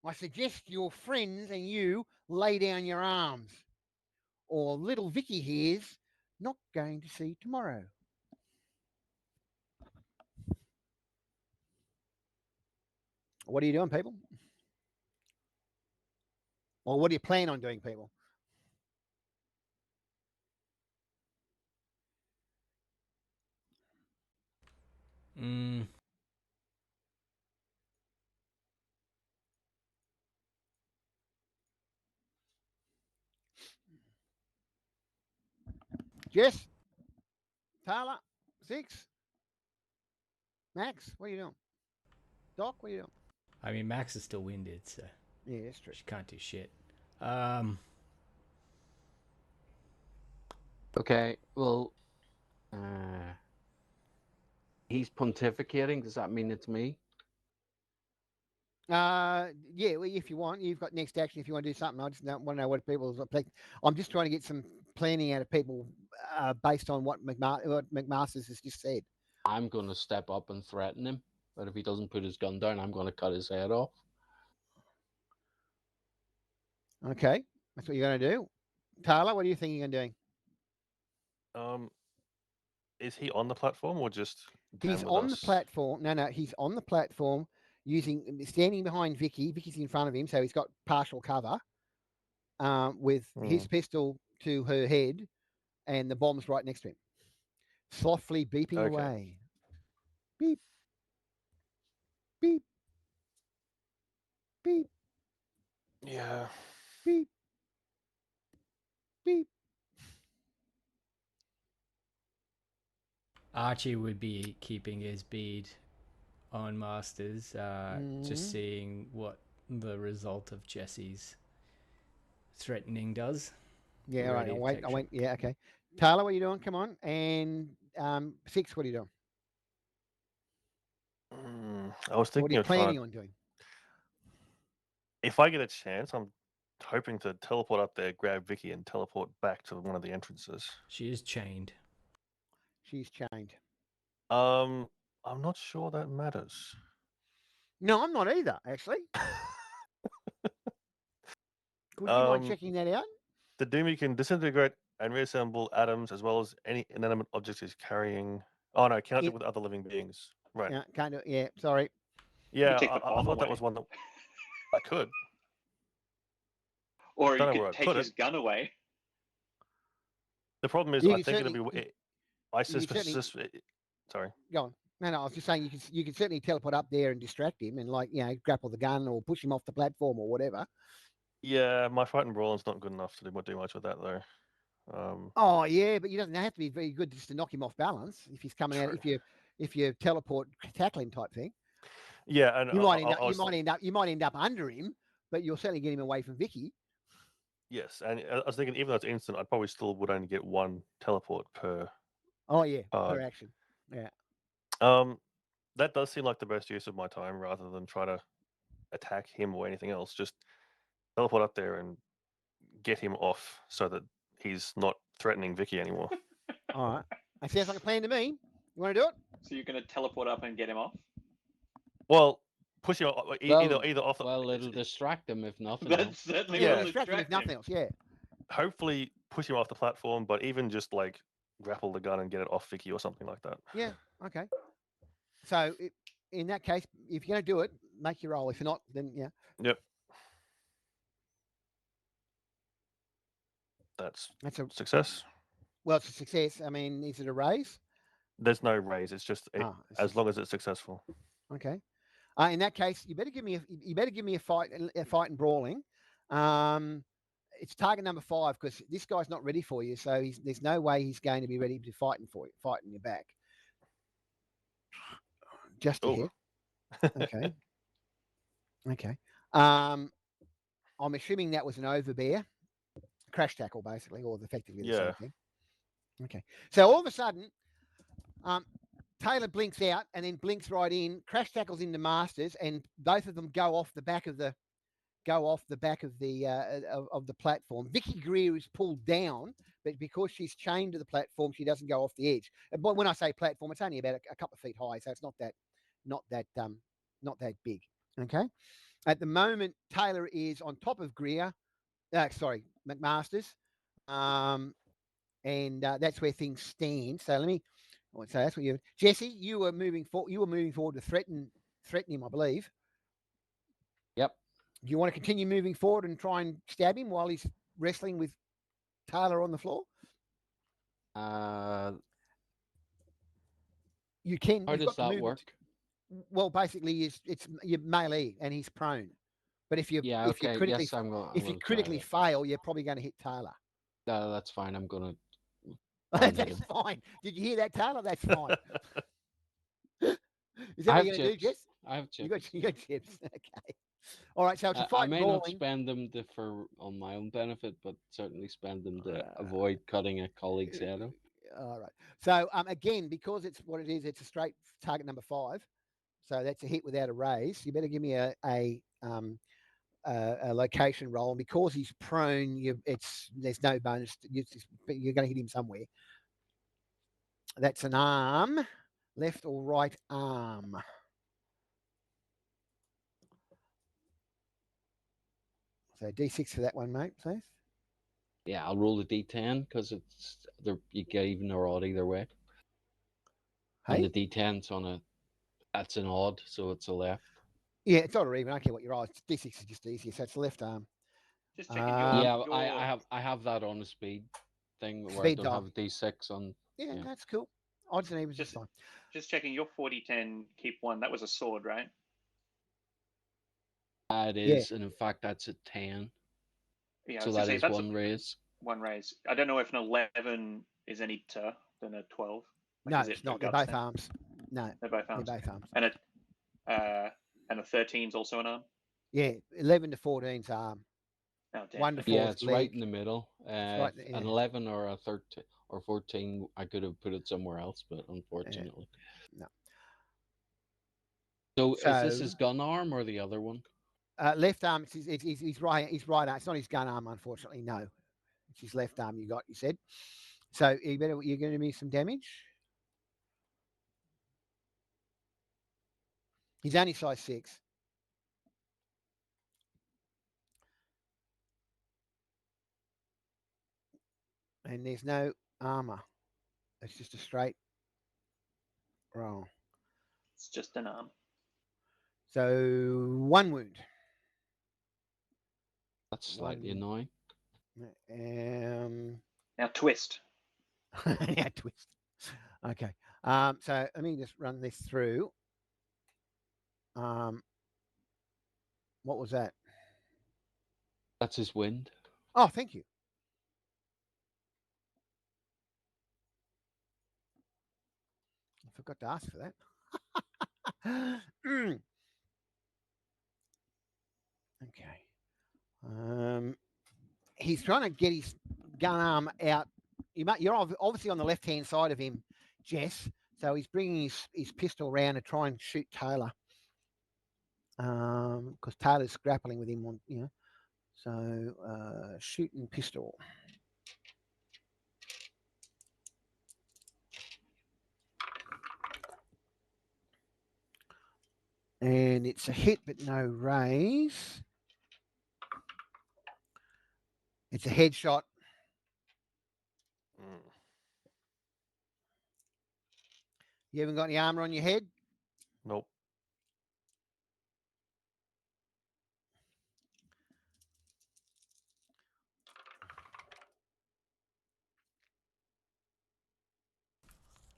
I suggest your friends and you lay down your arms, or little Vicky here's not going to see tomorrow. What are you doing, people? Or what do you plan on doing, people? Jess? Tyler? Six? Max? What are you doing? Doc? What are you doing? I mean, Max is still winded, so yeah, that's true. She can't do shit. Okay, well, he's pontificating. Does that mean it's me? Yeah, well, if you want, you've got next action. If you want to do something, I just want to know what people's. I'm just trying to get some planning out of people based on what McMasters has just said. I'm going to step up and threaten him, but if he doesn't put his gun down, I'm going to cut his head off. Okay, that's what you're going to do. Tyler, what are you thinking of doing? Is he on the platform or just? He's on the platform. No, he's on the platform, standing behind Vicky. Vicky's in front of him, so he's got partial cover. With his pistol to her head, and the bomb's right next to him, softly beeping away. Beep, beep, beep. Yeah. Beep, beep. Archie would be keeping his bead on Masters, just seeing what the result of Jesse's threatening does. Yeah, all right. I'll wait. Yeah, okay. Tyler, what are you doing? Come on. And Six, what are you doing? I was thinking what are you planning on doing? If I get a chance, I'm hoping to teleport up there, grab Vicky, and teleport back to one of the entrances. She is chained. She's chained. I'm not sure that matters. No, I'm not either, actually. Would you mind checking that out? The Doomy can disintegrate and reassemble atoms as well as any inanimate objects he's carrying. Oh no, can't do it with other living beings. Right. Yeah, can't do it. Yeah, sorry. Yeah, I thought that was one that I could. Or you could take his gun away. The problem is, I think it'll be. Sorry. Go on. No, I was just saying you can certainly teleport up there and distract him and grapple the gun or push him off the platform or whatever. Yeah, my fight and brawling's not good enough to do much with that though. Oh yeah, but you don't have to be very good just to knock him off balance if he's coming out. If you teleport tackling type thing. Yeah, and you might end up under him, but you'll certainly get him away from Vicky. Yes, and I was thinking even though it's instant, I probably still would only get one teleport per. Oh yeah, per action. Yeah. That does seem like the best use of my time rather than try to attack him or anything else. Just teleport up there and get him off so that he's not threatening Vicky anymore. All right. That sounds like a plan to me. You want to do it? So you're going to teleport up and get him off? Well, push him either off. Well, it'll distract him if nothing else. That's certainly will distract him if nothing else. Yeah. Hopefully, push him off the platform, but even just like grapple the gun and get it off Vicky or something like that. Yeah. Okay. So in that case, if you're going to do it, make your roll. If you're not, then yeah. Yep. That's That's a success. well, it's a success. I mean, is it a raise? There's no raise. It's just It's as just, long as it's successful. okay. In that case, you better give me a fight and brawling. It's target number 5 because this guy's not ready for you, so there's no way he's going to be ready to fighting your back. Just a hit. Okay. Okay. I'm assuming that was an overbear, crash tackle, basically, or effectively the same thing. Okay. So all of a sudden, Taylor blinks out and then blinks right in, crash tackles into Masters, and both of them go off the back of the of the platform. Vicky Greer is pulled down, but because she's chained to the platform, she doesn't go off the edge. But when I say platform, it's only about a couple of feet high, so it's not that big. Okay. At the moment, Taylor is on top of Greer. McMasters, and that's where things stand. So so that's what Jesse. You were moving forward. You were moving forward to threaten him, I believe. Yep. Do you want to continue moving forward and try and stab him while he's wrestling with Taylor on the floor? You can. How does that work? Well, basically, it's your melee, and he's prone. But if you critically fail, you're probably going to hit Taylor. No, that's fine. I'm gonna. That's fine. Did you hear that, Taylor? That's fine. Is that what you're going to do, Jess? I have chips. You got chips. Okay. All right. So it's a fight. I may not spend them on my own benefit, but certainly spend them to avoid cutting a colleague's head off. All right. So again, because it's what it is, it's a straight target number 5. So that's a hit without a raise. You better give me a location roll, and because he's prone, there's no bonus. You're going to hit him somewhere. That's an arm, left or right arm. So D6 for that one, mate, please. Yeah, I'll roll the D10 because you get even or odd either way. Hey? And the D10's that's an odd, so it's a left. Yeah, it's odd or even. I don't care what you roll. D6 is just easier, so it's the left arm. Just checking I have that on the speed thing where I don't have a D6 on. Yeah, that's cool. Odds and evens is fine. Just checking your 40-10 keep 1. That was a sword, right? It is, and in fact, that's a 10. Yeah, so that is one raise. One raise. I don't know if an 11 is any better than a 12. No, it's not. They're both arms. No, they're both arms. They're both arms. And a 13 is also an arm. Yeah, 11 to 14's arm. Oh, damn. 1 to 4. Yeah, it's right in the middle. An 11 or a 13 or 14, I could have put it somewhere else, but unfortunately, no. So is this his gun arm or the other one? Left arm. He's right. He's right arm. It's not his gun arm, unfortunately. No, it's his left arm. You said. So you're going to give me some damage. He's only size 6. And there's no armor. It's just a straight roll. It's just an arm. So 1 wound. That's slightly annoying. Now twist. Yeah, twist. Okay. So let me just run this through. What was that? That's his wind. Oh, thank you. I forgot to ask for that. Okay. He's trying to get his gun arm out. You're obviously on the left-hand side of him, Jess. So he's bringing his pistol around to try and shoot Taylor. Because Taylor's grappling with him on, So shooting pistol. And it's a hit, but no raise. It's a headshot. You haven't got any armor on your head? Nope.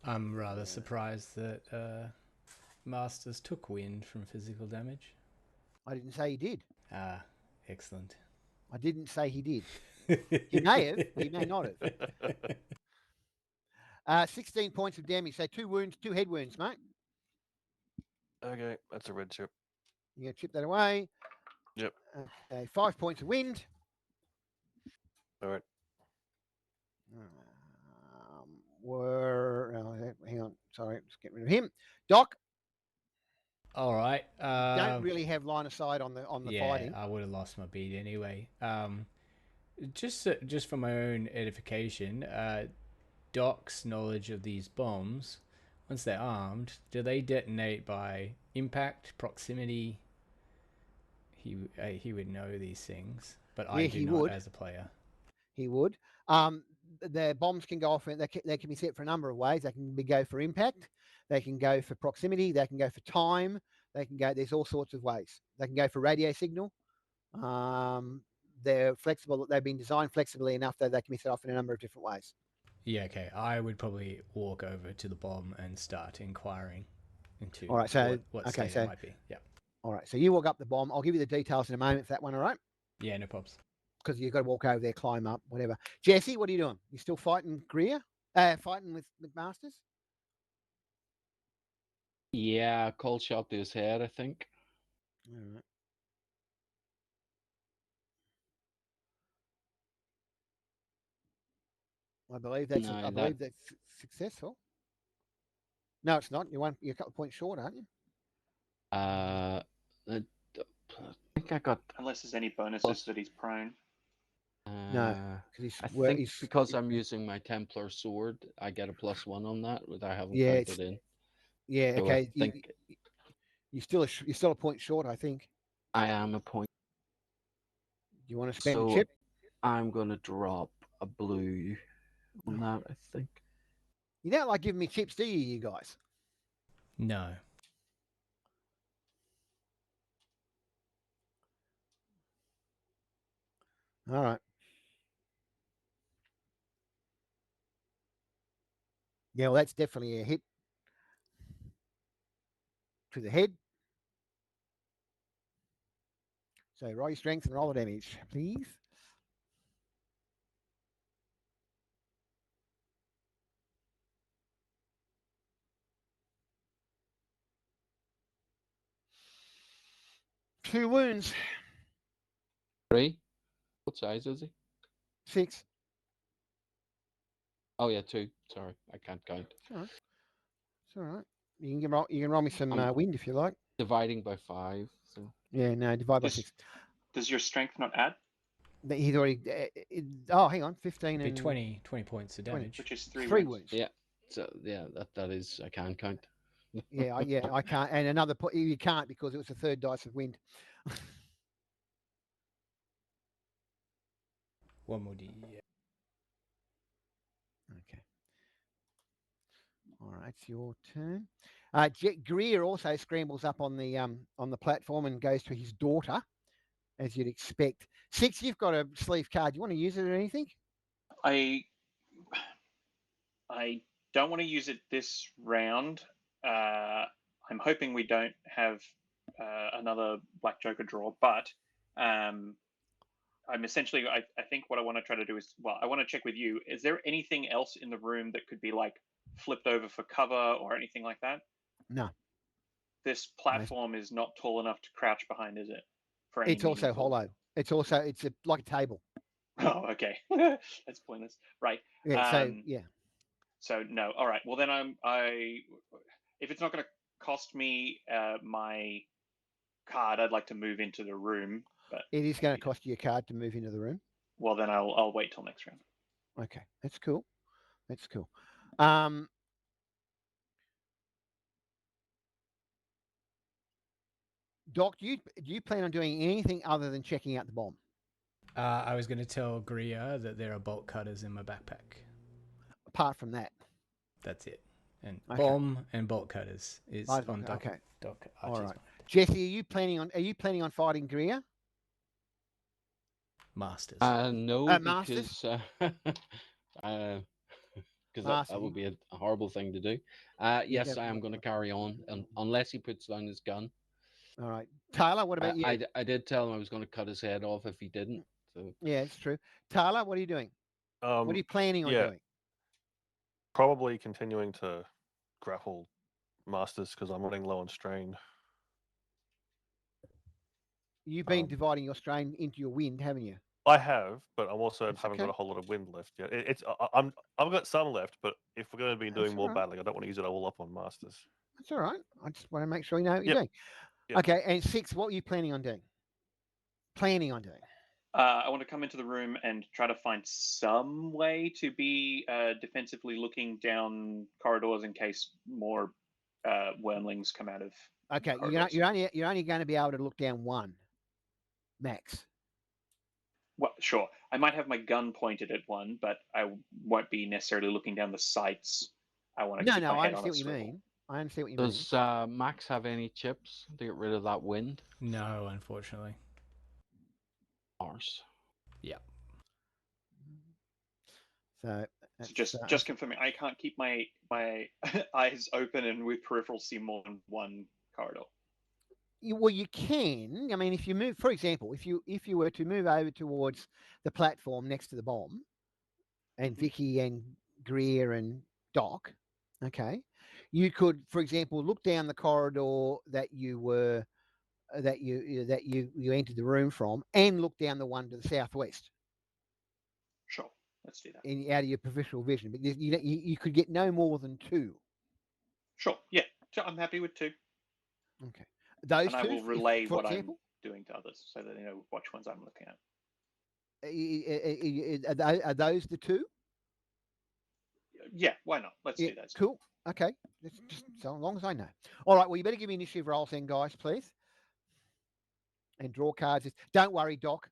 I'm rather surprised that Masters took wind from physical damage. I didn't say he did. Ah, excellent. I didn't say he did. He may have, but he may not have. 16 points of damage. So 2 wounds, 2 head wounds, mate. Okay, that's a red chip. You're going to chip that away. Yep. Okay, 5 points of wind. All right. Hang on. Sorry, let's get rid of him. Doc. All right. Don't really have line of sight on the fighting. I would have lost my beat anyway. Just for my own edification, Doc's knowledge of these bombs, once they're armed, do they detonate by impact, proximity? He would know these things, but I do not as a player. He would. The bombs can go off, and they can be set for a number of ways. They can go for impact. They can go for proximity. They can go for time. They can go. There's all sorts of ways. They can go for radio signal. They're flexible. They've been designed flexibly enough that they can be set off in a number of different ways. Yeah. Okay. I would probably walk over to the bomb and start inquiring into all right, so, what state it might be. Yeah. All right. So you walk up the bomb. I'll give you the details in a moment for that one. All right. Yeah. No problems. Because you've got to walk over there, climb up, whatever. Jesse, what are you doing? You still fighting Greer? Fighting with Masters? Yeah, cold shot to his head, I think. All right. I believe that's successful. No, it's not. You're a couple of points short, aren't you? I think I got. Unless there's any bonuses that he's prone. No, because I'm using my Templar sword, I get a +1 on that, which I haven't counted in. Yeah, so okay. I think you're still a point short, I think. I am a point. Do you want to spend a chip? I'm going to drop a blue on that, I think. You don't like giving me chips, do you guys? No. All right. Yeah, well, that's definitely a hit to the head. So roll your strength and roll the damage, please. Two wounds. 3. What size is he? 6. Oh yeah, 2. Sorry, I can't count. It's all right. It's all right. You can roll me some wind if you like. Dividing by 5. So yeah, no, divide by 6. Does your strength not add? He's already. Hang on, 15 and 20 points of damage, 20, which is 3 wounds. Yeah. So yeah, that is I can count. yeah, I can't. And another point, you can't because it was the third dice of wind. One more D. Yeah. Okay. All right, it's your turn. Greer also scrambles up on the platform and goes to his daughter, as you'd expect. 6, you've got a sleeve card. Do you want to use it or anything? I don't want to use it this round. I'm hoping we don't have another Black Joker draw, but I'm essentially, I think what I want to try to do is, I want to check with you. Is there anything else in the room that could be like flipped over for cover or anything like that? No. This platform is not tall enough to crouch behind, is it? It's also hollow. It's like a table. Oh, okay. That's pointless. Right. Yeah. So no. All right. Well, then if it's not going to cost me my card, I'd like to move into the room. But it is going to cost you a card to move into the room. Well, then I'll wait till next round. Okay, that's cool. Doc, do you plan on doing anything other than checking out the bomb? I was going to tell Greer that there are bolt cutters in my backpack. Apart from that, that's it. And bomb and bolt cutters is on Doc. Okay. Doc all right. Jesse, are you planning on fighting Greer? Masters. No, because because that would be a horrible thing to do. Yes, I am going to carry on, unless he puts down his gun. All right, Taylor. What about you? I did tell him I was going to cut his head off if he didn't. So yeah, it's true. Taylor, what are you doing? What are you planning on doing? Probably continuing to grapple Masters because I'm running low on strain. You've been dividing your strain into your wind, haven't you? I have, but I'm also haven't got a whole lot of wind left yet. I've got some left, but if we're going to be doing more battling, I don't want to use it all up on Masters. That's all right. I just want to make sure you know what you're doing. Yep. Okay, and 6, what are you planning on doing? I want to come into the room and try to find some way to be defensively looking down corridors in case more wormlings come out of. Okay, you're only going to be able to look down one, max. Well, sure. I might have my gun pointed at one, but I won't be necessarily looking down the sights. I want to keep my head on a swivel. I understand what you mean. Does Max have any chips to get rid of that wind? No, unfortunately. Arse. Yeah. So just confirming, I can't keep my eyes open and with peripherals see more than one corridor. Well, you can. I mean, if you move, for example, if you were to move over towards the platform next to the bomb, and Vicky and Greer and Doc, okay, you could, for example, look down the corridor that you were that you entered the room from, and look down the one to the southwest. Sure, let's do that. Out of your peripheral vision, but you could get no more than 2. Sure, yeah, so I'm happy with 2. Okay, those and 2. I will relay what I'm doing to others so that they know which ones I'm looking at. Are those the 2? Yeah, why not? Let's do those. Cool. Okay, just so long as I know. All right. Well, you better give me initiative rolls then, guys, please. And draw cards. Don't worry, Doc.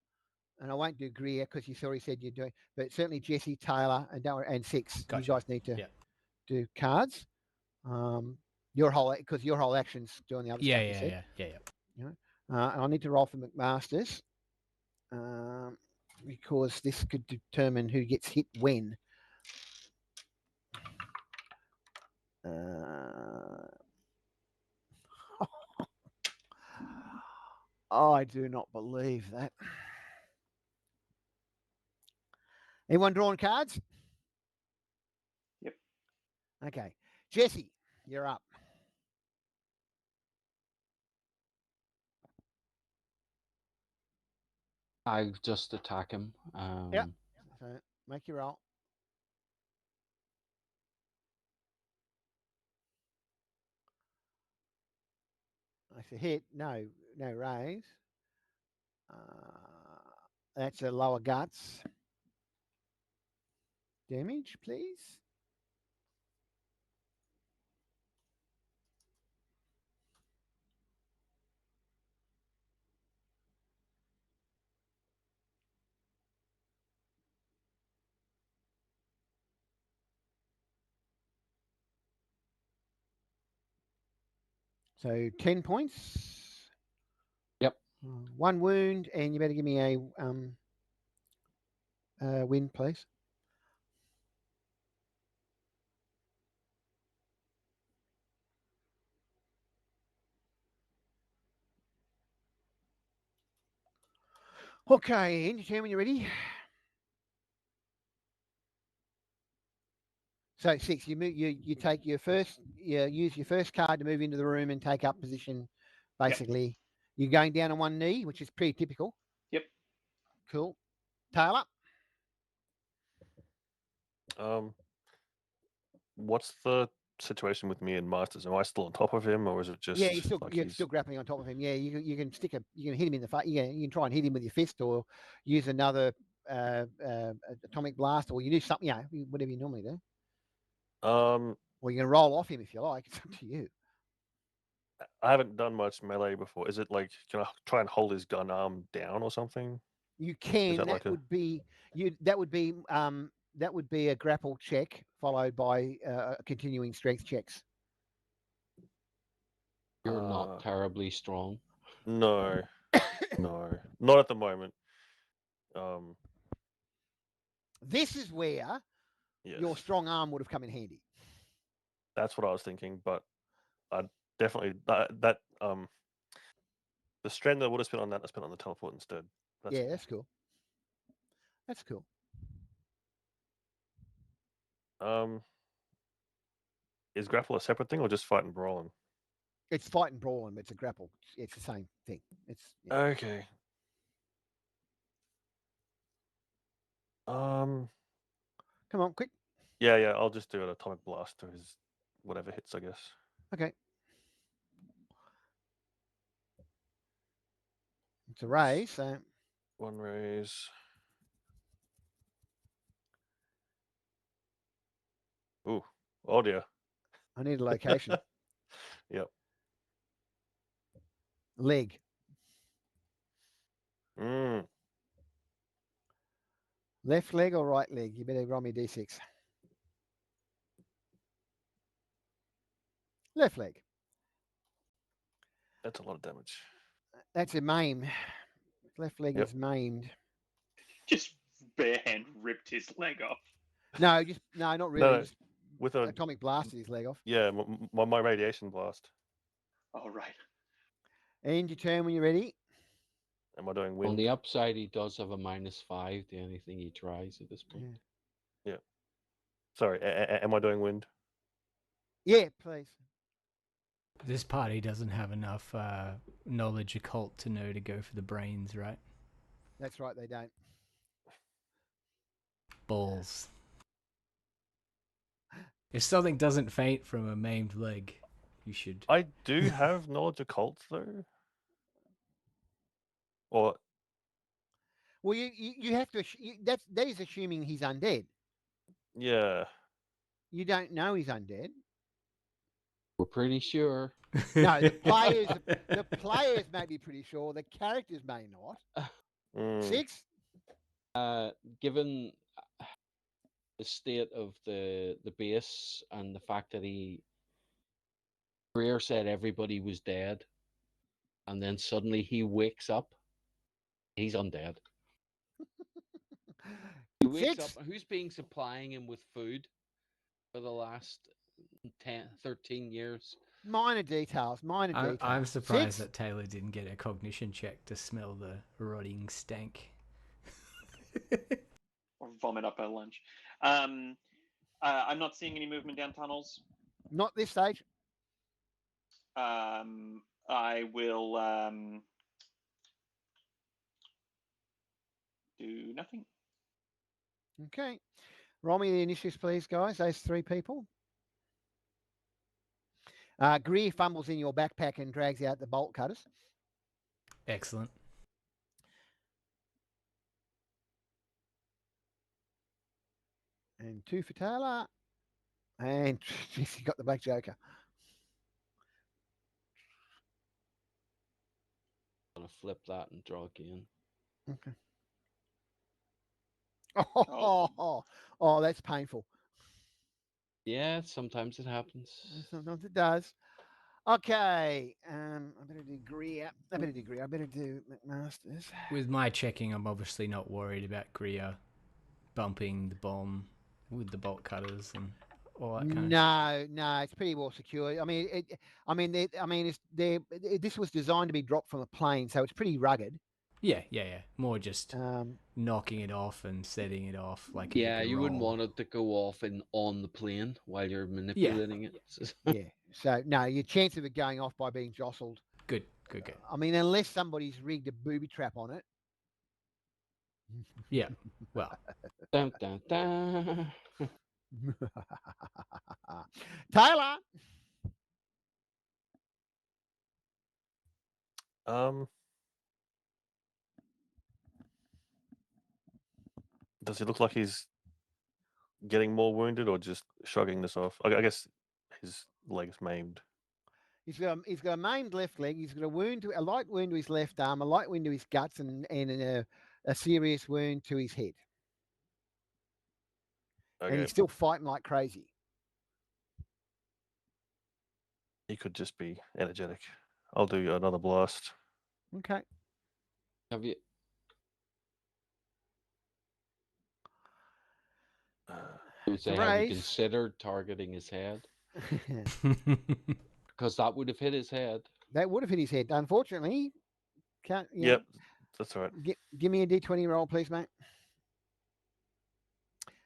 And I won't do Greer because you already said you're doing. But certainly Jesse, Taylor, and 6. Gotcha. You guys need to do cards. Your whole action's doing the other stuff. Yeah. And I need to roll for McMasters because this could determine who gets hit when. I do not believe that. Anyone drawing cards? Yep. Okay. Jesse, you're up. I just attack him. Yeah. So make your roll. That's a hit. No raise. That's a lower guts. Damage, please. So 10 points. Yep. 1 wound, and you better give me a win, please. Okay, Ian, when you're ready. So 6, you take your first, use your first card to move into the room and take up position. Basically, yep. You're going down on one knee, which is pretty typical. Yep. Cool. Taylor. What's the situation with me and Masters? Am I still on top of him, or is it just? Yeah, you're still grappling on top of him. Yeah, you can you can hit him in the face. You can try and hit him with your fist, or use another atomic blast, or you do something. Whatever you normally do. Or you can roll off him if you like. It's up to you. I haven't done much melee before. Is it like, can I try and hold his gun arm down or something? You can. That would be a grapple check followed by continuing strength checks. You're not terribly strong. No, no, not at the moment. This is where Yes. your strong arm would have come in handy. That's what I was thinking, but I'd definitely the strength I would have spent on that, I spent on the teleport instead. Yeah, that's cool. That's cool. Is grapple a separate thing or just fight and brawling? It's fight and brawl, and it's a grapple. It's the same thing. It's Okay. Come on, quick. Yeah. I'll just do an atomic blast to his whatever hits, I guess. Okay. It's a raise, so One raise. Ooh. Oh dear. I need a location. Yep. Leg. Left leg or right leg? You better roll me d6. Left leg. That's a lot of damage. That's a maim. Left leg Yep. is maimed. Just bare hand ripped his leg off. No, not really. No, Just with a atomic blasted his leg off. yeah, my radiation blast. Oh, right. End your turn when you're ready. Am I doing wind? On the upside, he does have a -5 to anything he tries at this point. Yeah. Sorry, am I doing wind? Yeah, please. This party doesn't have enough knowledge occult to know to go for the brains, right? That's right, they don't. Balls. If something doesn't faint from a maimed leg, you should. I do have knowledge occult though. Or Well, you have to. That is assuming he's undead. yeah. You don't know he's undead. We're pretty sure. No, the players may be pretty sure. The characters may not. 6. Given the state of the base and the fact that Greer said everybody was dead, and then suddenly he wakes up, he's undead. He wakes 6. up. Who's been supplying him with food for the last 13 years? Minor details. I'm surprised 6. that Taylor didn't get a cognition check to smell the rotting stank. Or vomit up her lunch. I'm not seeing any movement down tunnels. Not this stage. I will do nothing. Okay. Roll me the initiatives, please, guys. Those 3 people. Greer fumbles in your backpack and drags out the bolt cutters. Excellent. And 2 for Taylor. And he got the Black Joker. I'm gonna flip that and draw again. Okay. Oh, that's painful. Yeah, sometimes it happens. Sometimes it does. Okay. I better do Greer. I better do McMaster's. With my checking, I'm obviously not worried about Greer bumping the bomb with the bolt cutters and all that kind of. No, it's pretty well secured. I mean, this was designed to be dropped from a plane, so it's pretty rugged. Yeah. More just knocking it off and setting it off like. Yeah, you wouldn't want it to go off on the plane while you're manipulating it. Yeah. So no, your chance of it going off by being jostled. Good. I mean, unless somebody's rigged a booby trap on it. Yeah. Well. Dun, dun, dun. Taylor. Does it look like he's getting more wounded or just shrugging this off? I guess his leg's maimed. He's got a maimed left leg. He's got a light wound to his left arm, a light wound to his guts, and a serious wound to his head. Okay. And he's still fighting like crazy. He could just be energetic. I'll do another blast. Okay. Have you? I would say, have you considered targeting his head? Because that would have hit his head. That would have hit his head. Unfortunately, can't. Yep, that's right. Give me a D20 roll, please, mate.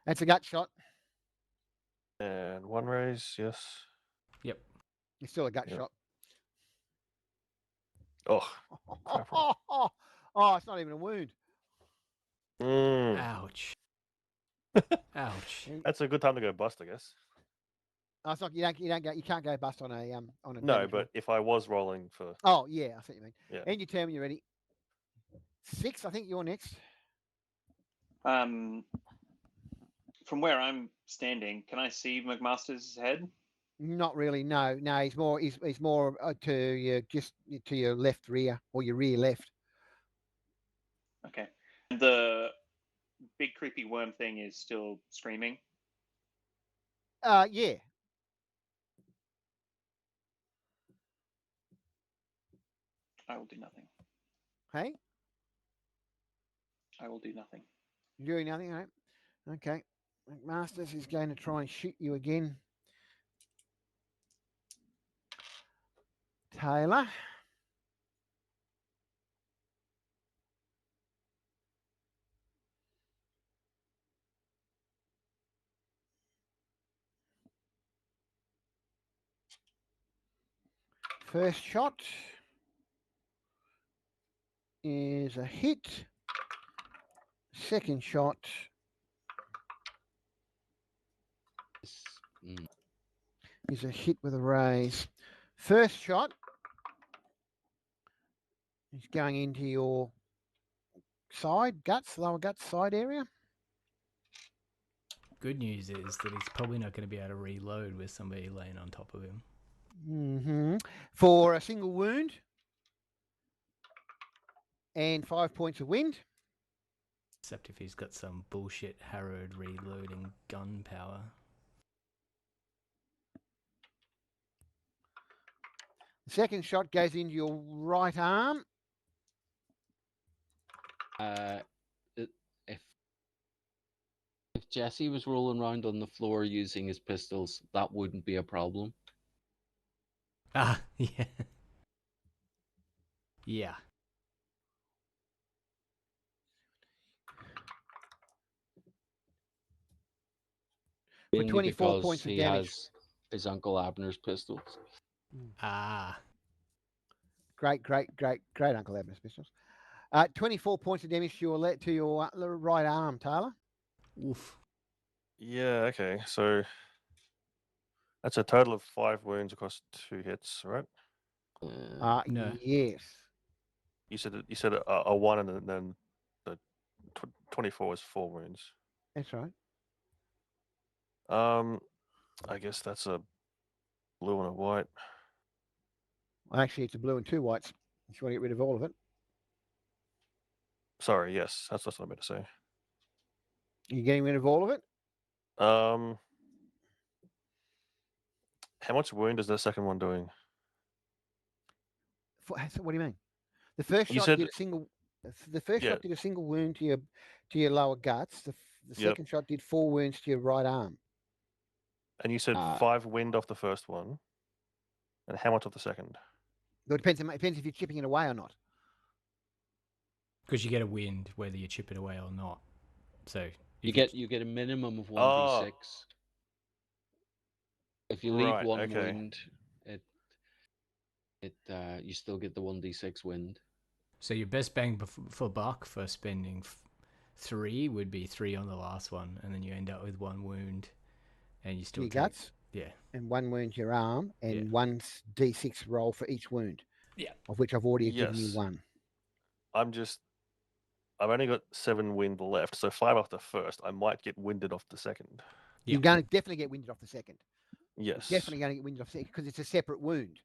That's a gut shot. And one raise, yes. Yep. It's still a gut shot. Oh, oh, it's not even a wound. Ouch. Ouch. That's a good time to go bust, I guess. Oh, it's not. You can't go bust on a No, but if I was rolling for. Oh yeah, I see what you mean. Yeah. And you tell me you're ready. 6, I think you're next. From where I'm standing, can I see McMaster's head? Not really. No. He's more. He's more to your to your left rear or your rear left. Okay. The big creepy worm thing is still screaming. Yeah. I will do nothing. Hey. I will do nothing. You're doing nothing, right? Okay. McMasters is going to try and shoot you again. Taylor. First shot is a hit. Second shot is a hit with a raise. First shot is going into your side, guts, lower guts side area. Good news is that he's probably not going to be able to reload with somebody laying on top of him. Mm-hmm. For a single wound and 5 points of wind. Except if he's got some bullshit harrowed reloading gun power. The second shot goes into your right arm. If Jesse was rolling around on the floor using his pistols, that wouldn't be a problem. Ah, yeah. Yeah. For 24 points of damage. Has his Uncle Abner's pistols. Ah. Great Uncle Abner's pistols. 24 points of damage to your right arm, Taylor. Oof. Yeah, okay. So that's a total of 5 wounds across 2 hits, right? No. Yes. You said a 1 and then the 24 was 4 wounds. That's right. I guess that's a blue and a white. Actually, it's a blue and 2 whites. If you want to get rid of all of it. Sorry, yes, that's what I meant to say. You're getting rid of all of it? How much wound is the second one doing? So what do you mean? The first shot did a single. The first shot did a single wound to your lower guts. The second shot did 4 wounds to your right arm. And you said 5 wind off the first one. And how much off the second? Well, it depends if you're chipping it away or not. Because you get a wind whether you chip it away or not. So you get a minimum of 1d6. If you leave one wind, you still get the 1d6 wind. So your best bang for buck for spending 3 would be 3 on the last one, and then you end up with 1 wound, and you still your guts. Yeah. And 1 wound to your arm, and 1 d6 roll for each wound. Yeah. Of which I've already given you 1. I've only got 7 wind left, so 5 off the first. I might get winded off the second. You're going to definitely get winded off the second. Yes. You're definitely going to get winded off the second because it's a separate wound.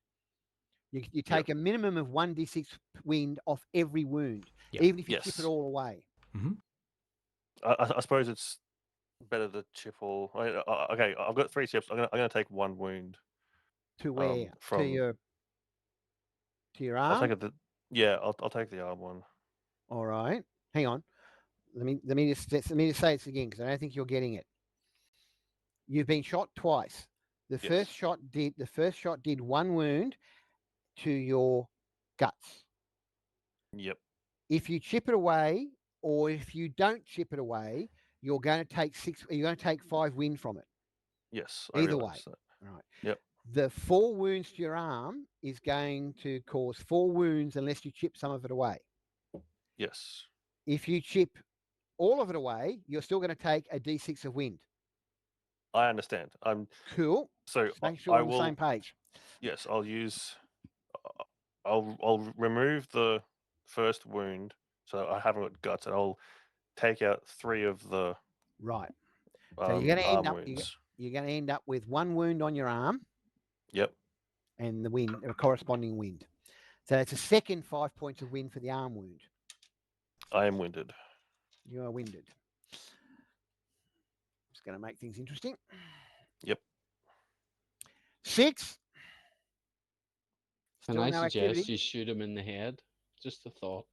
You take a minimum of 1d6 wind off every wound, even if you chip it all away. Mm-hmm. I suppose it's better to chip all. Okay, I've got 3 chips. I'm gonna take 1 wound. To where? To your arm. I'll take it. I'll take the arm one. All right. Hang on. Let me just say this again because I don't think you're getting it. You've been shot twice. The Yes. first shot did 1 wound to your guts. Yep. If you chip it away, or if you don't chip it away, you're going to take 5 wind from it. Yes. Either way. realize that. All right. Yep. The 4 wounds to your arm is going to cause 4 wounds unless you chip some of it away. Yes. If you chip all of it away, you're still going to take a d6 of wind. I understand. Cool. So Just make sure I we're on the will. same page. Yes, I'll use. I'll remove the first wound, so I haven't got guts, and I'll take out 3 of the Right. So you're going to end arm up wounds. you're going to end up with 1 wound on your arm Yep. and the wind, a corresponding wind. So it's a second 5 points of wind for the arm wound. I am winded. You are winded. Just going to make things interesting. Yep. 6. Can Still I no suggest activity. you shoot him in the head? Just a thought.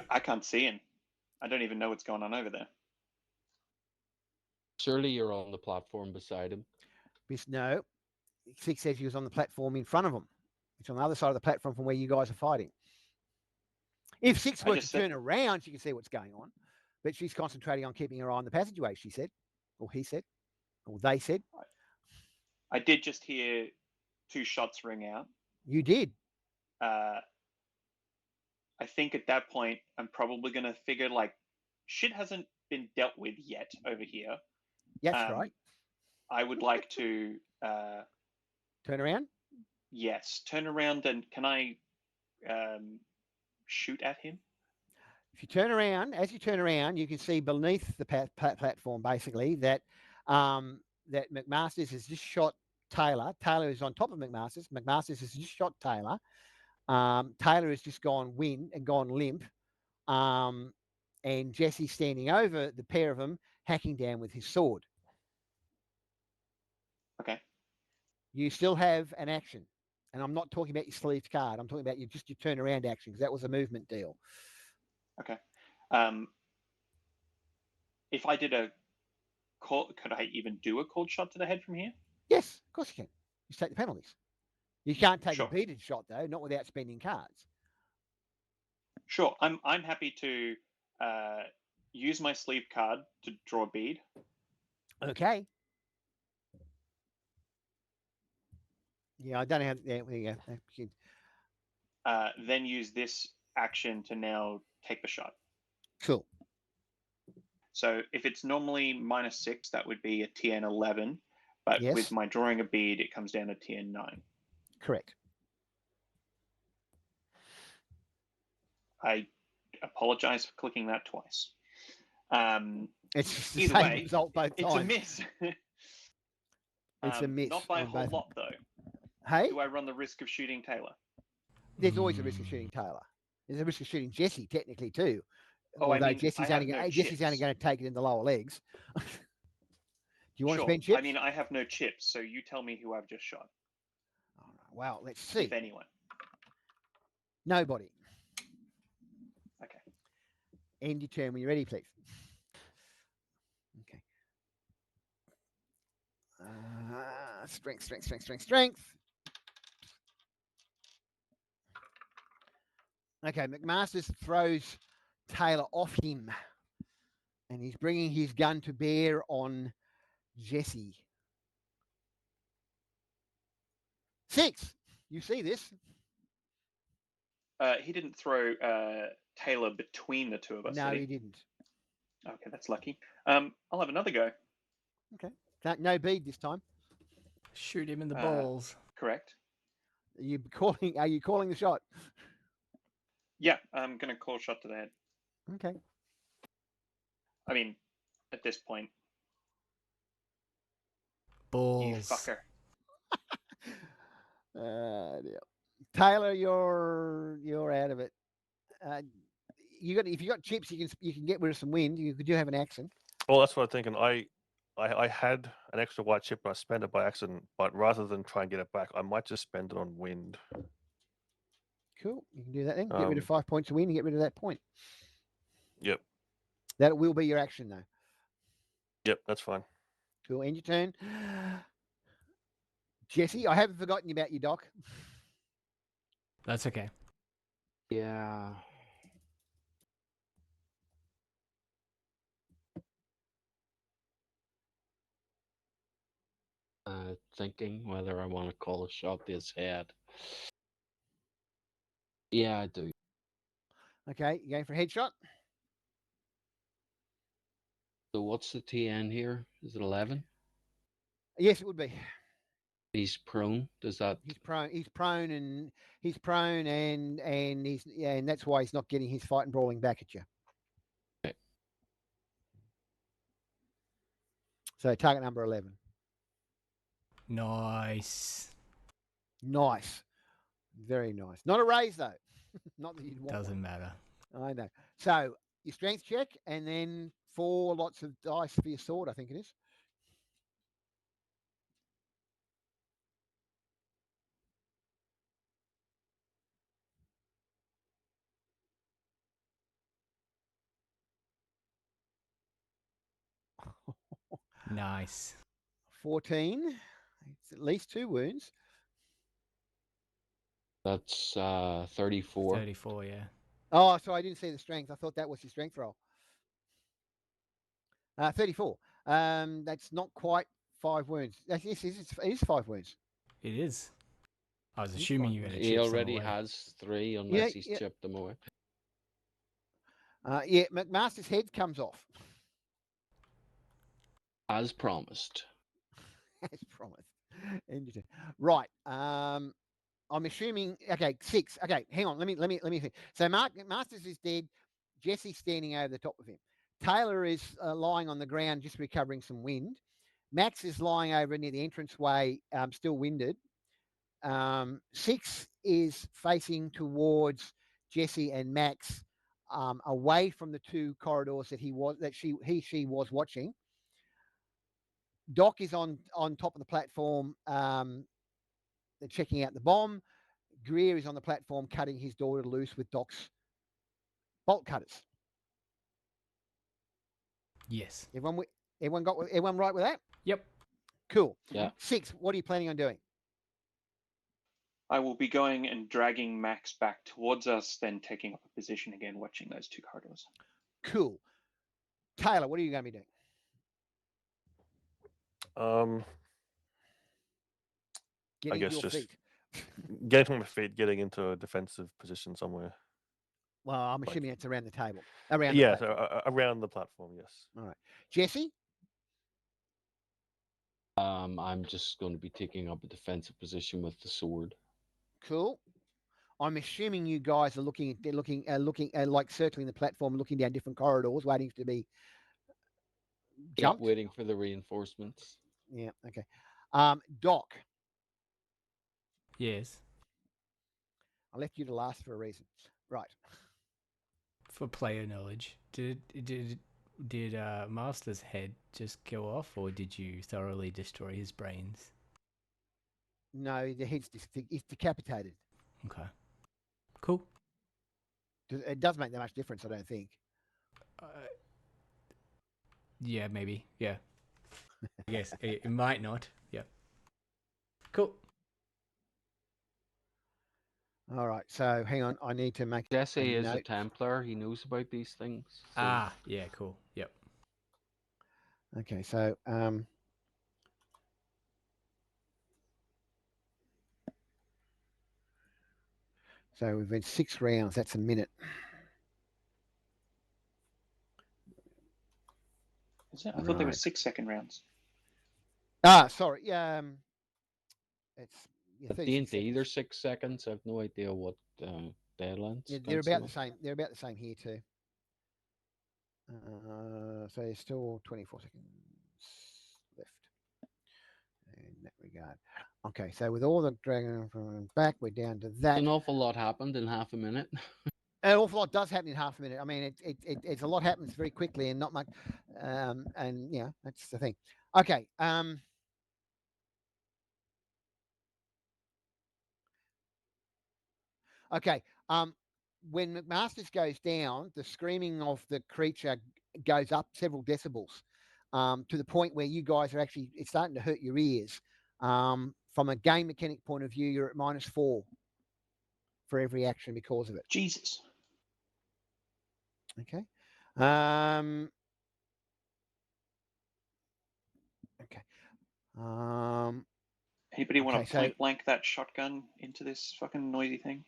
I can't see him. I don't even know what's going on over there. Surely you're on the platform beside him. No. 6 says he was on the platform in front of him. It's on the other side of the platform from where you guys are fighting. If 6 were to turn around, she can see what's going on. But she's concentrating on keeping her eye on the passageway, she said. Or he said. Or they said. I did just hear 2 shots ring out. You did. I think at that point, I'm probably going to figure, like, shit hasn't been dealt with yet over here. That's right. I would like to... turn around? Yes. Turn around and can I shoot at him? If you turn around, as you turn around, you can see beneath the platform, basically, that that McMasters has just shot Taylor. Taylor is on top of McMasters. McMasters has just shot Taylor. Taylor has just gone limp. And Jesse's standing over the pair of them, hacking down with his sword. Okay. You still have an action. And I'm not talking about your sleeved card. I'm talking about your turnaround action, because that was a movement deal. Okay. If I did a call, could I even do a cold shot to the head from here? Yes, of course you can. You take the penalties. You can't take Sure. a beaded shot, though, not without spending cards. Sure. I'm happy to use my sleeve card to draw a bead. Okay. Yeah, I don't know how. There you go. Then use this action to now take the shot. Cool. So if it's normally -6, that would be a TN 11. But yes. with my drawing a bead, it comes down to TN 9. Correct. I apologize for clicking that twice. It's the either same way, result both it's times. a miss. It's a miss. Not by a whole lot, though. Hey? Do I run the risk of shooting Taylor? There's always a risk of shooting Taylor. There's a risk of shooting Jesse, technically, too. Oh, although I mean, Jesse's I only have no Jesse's only chips. going to take it in the lower legs. Do you want Sure. to spend chips? I mean, I have no chips, so you tell me who I've just shot. All right, well, let's see. If anyone. Nobody. Okay. End your turn when you're ready, please. Okay. Strength. Okay, McMasters throws Taylor off him, and he's bringing his gun to bear on Jesse. 6. You see this? He didn't throw Taylor between the two of us. No, did he didn't. Okay, that's lucky. I'll have another go. Okay. No bead this time. Shoot him in the balls. Correct. Are you calling the shot? Yeah, I'm going to call shot to the head. Okay. I mean, at this point. Balls. You fucker. Dear. Taylor, you're out of it. If you got chips, you can get rid of some wind. You do have an action. Well, that's what I'm thinking. I had an extra white chip, but I spent it by accident. But rather than try and get it back, I might just spend it on wind. Cool. You can do that then. Get rid of 5 points of wind and get rid of that point. Yep. That will be your action, though. Yep, that's fine. Cool. End your turn. Jesse, I haven't forgotten about you, Doc. That's okay. Yeah. Thinking whether I want to call a shot to his head. Yeah, I do. Okay, you going for a headshot? So what's the TN here? Is it 11? Yes, it would be. He's prone. Does that? He's prone. He's prone, and he's and that's why he's not getting his fight and brawling back at you. Okay. So target number 11. Nice. Nice, very nice. Not a raise though. Not that you'd want. Doesn't matter. I know. So your strength check, and then 4 lots of dice for your sword. I think it is. Nice. 14. It's at least 2 wounds. That's 34. 34, yeah. Oh, sorry, I didn't see the strength. I thought that was your strength roll. 34. That's not quite 5 wounds. Yes, it is 5 wounds. It is. I was It is assuming 5 you were going wounds. to He chip some already away. has 3 unless he's yeah. chipped them away. Yeah, McMaster's head comes off. As promised. As promised. Right. I'm assuming. Okay, 6. Okay, hang on. Let me think. So Masters is dead. Jesse's standing over the top of him. Taylor is lying on the ground, just recovering some wind. Max is lying over near the entranceway, still winded. 6 is facing towards Jesse and Max, away from the 2 corridors that she was watching. Doc is on top of the platform, checking out the bomb. Greer is on the platform cutting his daughter loose with Doc's bolt cutters. Yes. Everyone right with that? Yep. Cool. Yeah. 6, what are you planning on doing? I will be going and dragging Max back towards us, then taking up a position again, watching those 2 corridors. Cool. Taylor, what are you going to be doing? I guess your just feet. getting on my feet, getting into a defensive position somewhere. Well, I'm Like- assuming it's around the table. Around Yeah, the platform. so around the platform, yes. All right. Jesse? I'm just going to be taking up a defensive position with the sword. Cool. I'm assuming you guys are looking like circling the platform, looking down different corridors, waiting to be jumped. Yeah, waiting for the reinforcements. Yeah. Okay. Doc, Yes. I left you to last for a reason. Right. For player knowledge, did Master's head just go off, or did you thoroughly destroy his brains? No, the head's he's decapitated. Okay. Cool. It doesn't make that much difference, I don't think. Yeah, maybe. Yeah. I guess it might not. Yeah. Cool. All right. So hang on. I need to make Jesse is a note. Templar. He knows about these things. So Yeah, cool. Yep. Okay. So so we've been 6 rounds. That's a minute. Is it? I thought there were 6 second rounds. Sorry. It's at D&D, they're 6 seconds. I have no idea what Deadlands. Yeah, they're about the same. They're about the same here too. So there's still 24 seconds left in that regard. Okay, so with all the dragon from back, we're down to that. An awful lot happened in half a minute. An awful lot does happen in half a minute. I mean, it's a lot happens very quickly and not much. And yeah, that's the thing. Okay. Okay. When McMasters goes down, the screaming of the creature goes up several decibels. to the point where you guys are actually, it's starting to hurt your ears. From a game mechanic point of view, you're at -4 for every action because of it. Jesus. Okay. Okay. Anybody want okay, to so point blank that shotgun into this fucking noisy thing?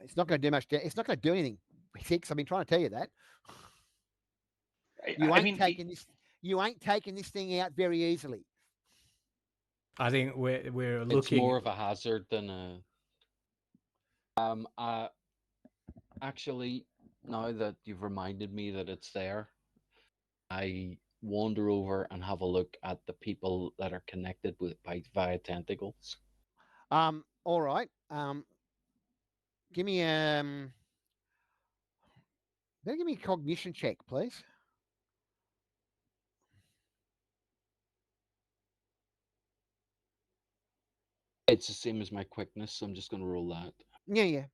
it's not going to do much. It's not going to do anything. Six. I've been trying to tell you that. You I ain't mean, taking this. You ain't taking this thing out very easily. I think we're It's looking. more of a hazard than a. Actually, now that you've reminded me that it's there, I wander over and have a look at the people that are connected with via tentacles. All right. Give me better give me a cognition check, please. It's the same as my quickness, so I'm just going to roll that. Yeah.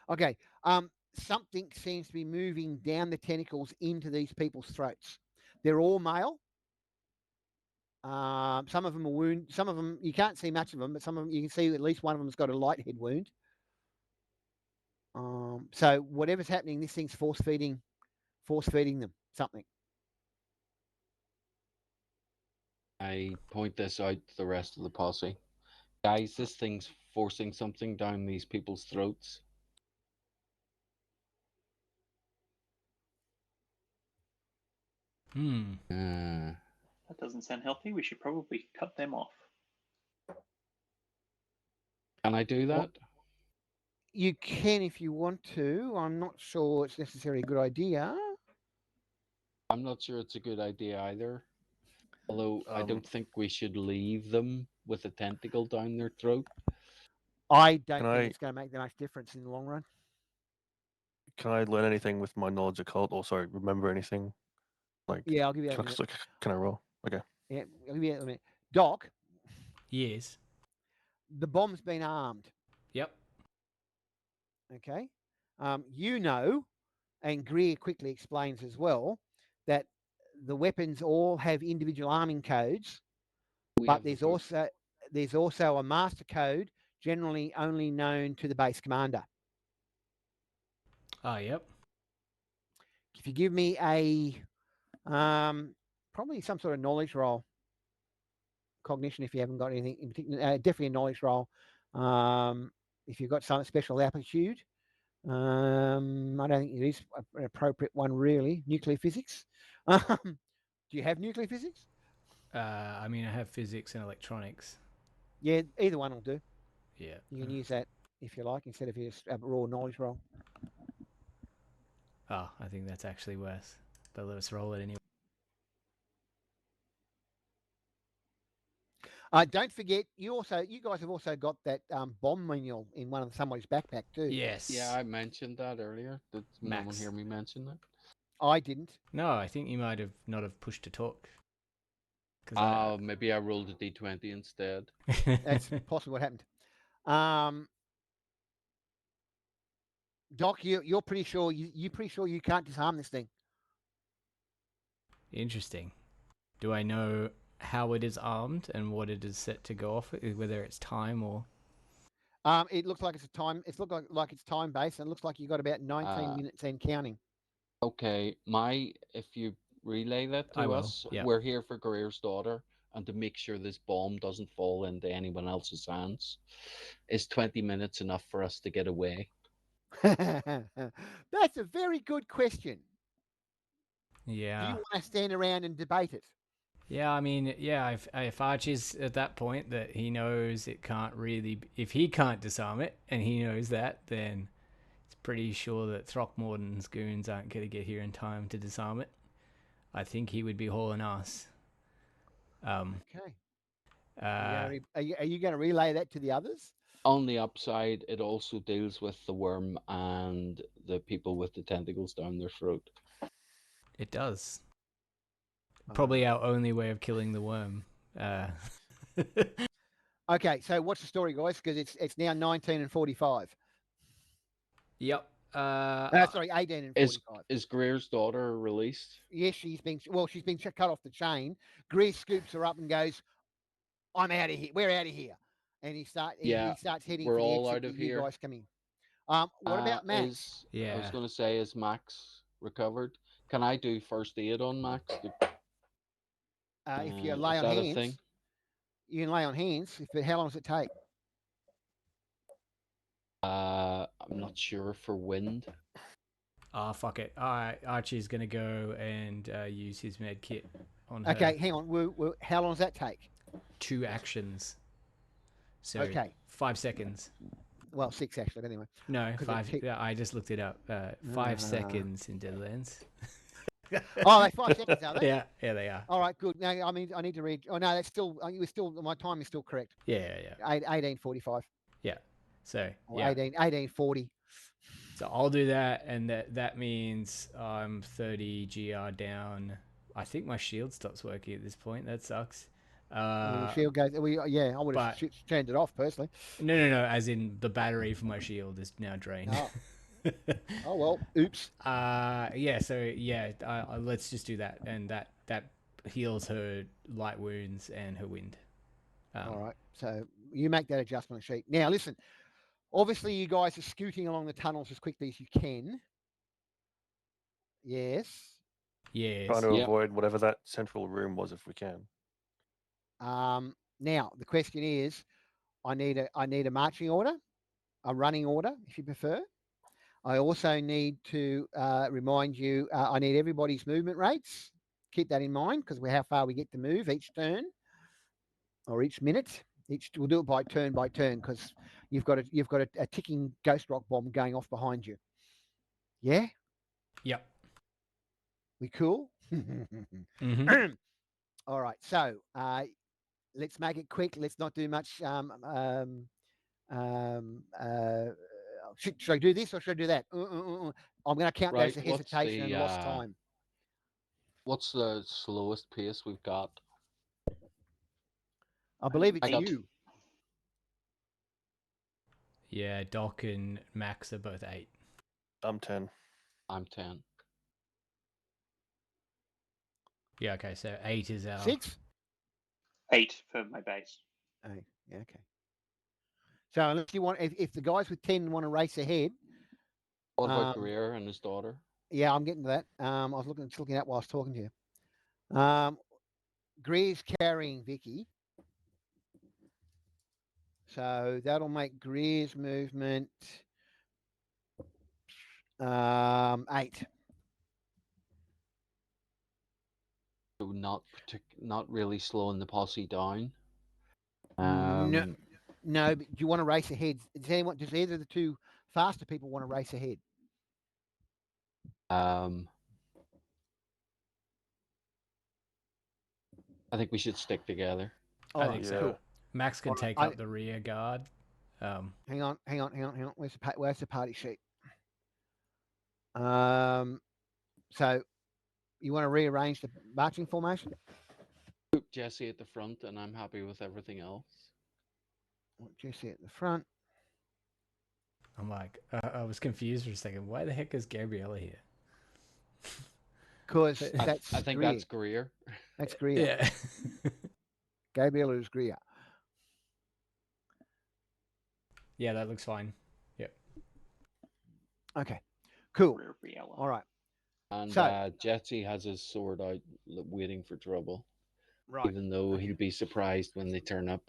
Okay. Something seems to be moving down the tentacles into these people's throats. They're all male. Some of them are wounded. Some of them you can't see much of them, but some of them you can see at least one of them's got a light head wound. So whatever's happening, this thing's force feeding them something. I point this out to the rest of the posse. Guys, this thing's forcing something down these people's throats. That doesn't sound healthy. We should probably cut them off. Can I do that? Well, you can if you want to. I'm not sure it's necessarily a good idea. I'm not sure it's a good idea either. Although I don't think we should leave them with a tentacle down their throat. I don't think it's going to make that much difference in the long run. Can I learn anything with my knowledge occult, or sorry, remember anything? Like, yeah, I'll give you that. Can I roll? Okay. Yeah, I'll give you that in a minute. Doc. Yes. The bomb's been armed. Yep. Okay. You know, and Greer quickly explains as well, that the weapons all have individual arming codes, but there's also a master code generally only known to the base commander. Yep. If you give me a probably some sort of knowledge roll, cognition if you haven't got anything in particular, definitely a knowledge roll. If you've got some special aptitude, I don't think it is an appropriate one really. Nuclear physics. Do you have nuclear physics? I mean, I have physics and electronics. Yeah, either one will do. Yeah. You can use that if you like instead of just a raw knowledge roll. Oh, I think that's actually worse. But let's roll it anyway. Don't forget, you guys have also got that bomb manual in one of somebody's backpack too. Yes. Yeah, I mentioned that earlier. Did no one hear me mention that? I didn't. No, I think you might have not have pushed to talk. Maybe I rolled a d20 instead. That's possibly what happened. Doc, you're pretty sure you're pretty sure you can't disarm this thing. Interesting. Do I know how it is armed and what it is set to go off, whether it's time or? It looks like it's a time. It's like it's time based, and it looks like you got about 19 minutes and counting. Okay, if you relay that to us, yep. We're here for Greer's daughter, and to make sure this bomb doesn't fall into anyone else's hands. Is 20 minutes enough for us to get away? That's a very good question. Yeah. Do you want to stand around and debate it? Yeah, I mean, yeah, if Archie's at that point that he knows it can't really, if he can't disarm it, and he knows that, then it's pretty sure that Throckmorton's goons aren't going to get here in time to disarm it. I think he would be hauling ass. Okay. Are you going to relay that to the others? On the upside, it also deals with the worm and the people with the tentacles down their throat. It does. Probably our only way of killing the worm. Okay, so what's the story, guys? Because it's now 19:45. Yep. Sorry, 18 and Is 45. is Greer's daughter released? Yes, she's been cut off the chain. Greer scoops her up and goes, "I'm out of here. We're out of here." And he Yeah, starts heading we're for the all exit out that of you here. guys come in. What about Max? I was Yeah. going to say, is Max recovered? Can I do first aid on Max? If you Is lay on that a hands, thing? you can lay on hands. How long does it take? I'm not sure for wind. Oh, fuck it. All right, Archie's gonna go and use his med kit on her. Okay, hang on. How long does that take? 2 actions. So Okay. 5 seconds. Well, 6 actually. But anyway. No, 'Cause it 5. tick- I just looked it up. 5 seconds in Deadlands. Oh, they 5 seconds, are they? Yeah, they are. All right, good. Now, I mean, I need to read. Oh no, that's still. My time is still correct. Yeah. 18:45 Yeah. So or yeah. 18:40. So I'll do that, and that means I'm 30 GR down. I think my shield stops working at this point. That sucks. Your shield goes. I would have but- turned it off personally. No. As in the battery for my shield is now drained. Oh. Oh well. Oops. Yeah. So yeah, let's just do that, and that heals her light wounds and her wind. All right. So you make that adjustment sheet. Now listen. Obviously, you guys are scooting along the tunnels as quickly as you can. Yes. Yes. Trying to Yep. avoid whatever that central room was if we can. Now the question is, I need a marching order, a running order, if you prefer. I also need to remind you. I need everybody's movement rates. Keep that in mind because how far we get to move each turn or each minute. We'll do it by turn because you've got a ticking ghost rock bomb going off behind you. Yeah, Yep. we cool. Mm-hmm. All right, so let's make it quick. Let's not do much. Should I do this or should I do that? I'm going to count Right. those as What's hesitation and the lost time. what's the slowest pace we've got? I believe it's I got- you. Yeah, Doc and Max are both 8. I'm 10. I'm 10. Yeah, okay, so 8 is our 6? 8 for my base. Oh, yeah, okay. So unless you want, if the guys with 10 want to race ahead, What about Greer and his daughter? yeah, I'm getting to that. I was looking at while I was talking to you. Greer's carrying Vicky, so that'll make Greer's movement 8. So not really slowing the posse down. No, but do you want to race ahead? Does either of the two faster people want to race ahead? I think we should stick together. I think so. Cool. Max can Alright, take up the rear guard. Hang on. Where's the party sheet? So you want to rearrange the marching formation? Put Jesse at the front, and I'm happy with everything else. Jesse at the front. I'm like, I was confused for a second. Why the heck is Gabriella here? Because I think Greer. that's Greer. That's Greer. Yeah. Gabriella is Greer. Yeah, that looks fine. Yep. Okay. Cool. Rear Biella. All right. And So- Jesse has his sword out, waiting for trouble. Right. Even though he'll be surprised when they turn up.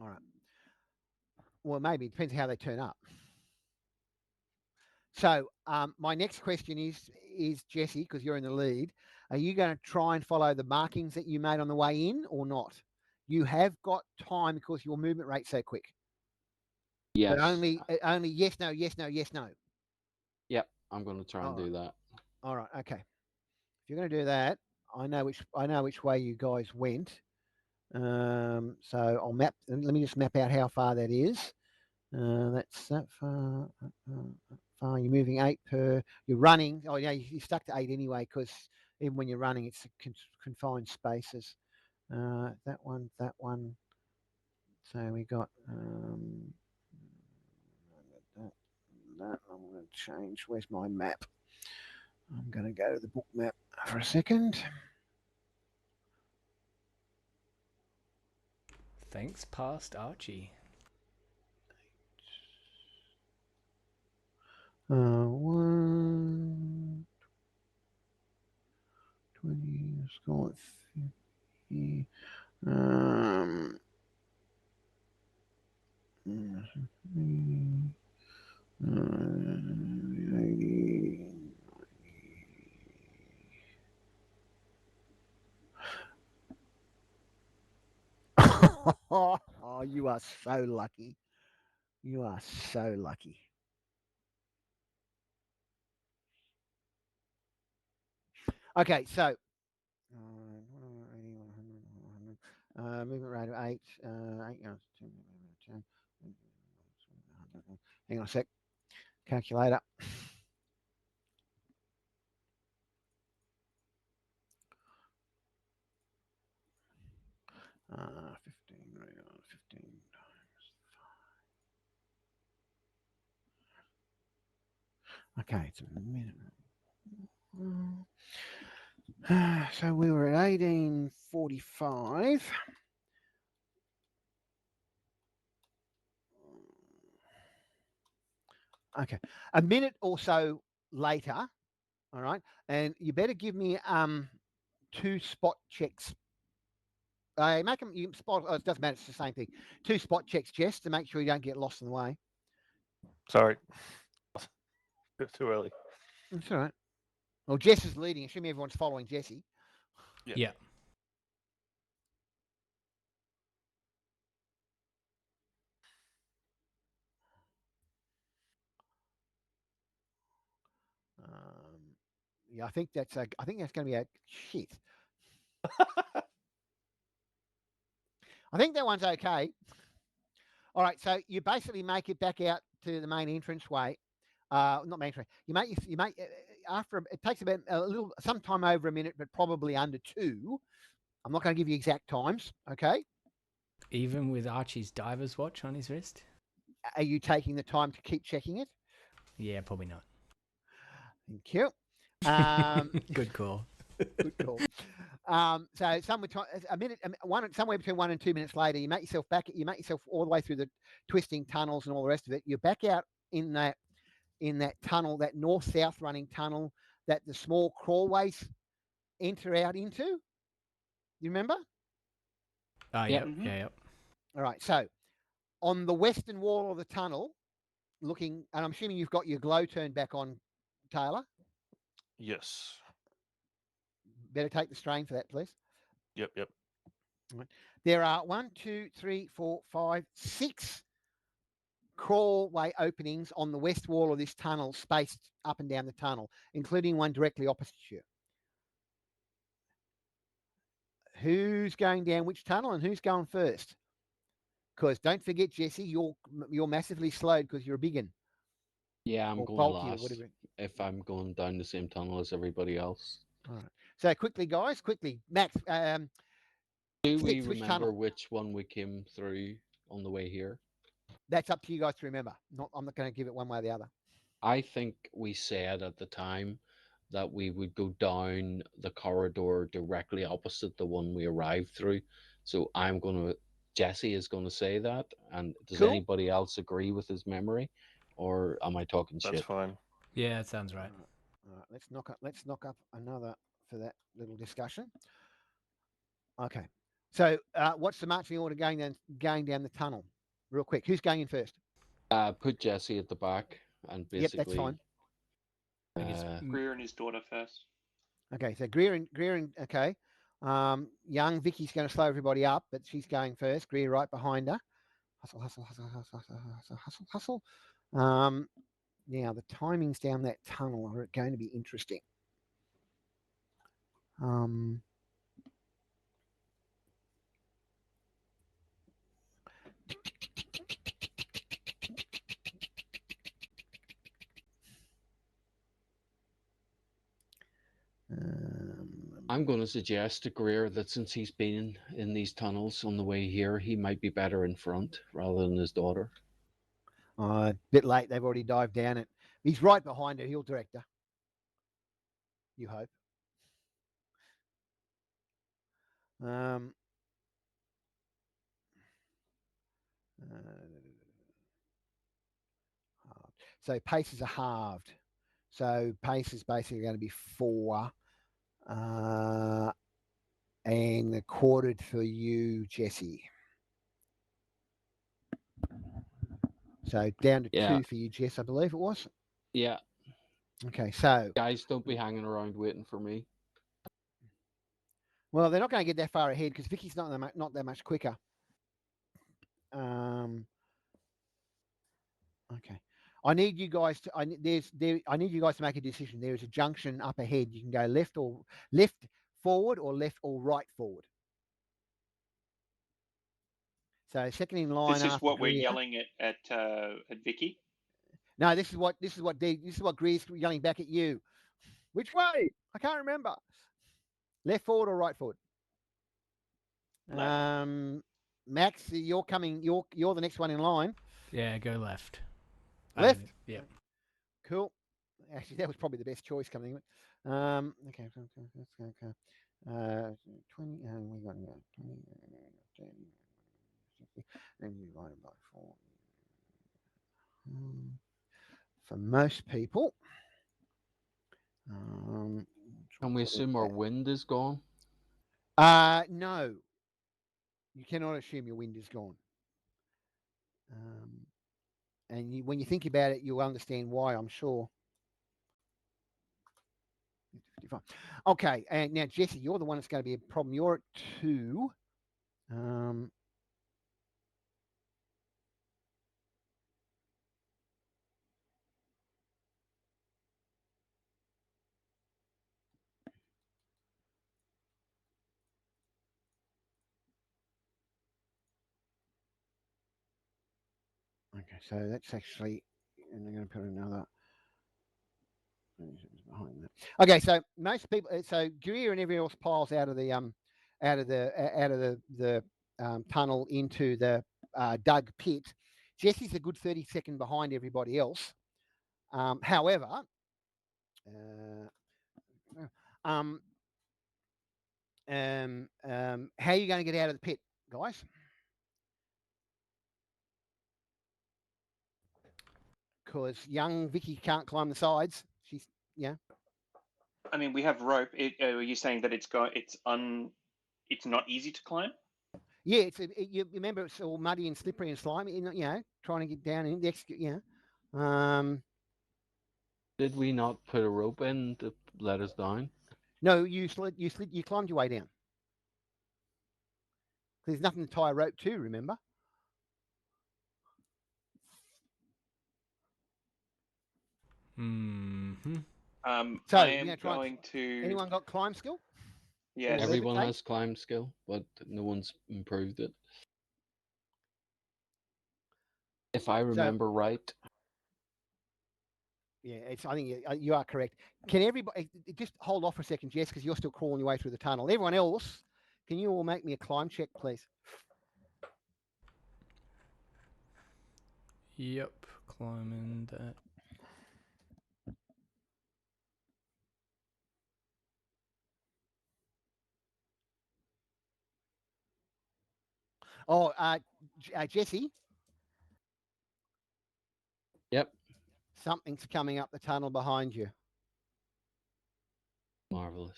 All right. Well, maybe it depends how they turn up. So my next question is Jesse, because you're in the lead. Are you going to try and follow the markings that you made on the way in or not? You have got time because your movement rate's so quick. Yes. But only yes, no, yes, no, yes, no. Yep. I'm going to try and do that. All right. Okay. If you're going to do that, I know which way you guys went. So I'll map. Let me just map out how far that is. That's that far. Far. You're moving 8 per. You're running. Oh yeah, you're stuck to 8 anyway because even when you're running, it's confined spaces. That one. So we got that. I'm going to change. Where's my map? I'm going to go to the book map for a second. Thanks, past Archie. 1, 20, let's call it 50. 80. Oh, you are so lucky. You are so lucky. Okay, so movement rate of 8, 8 10, hang on a sec. Calculator. 15, 15 times 5. Okay, it's a minute. So we were at 1845. Okay, a minute or so later, all right, and you better give me 2 spot checks. Make them you spot. Oh, it doesn't matter. It's the same thing. 2 spot checks, Jess, to make sure you don't get lost in the way. Sorry. Too early. That's all right. Well, Jess is leading. Assuming everyone's following Jessie. Yeah. Yeah, I think that's going to be a shit. I think that one's okay. All right, so you basically make it back out to the main entranceway. Not main entrance. You make after it takes about sometime over a minute, but probably under 2. I'm not going to give you exact times. Okay. Even with Archie's diver's watch on his wrist? Are you taking the time to keep checking it? Yeah, probably not. Thank you. Good call. Good call. So somewhere somewhere between 1 and 2 minutes later, you make yourself all the way through the twisting tunnels and all the rest of it. You're back out in that tunnel, that north-south running tunnel that the small crawlways enter out into. You remember? Yep. Mhm. Yeah, yep. All right. So on the western wall of the tunnel, looking, and I'm assuming you've got your glow turned back on, Taylor. Yes. Better take the strain for that, please. Yep. Right. There are 1, 2, 3, 4, 5, 6 crawlway openings on the west wall of this tunnel, spaced up and down the tunnel, including one directly opposite you. Who's going down which tunnel and who's going first? Because don't forget, Jesse, you're massively slowed because you're a big one. Yeah, I'm Or going bulky or last whatever. if I'm going down the same tunnel as everybody else. All right. So quickly, guys, Max, Do we Six, which remember tunnel? which one we came through on the way here? That's up to you guys to remember. I'm not going to give it one way or the other. I think we said at the time that we would go down the corridor directly opposite the one we arrived through. So Jesse is going to say that. And does Cool. anybody else agree with his memory? Or am I talking That's shit? fine. Yeah, that sounds right. All right. Let's knock up another for that little discussion. Okay. So what's the marching order going down the tunnel? Real quick. Who's going in first? Put Jesse at the back and Yep, that's basically. fine. I think it's Greer and his daughter first. Okay, so Greer and okay. Young Vicky's going to slow everybody up, but she's going first. Greer right behind her. Hustle, hustle, hustle, hustle, hustle, hustle, hustle, hustle. Now the timings down that tunnel are going to be interesting. I'm going to suggest to Greer that since he's been in these tunnels on the way here, he might be better in front rather than his daughter. A bit late. They've already dived down it. He's right behind her. He'll direct her. You hope. Uh, so paces are halved. So pace is basically going to be 4. And quartered for you, Jesse. So down to 2 for you, Jess, I believe it was. Yeah. Okay, so Guys, don't be hanging around waiting for me. well, they're not going to get that far ahead because Vicky's not that much quicker. Okay, I need you guys to. I need you guys to make a decision. There is a junction up ahead. You can go left forward, or left or right forward. So second in line. This is after what we're Greer. yelling at Vicky. No, this is what Greer's yelling back at you. Which way? I can't remember. Left forward or right forward? Left. Max, you're coming. You're the next one in line. Yeah, go left. Left. Yeah. Cool. Actually, that was probably the best choice coming. Okay. 20, and we got 20, 30, 60, and divided by 4. For most people, Can we assume our wind is gone? no, you cannot assume your wind is gone. And when you think about it, you'll understand why, I'm sure. Okay, and now Jesse, you're the one that's going to be a problem. You're at 2. Okay, so that's actually, and I'm going to put another. Behind that. Okay, so most people, so Greer and everyone else piles out of the tunnel into the dug pit. Jesse's a good 30-second behind everybody else. However, how are you going to get out of the pit, guys? Because young Vicky can't climb the sides. She's I mean, we have rope. Are you saying that it's not easy to climb? Yeah, you remember it's all muddy and slippery and slimy. Trying to get down in the Did we not put a rope in to let us down? No, you climbed your way down. There's nothing to tie a rope to, remember? Mm-hmm. So I am going to. Anyone got climb skill? Yes. Everyone has climb skill, but no one's improved it. If I remember right. Yeah, I think you are correct. Can everybody just hold off for a second, Jess, because you're still crawling your way through the tunnel. Everyone else, can you all make me a climb check, please? Yep, climbing that. Oh, Jesse. Yep. Something's coming up the tunnel behind you. Marvelous.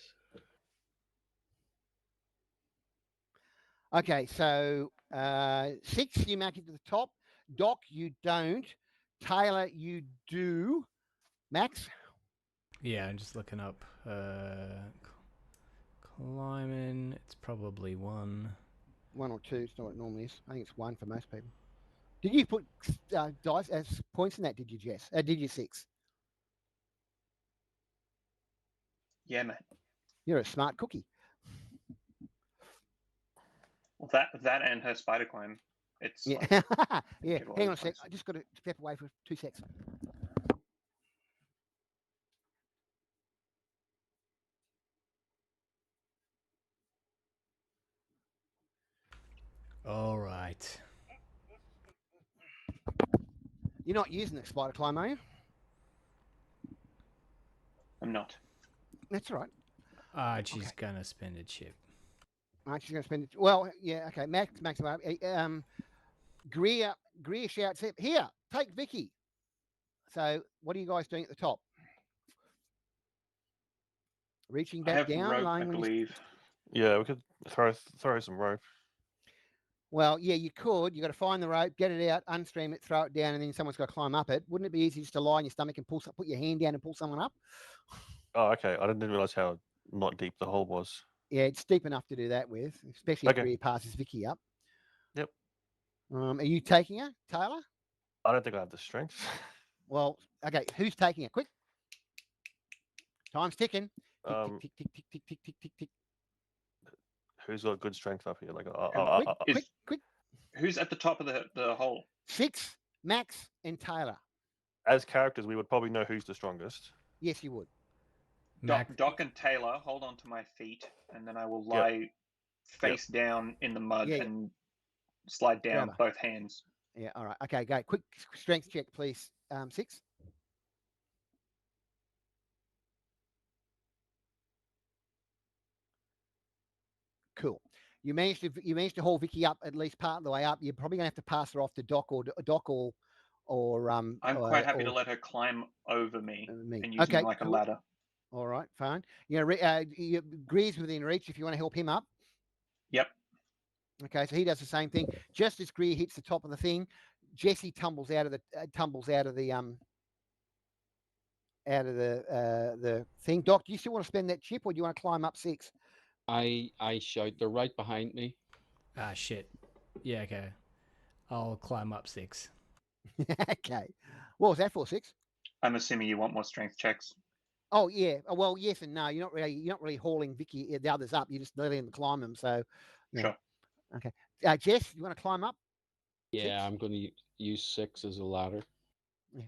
Okay, so 6, you make it to the top. Doc, you don't. Taylor, you do. Max? Yeah, I'm just looking up. Climbing, it's probably 1. 1 or 2, it's not what it normally is. I think it's 1 for most people. Did you put dice as points in that, did you, Jess? Did you 6? Yeah, man. You're a smart cookie. Well, that and her spider climb. It's yeah. Yeah. Hang on a sec. I just got to step away for 2 seconds. All right. You're not using the spider climb, are you? I'm not. That's all right. She's gonna spend a chip. She's going to spend it. Well, yeah, okay. Max him up. Greer shouts, here, take Vicky. So what are you guys doing at the top? Reaching I back have down, rope, I lying on his... believe. Yeah, we could throw some rope. Well, yeah, you could. You got to find the rope, get it out, unstream it, throw it down, and then someone's got to climb up it. Wouldn't it be easy just to lie on your stomach and put your hand down and pull someone up? Oh, okay. I didn't realize how not deep the hole was. Yeah, it's deep enough to do that with, especially if Okay. Greer passes Vicky up. Yep. Are you taking her, Taylor? I don't think I have the strength. Well, okay. Who's taking her? Quick. Time's ticking. Tick, tick, tick, tick, tick, tick, tick, tick, tick. Who's got good strength up here? Like, Quick. Who's at the top of the hole? 6, Max, and Taylor. as characters, we would probably know who's the strongest. Yes, you would. Doc and Taylor, hold on to my feet, and then I will lie face down in the mud and slide down both hands. Yeah, all right. Okay, go. Quick strength check, please. 6. Cool. You managed to haul Vicky up at least part of the way up. You're probably gonna have to pass her off to Doc or I'm quite happy to let her climb over me and use me like a ladder. All right, fine. Greer's within reach if you want to help him up. Yep. Okay, so he does the same thing. Just as Greer hits the top of the thing, Jesse tumbles out of the thing. Doc, do you still want to spend that chip, or do you want to climb up 6? I shout, they're right behind me. Ah, shit. Yeah, okay. I'll climb up 6. Okay. What was that for, 6? I'm assuming you want more strength checks. Oh yeah. Well, yes and no. You're not really hauling Vicky the others up. You're just letting them climb them. So, yeah. Sure. Okay. Jess, you want to climb up? Yeah, 6? I'm going to use 6 as a ladder. Yeah.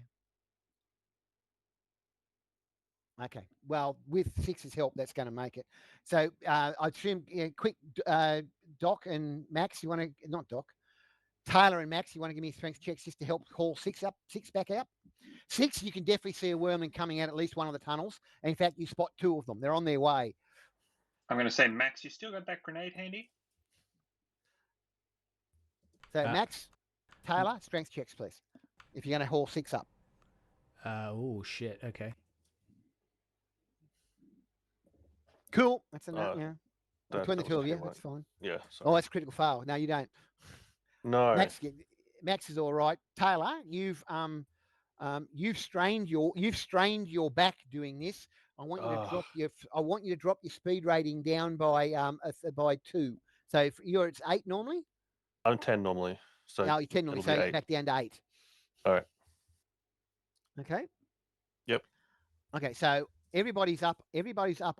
Okay. Well, with 6's help, that's going to make it. So I assume, quick, Doc and Max, you want to, not Doc, Taylor and Max, you want to give me strength checks just to help haul 6 back out? 6, you can definitely see a wormling coming out at least one of the tunnels. In fact, you spot 2 of them. They're on their way. I'm going to say, Max, you still got that grenade handy? So, Max, Taylor, strength checks, please. If you're going to haul 6 up. Oh, shit. Okay. Cool. That's enough. Yeah. Between the That two was of you, okay, that's fine. Yeah. Oh, Sorry. that's critical fail. No, you don't. No. Max is all right. Taylor, you've strained your back doing this. I want you to drop your speed rating down by 2. So it's 8 normally. I'm 10 normally. So no, you're 10 normally. So it's back down to 8. All right. Okay. Yep. Okay. So everybody's up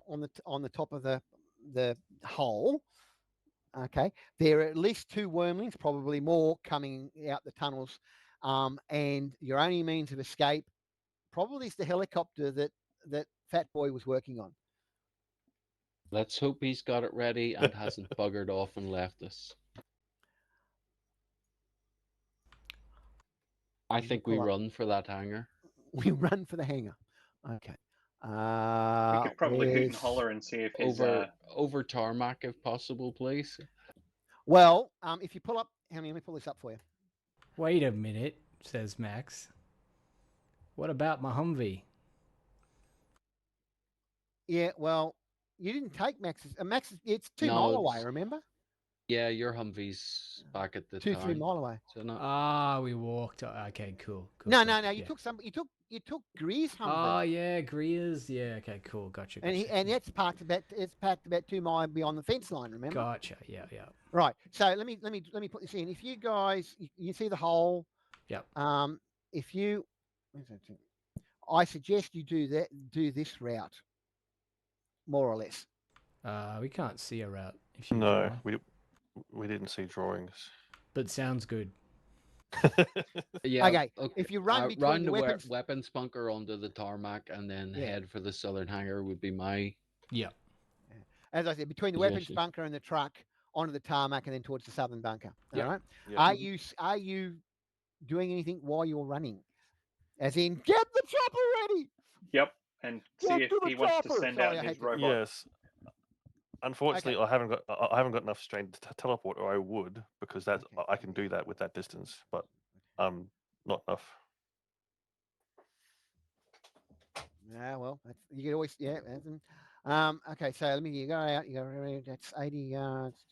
on the top of the hole. Okay, there are at least 2 wormlings, probably more, coming out the tunnels, and your only means of escape probably is the helicopter that Fat Boy was working on. Let's hope he's got it ready and hasn't buggered off and left us. I think we run for that hangar. We run for the hangar. Okay. We could probably hoot and holler and see if his... Over tarmac, if possible, please. Well, if you pull up... let me pull this up for you. Wait a minute, says Max. What about my Humvee? Yeah, well, you didn't take Max's. Max's, it's 2 miles away, remember? Yeah, your Humvee's back at the 2-3 mile away. So we walked. Okay, cool. No. You took You took Greer's Humvee. Oh yeah, Greer's. Yeah. Okay, cool. Gotcha. And it's parked about 2 miles beyond the fence line. Remember? Gotcha. Yeah. Right. So let me put this in. If you guys, you see the hole. Yep. If you, I suggest you do this route, more or less. We can't see a route. No, we didn't see drawings. But sounds good. Yeah. Okay. If you run between the weapons bunker onto the tarmac and then head for the southern hangar would be my. Yeah. As I said, between the weapons bunker and the truck onto the tarmac and then towards the southern bunker. Yep. All right. Yep. Are you doing anything while you're running? As in, get the chopper ready. Yep. and Get see if to the he wants to chopper! send Sorry, out I his had to- robot. Yes. Unfortunately, I haven't got enough strength to teleport, or I would, because that's Okay. I can do that with that distance, but not enough. Yeah, well, that's, you can always that's, okay, so let me you go out. You go. That's 80 yards.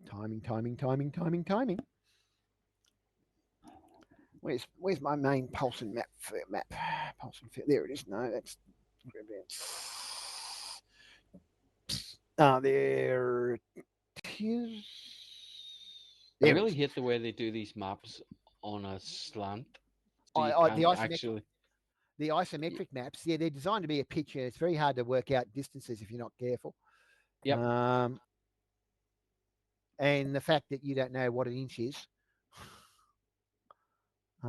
Timing. Where's my main Pulsing map? Pulsing there it is. No, that's there it is. I There it really is. hate the way they do these maps on a slant. So you The can't isometric actually. the isometric maps, yeah, they're designed to be a picture. It's very hard to work out distances if you're not careful. Yep. And the fact that you don't know what an inch is.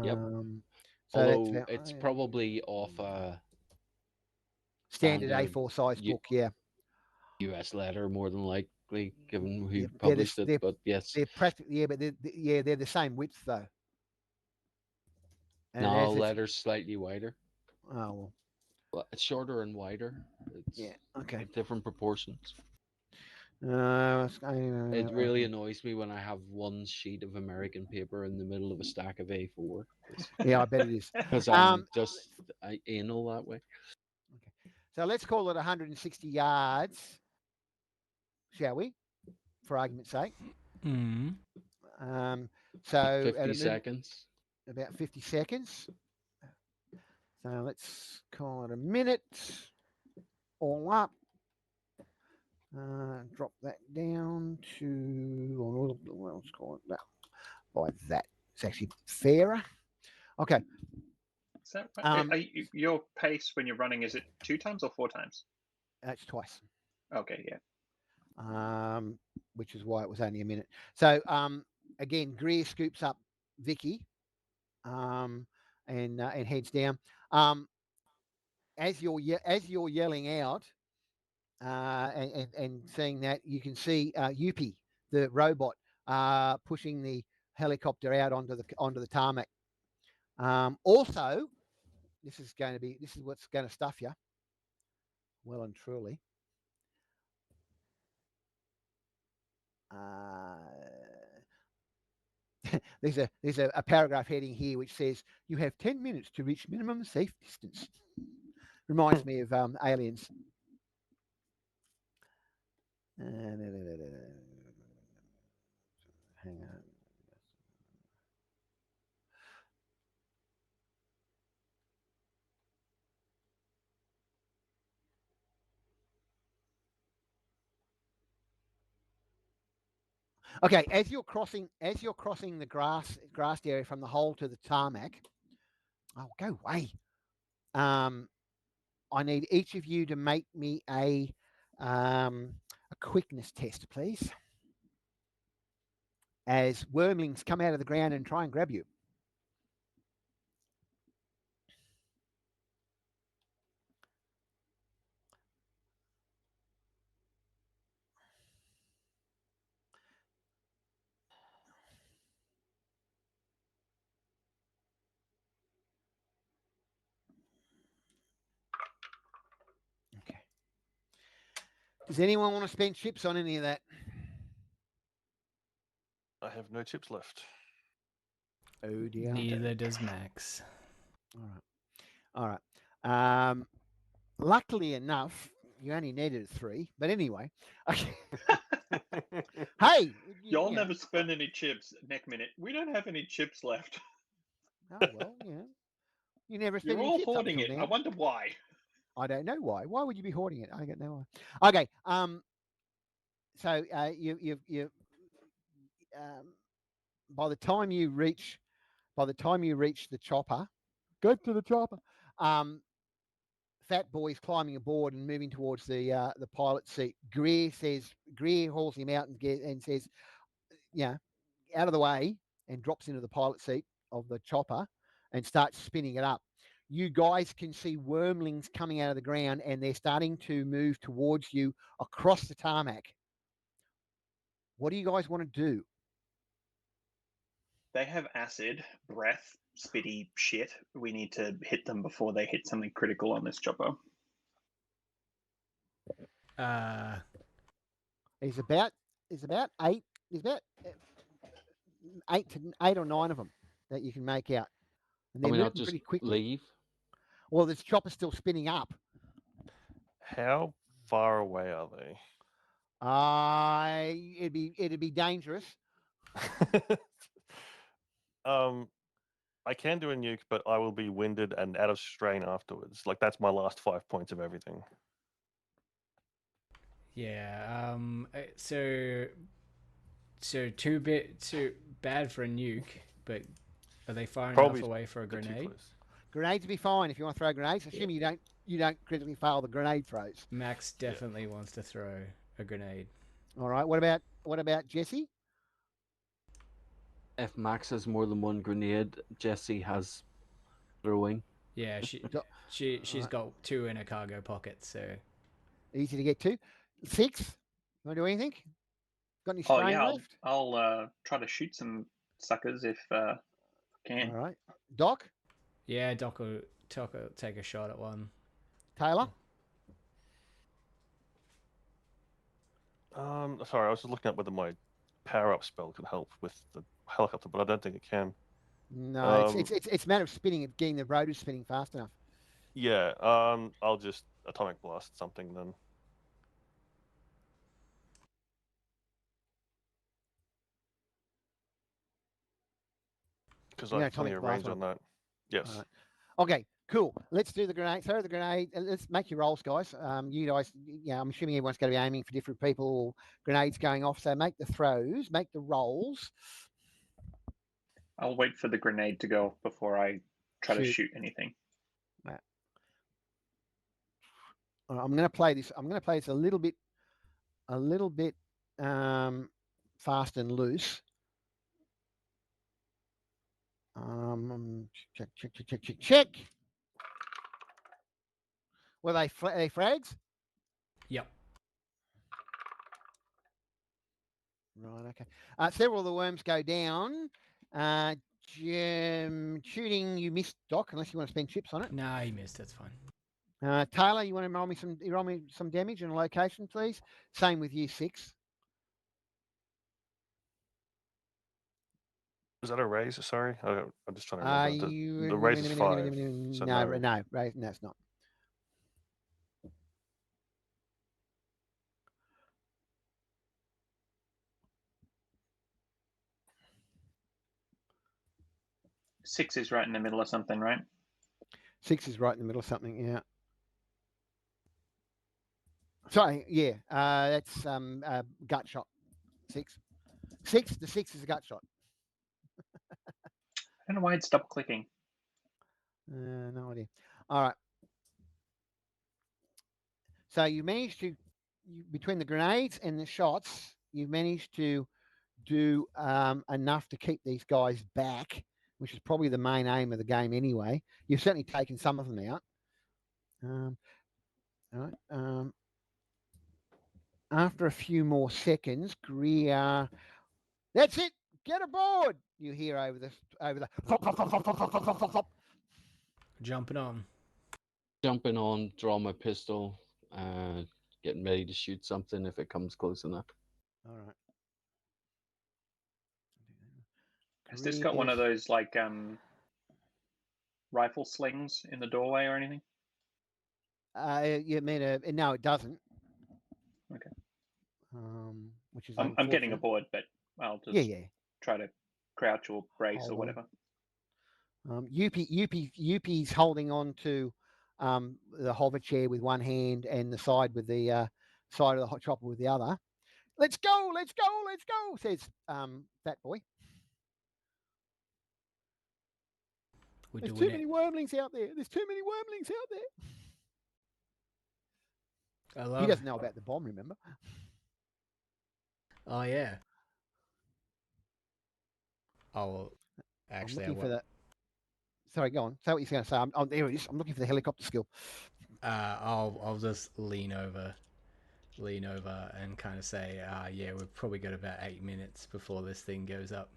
Yep. So Although that's it's probably off a standard standard A4 size U- book, yeah. US letter, more than likely, given who Yeah, published it. But yes, they're practically, yeah, but they're the same width though. And no, as it's, letters slightly wider. oh well, Well, it's shorter and wider. It's yeah, okay. different proportions. It It really annoys me when I have one sheet of American paper in the middle of a stack of A4. Yeah, I bet it is. Because I'm just anal that way. Okay. So let's call it 160 yards, shall we? For argument's sake. Mm. So 50 seconds. about 50 seconds. So let's call it a minute. All up. Drop that down to, well, let's call it that. By that. It's actually fairer. Okay. Is that right? Your pace when you're running, is it 2 times or 4 times? That's twice. Okay, yeah. Which is why it was only a minute. So again, Greer scoops up Vicky and heads down. As you're yelling out and seeing that, you can see Yuppie, the robot, pushing the helicopter out onto the tarmac. Also, this is what's going to stuff you, well and truly. There's a paragraph heading here which says you have 10 minutes to reach minimum safe distance. Reminds me of Aliens. Hang on. Okay, as you're crossing the grassed area from the hole to the tarmac. Oh, go away. I need each of you to make me a quickness test, please. As wormlings come out of the ground and try and grab you. Okay. Does anyone want to spend chips on any of that? I have no chips left. Oh dear. Neither does Max. All right. Luckily enough, you only needed 3. But anyway. Okay. Hey, Y'all never spend any chips. Neck minute. We don't have any chips left. Oh well, yeah. You never spend You're any all chips up hoarding until it. now. I wonder why. I don't know why. Why would you be hoarding it? I don't know why. Okay. So you by the time you reach the chopper, go to the chopper. Fat Boy's climbing aboard and moving towards the pilot seat. Greer hauls him out and says, out of the way, and drops into the pilot seat of the chopper and starts spinning it up. You guys can see wormlings coming out of the ground and they're starting to move towards you across the tarmac. What do you guys want to do? They have acid, breath, spitty shit. We need to hit them before they hit something critical on this chopper. There's about eight. There's about 8 or 9 of them that you can make out, and Can they're we not moving just pretty quickly. leave? Well, this chopper's still spinning up. How far away are they? It'd be dangerous. I can do a nuke, but I will be winded and out of strain afterwards. Like that's my last 5 points of everything. Yeah. So too bad for a nuke, but are they far Probably enough away for a bit too grenade? close. Grenades would be fine if you want to throw grenades. Assuming you don't critically fail the grenade throws. Max definitely wants to throw a grenade. All right. What about Jesse? If Max has more than one grenade, Jesse has throwing. Yeah, she's Alright. got 2 in her cargo pocket, so Easy to get to. 6. You want to do anything? Got any Oh strain yeah, left? I'll try to shoot some suckers if I can. All right. Doc, yeah, Doc will take a shot at one. Taylor. Sorry, I was just looking up whether my power up spell could help with the helicopter, but I don't think it can. No, it's a matter of spinning it, getting the rotors spinning fast enough. Yeah, I'll just atomic blast something then. Because I Yeah, have plenty atomic of blast range on that. Yes. Alright. Okay, cool. Let's do the grenade. Throw the grenade. Let's make your rolls, guys. You guys, I'm assuming everyone's going to be aiming for different people or grenades going off. So make the throws, make the rolls. I'll wait for the grenade to go off before I try to Shoot. shoot anything. I'm going to play this. I'm going to play this a little bit fast and loose. Check. Were they frags? Yep. Right. Okay. Several of the worms go down. Shooting, you missed, Doc, unless you want to spend chips on it. Nah, he missed. That's fine. Taylor, you want to roll me some damage and a location, please? Same with you, 6. Is that a raise? Sorry, I'm just trying to remember. The raise is 5. So No, it's not. Six is right in the middle of something, right? 6 is right in the middle of something. Yeah. Sorry. Yeah. That's gut shot. 6. The 6 is a gut shot. I don't know why it stopped clicking. No idea. All right. So you managed to, between the grenades and the shots, you managed to do enough to keep these guys back, which is probably the main aim of the game anyway. You've certainly taken some of them out. All right. After a few more seconds, Greer, that's it. Get aboard. You hear over the flop, flop, flop, flop, flop, flop, flop, flop, flop. Jumping on. Jumping on, draw my pistol, getting ready to shoot something if it comes close enough. All right. Has this got one of those like rifle slings in the doorway or anything? You mean no, it doesn't. Okay. Which is I'm getting aboard, but I'll just try to crouch or brace Hold or on. whatever. Yuppie's holding on to the hover chair with one hand and the side with the side of the hot chopper with the other. Let's go, says Fat Boy. There's too many wormlings out there. He doesn't know about the bomb, remember? Oh yeah. Oh, actually, I'm looking for that. Sorry, go on. Say what you're going to say. There it is. I'm looking for the helicopter skill. I'll just lean over and kind of say, yeah, we've probably got about 8 minutes before this thing goes up.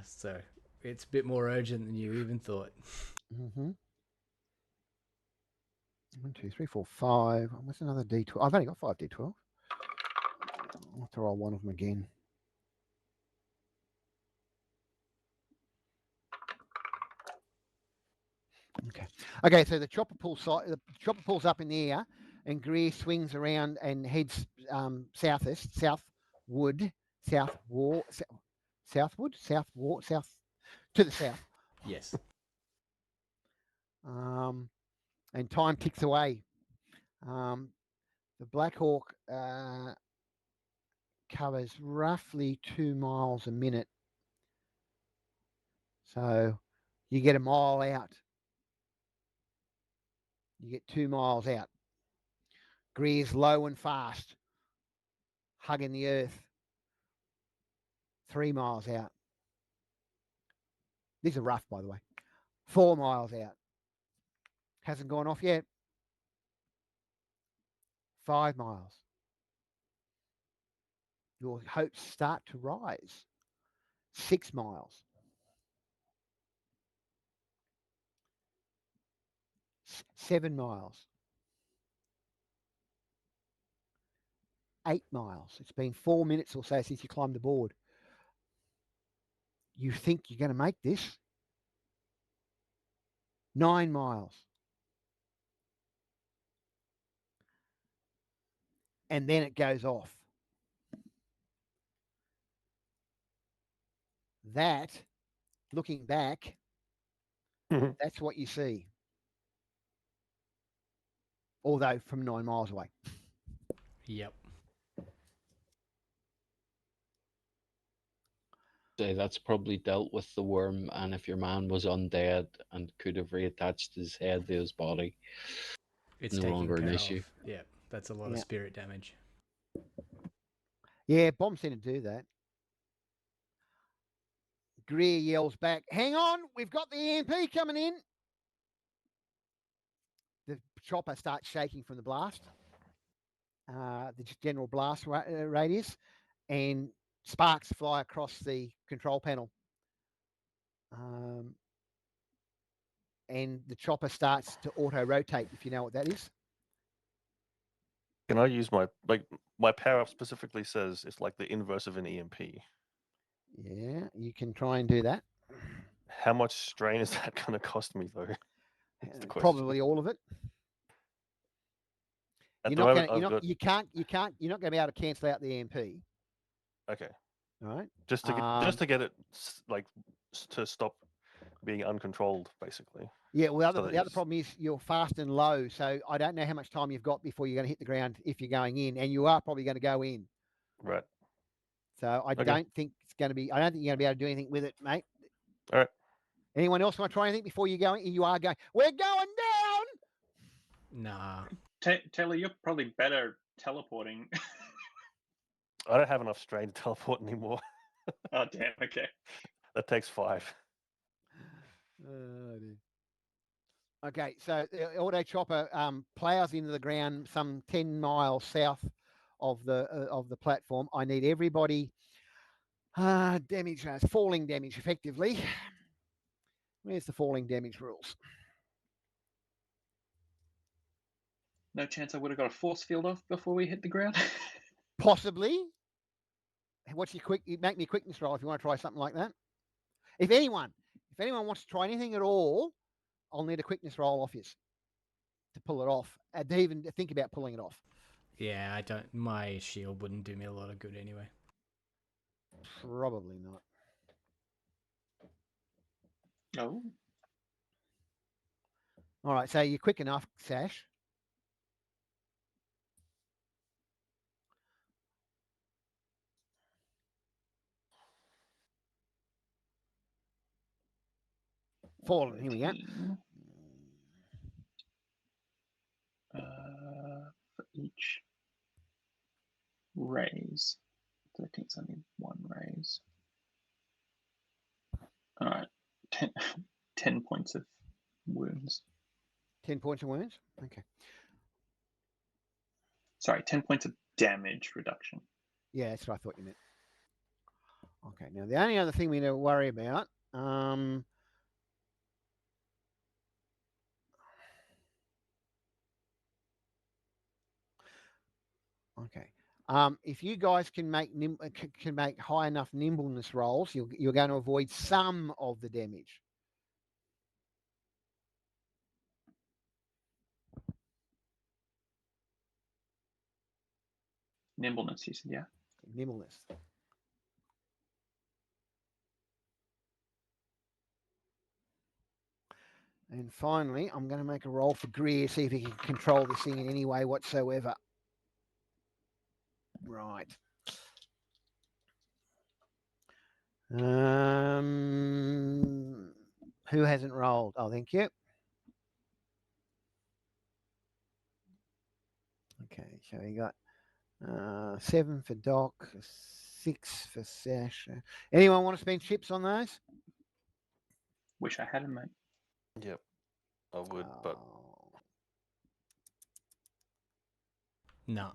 So it's a bit more urgent than you even thought. Mm-hmm. 1, 2, 3, 4, 5. What's another D12? I've only got 5 D12. I'll have to roll one of them again. Okay. Okay. So the chopper pulls up in the air, and Greer swings around and heads southward, south to the south. Yes. And time ticks away. The Black Hawk covers roughly 2 miles a minute. So you get a mile out. You get 2 miles out. Greer's low and fast, hugging the earth. 3 miles out. These are rough, by the way. 4 miles out. Hasn't gone off yet. 5 miles. Your hopes start to rise. 6 miles. 7 miles. 8 miles. It's been 4 minutes or so since you climbed aboard. You think you're going to make this? 9 miles. And then it goes off. That, looking back, that's what you see. Although from 9 miles away. Yep. Say that's probably dealt with the worm, and if your man was undead and could have reattached his head to his body, It's no taken longer an care issue. of. Yeah, that's a lot of spirit damage. Yeah, bombs tend to do that. Greer yells back, "Hang on, we've got the EMP coming in." The chopper starts shaking from the blast, the general blast radius, and sparks fly across the control panel. And the chopper starts to auto-rotate, if you know what that is. Can I use my power up specifically says it's like the inverse of an EMP. Yeah, you can try and do that. How much strain is that going to cost me though? That's the question. Probably all of it. At You're the not moment, going. I've got... You're not going to be able to cancel out the EMP. Okay. All right. Just to get it to stop being uncontrolled, basically. Yeah. Well, So the other problem is you're fast and low, so I don't know how much time you've got before you're going to hit the ground if you're going in, and you are probably going to go in. Right. So I don't think it's going to be. I don't think you're going to be able to do anything with it, mate. All right. Anyone else want to try anything before you go? You are going. We're going down. Nah. Taylor, you're probably better teleporting. I don't have enough strain to teleport anymore. Oh, damn. Okay. That takes 5. Oh, dear. Okay, so the auto chopper plows into the ground some 10 miles south of the platform. I need everybody damage, falling damage effectively. Where's the falling damage rules? No chance I would have got a force field off before we hit the ground. Possibly. What's your quick? You make me a quickness roll if you want to try something like that. If anyone wants to try anything at all, I'll need a quickness roll off you to pull it off. To even think about pulling it off. Yeah, I don't. My shield wouldn't do me a lot of good anyway. Probably not. Oh. All right, so you're quick enough, Sash. Fallen. Here we go. For each raise. 13, so I need 1 raise. All right. 10 points of wounds. 10 points of wounds? Okay. Sorry, 10 points of damage reduction. Yeah, that's what I thought you meant. Okay. Now the only other thing we need to worry about. Okay. If you guys can make can make high enough nimbleness rolls, you're going to avoid some of the damage. Nimbleness, you said, yeah. Nimbleness. And finally, I'm going to make a roll for Greer, see if he can control this thing in any way whatsoever. Right. Who hasn't rolled? Oh, thank you. Okay, so we got 7 for Doc, 6 for Sasha. Anyone want to spend chips on those? Wish I hadn't, mate. Yep, I would, but Oh. No.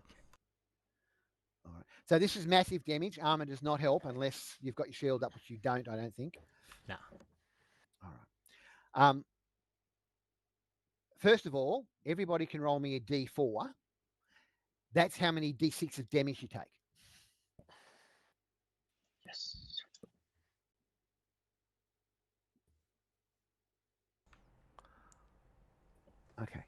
All right. So this is massive damage. Armor does not help unless you've got your shield up, which you don't, I don't think. No. All right. First of all, everybody can roll me a D4. That's how many D6 of damage you take. Yes. Okay.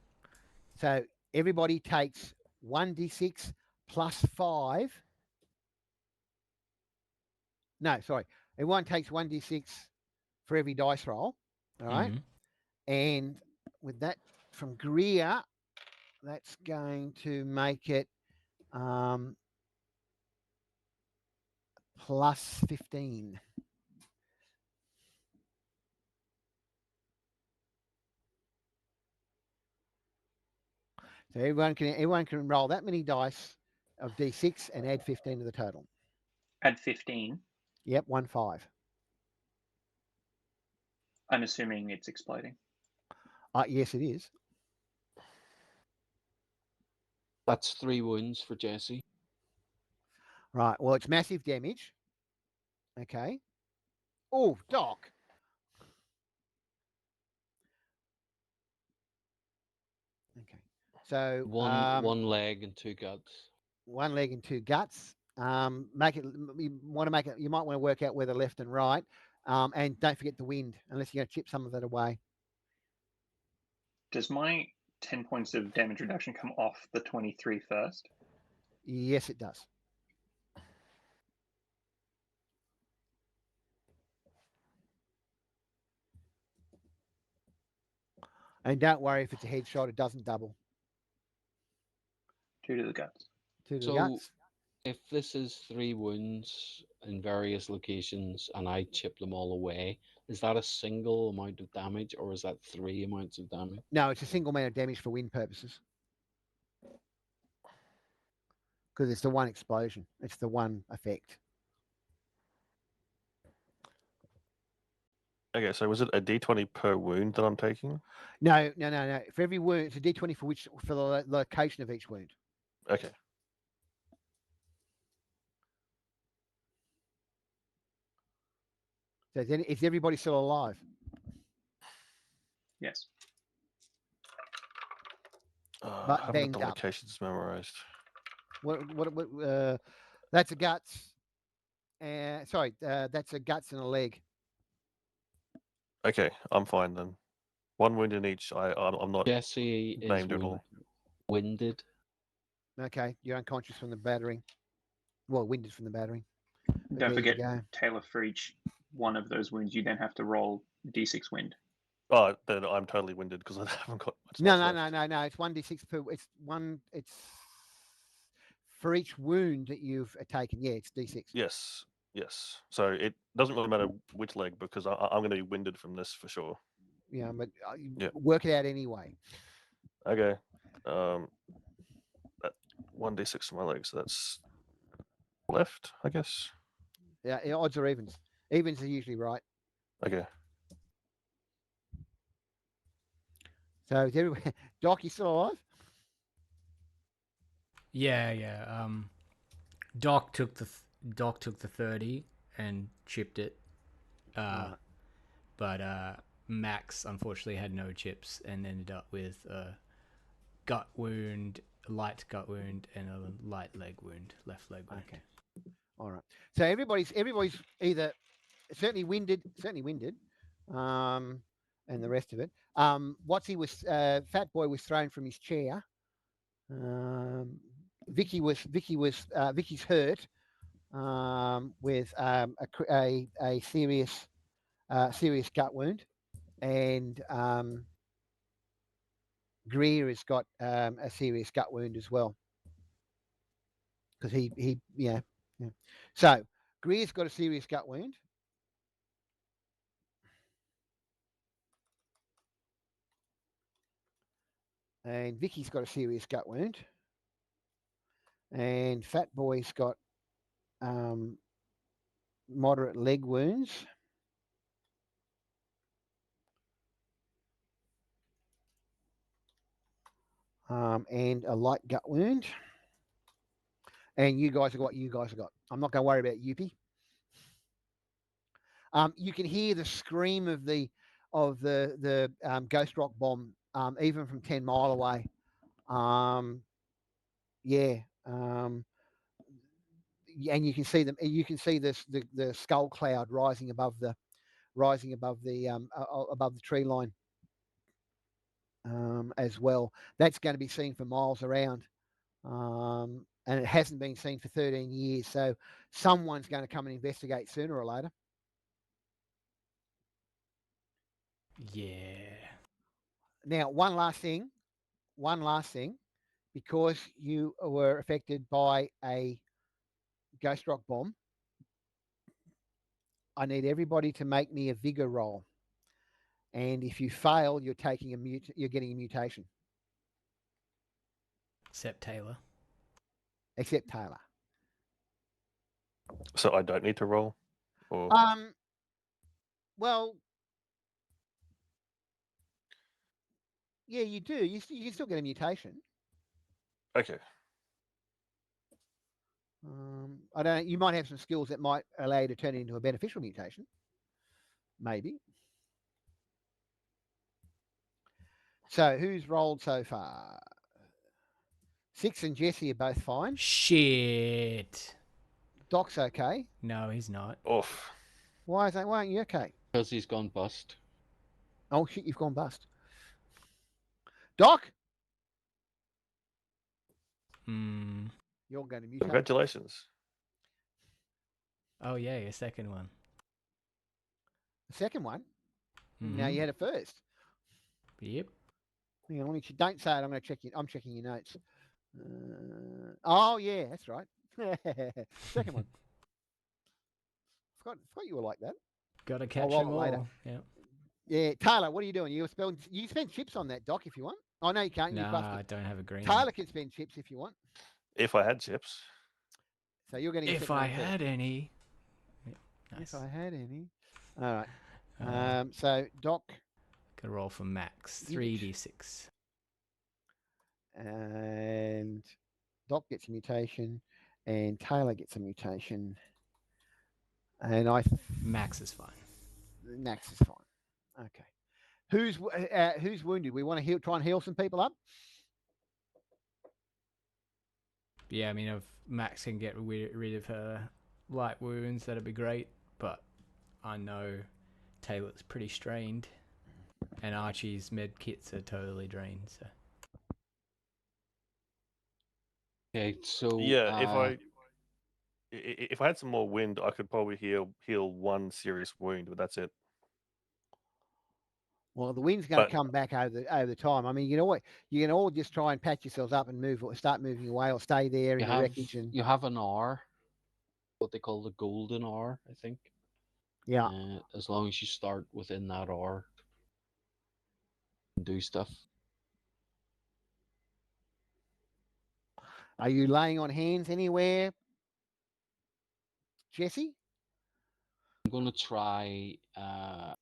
So everybody takes 1d6 plus 5. No, sorry. Everyone takes 1d6 for every dice roll. All right. Mhm. And with that from Greer, that's going to make it plus 15. So everyone can roll that many dice of d6 and add 15 to the total. Add 15. Yep, 1 5. I'm assuming it's exploding. Yes, it is. That's 3 wounds for Jesse. Right. Well, it's massive damage. Okay. Oh, Doc. Okay. So One leg and 2 guts. 1 leg and 2 guts. Make it. You want to make it. You might want to work out where the left and right. And don't forget the wind, unless you're going to chip some of that away. Does my 10 points of damage reduction come off the 23 first? Yes, it does. And don't worry if it's a headshot; it doesn't double. 2 to the guts. 2 to the So guts. if this is 3 wounds in various locations and I chip them all away, is that a single amount of damage or is that 3 amounts of damage? No, it's a single amount of damage for wind purposes. Because it's the one explosion. It's the one effect. okay. So was it a D20 per wound that I'm taking? No. For every wound, it's a D20 for the location of each wound. Okay. So is everybody still alive? Yes. But I haven't got banged the up. locations memorized. What? That's a guts. Sorry, that's a guts and a leg. Okay, I'm fine then. 1 wound in each. I'm not Jesse is maimed at all. winded. Okay, you're unconscious from the battering. Well, winded from the battering. But Don't there forget, you go. Taylor, for each one of those wounds, you then have to roll d6 wind. Oh, then I'm totally winded because I haven't got much No. left. It's 1d6 per. It's for each wound that you've taken. Yeah, it's d6. Yes. So it doesn't really matter which leg because I'm going to be winded from this for sure. Yeah, but Yeah. work it out anyway. Okay. That 1d6 for my leg, so that's left, I guess. Yeah, odds or evens. Evens are usually right. Okay. So is everyone, Doc, you still alive? Yeah. Doc took the 30, and chipped it. Right. But Max unfortunately had no chips and ended up with a gut wound, a light gut wound, and a light leg wound, left leg wound. Okay. All right. So everybody's either certainly winded, and the rest of it. Fat Boy was thrown from his chair. Vicky's hurt with a serious gut wound, and Greer has got a serious gut wound as well because he yeah. So Greer's got a serious gut wound. And Vicky's got a serious gut wound. And Fat Boy's got moderate leg wounds. And a light gut wound. And you guys have got what you guys have got. I'm not going to worry about Yuppie. You can hear the scream of the Ghost Rock bomb even from 10 mile away. Yeah. And you can see them. You can see the skull cloud rising above the tree line as well. That's going to be seen for miles around. And it hasn't been seen for 13 years. So someone's going to come and investigate sooner or later. Yeah. Now, one last thing, because you were affected by a Ghost Rock bomb, I need everybody to make me a vigor roll. And if you fail, you're getting a mutation. Except Taylor. Except Taylor. So I don't need to roll? Or Well, yeah, you do. You can still get a mutation. okay. I don't. You might have some skills that might allow you to turn it into a beneficial mutation. Maybe. So who's rolled so far? Six and Jesse are both fine. Shit. Doc's okay. No, he's not. Off. Why aren't you okay? Because he's gone bust. Oh shit, you've gone bust. Doc, you're going to mutate. Congratulations. Oh yeah, your second one. The second one. Mm-hmm. Now you had a first. Yep. Hang on, don't say it. I'm going to check you. I'm checking your notes. Oh yeah, that's right. Second one. Forgot you were like that. Got to catch roll them it later. all. Yeah. Yeah, Taylor, what are you doing? You spend chips on that, Doc, if you want. Oh no, you can't. Nah, You've busted. I don't have a green. Taylor can spend chips if you want. If I had chips. So you're getting. If I had any. Yeah, nice. If I had any. All right. So Doc. Gonna roll for Max. 3d6. And Doc gets a mutation, and Taylor gets a mutation, and Max is fine. Max is fine. Okay. Who's wounded? We want to try and heal some people up. Yeah, I mean, if Max can get rid of her light wounds, that'd be great. But I know Taylor's pretty strained, and Archie's med kits are totally drained. So. Okay, so Yeah, if I had some more wind, I could probably heal one serious wound, but that's it. Well, the wind's going to come back over the time. I mean, you know what? You can all just try and patch yourselves up and start moving away, or stay there in the wreckage. And you have an hour, what they call the golden hour, I think. Yeah. As long as you start within that hour, do stuff. Are you laying on hands anywhere, Jesse? I'm going to try, I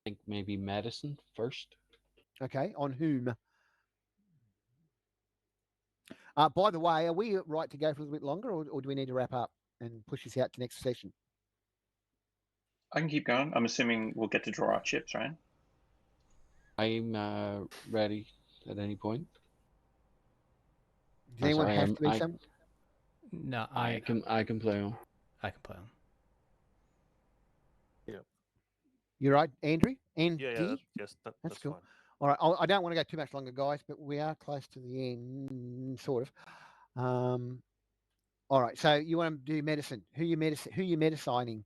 think maybe medicine first. Okay, on whom? By the way, are we right to go for a little bit longer, or do we need to wrap up and push this out to next session. I can keep going. I'm assuming we'll get to draw our chips, right? I'm ready at any point. Does anyone sorry, have I'm, to be some? No, I can play on. I can play on. You're right, Andrew? Yeah, Andy? yes, That's that's cool. fine. All right, I don't want to go too much longer, guys, but we are close to the end, sort of. All right, so you want to do medicine? Who you medisigning?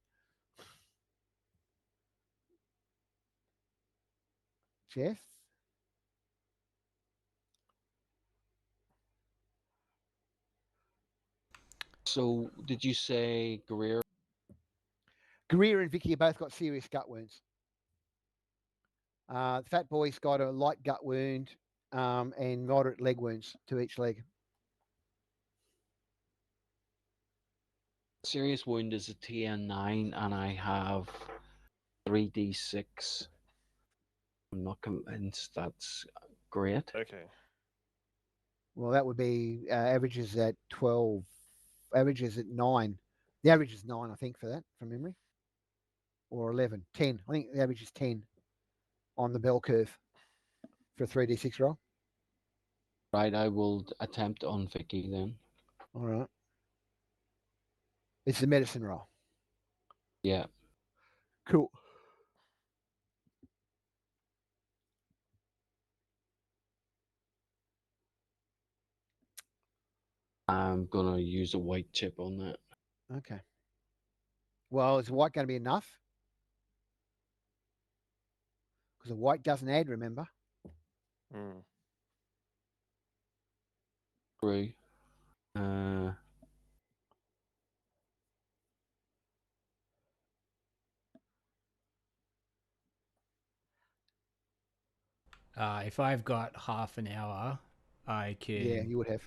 Jeff? So, did you say Greer? Greer and Vicky have both got serious gut wounds. The fat boy's got a light gut wound and moderate leg wounds to each leg. Serious wound is a TN9, and I have 3d6. I'm not convinced that's great. Okay. Well, that would be averages at 12, averages at 9. The average is 9, I think, for that, from memory. Or 11, 10. I think the average is 10 on the bell curve for a 3d6 roll. Right, I will attempt on Vicky then. All right. It's the medicine roll. Yeah. Cool. I'm gonna use a white chip on that. Okay. Well, is white going to be enough? Because the white doesn't add, remember? Mm. Three. Uh, If I've got half an hour, I can. Yeah, you would have.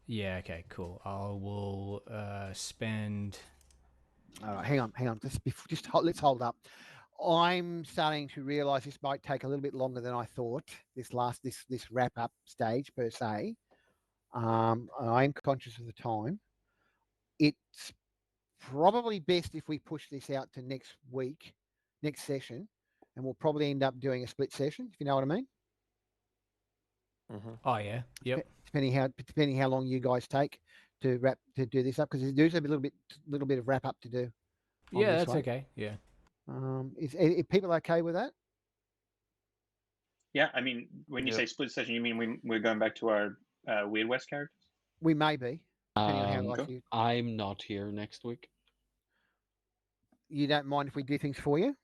Yeah. Okay. Cool. I will spend. All right, hang on. Let's hold up. I'm starting to realise this might take a little bit longer than I thought. This wrap up stage per se. I'm conscious of the time. It's probably best if we push this out to next week, next session, and we'll probably end up doing a split session. If you know what I mean. Mm-hmm. Oh yeah. Yep. Depending how long you guys take to do this up, because there's a little bit of wrap up to do. On Yeah, this that's one. okay. Yeah. Is people okay with that? Yeah, I mean, when you Yep. say split session, you mean we're going back to our Weird West characters? We may be, depending on how life Cool. I'm not here next week. you don't mind if we do things for you.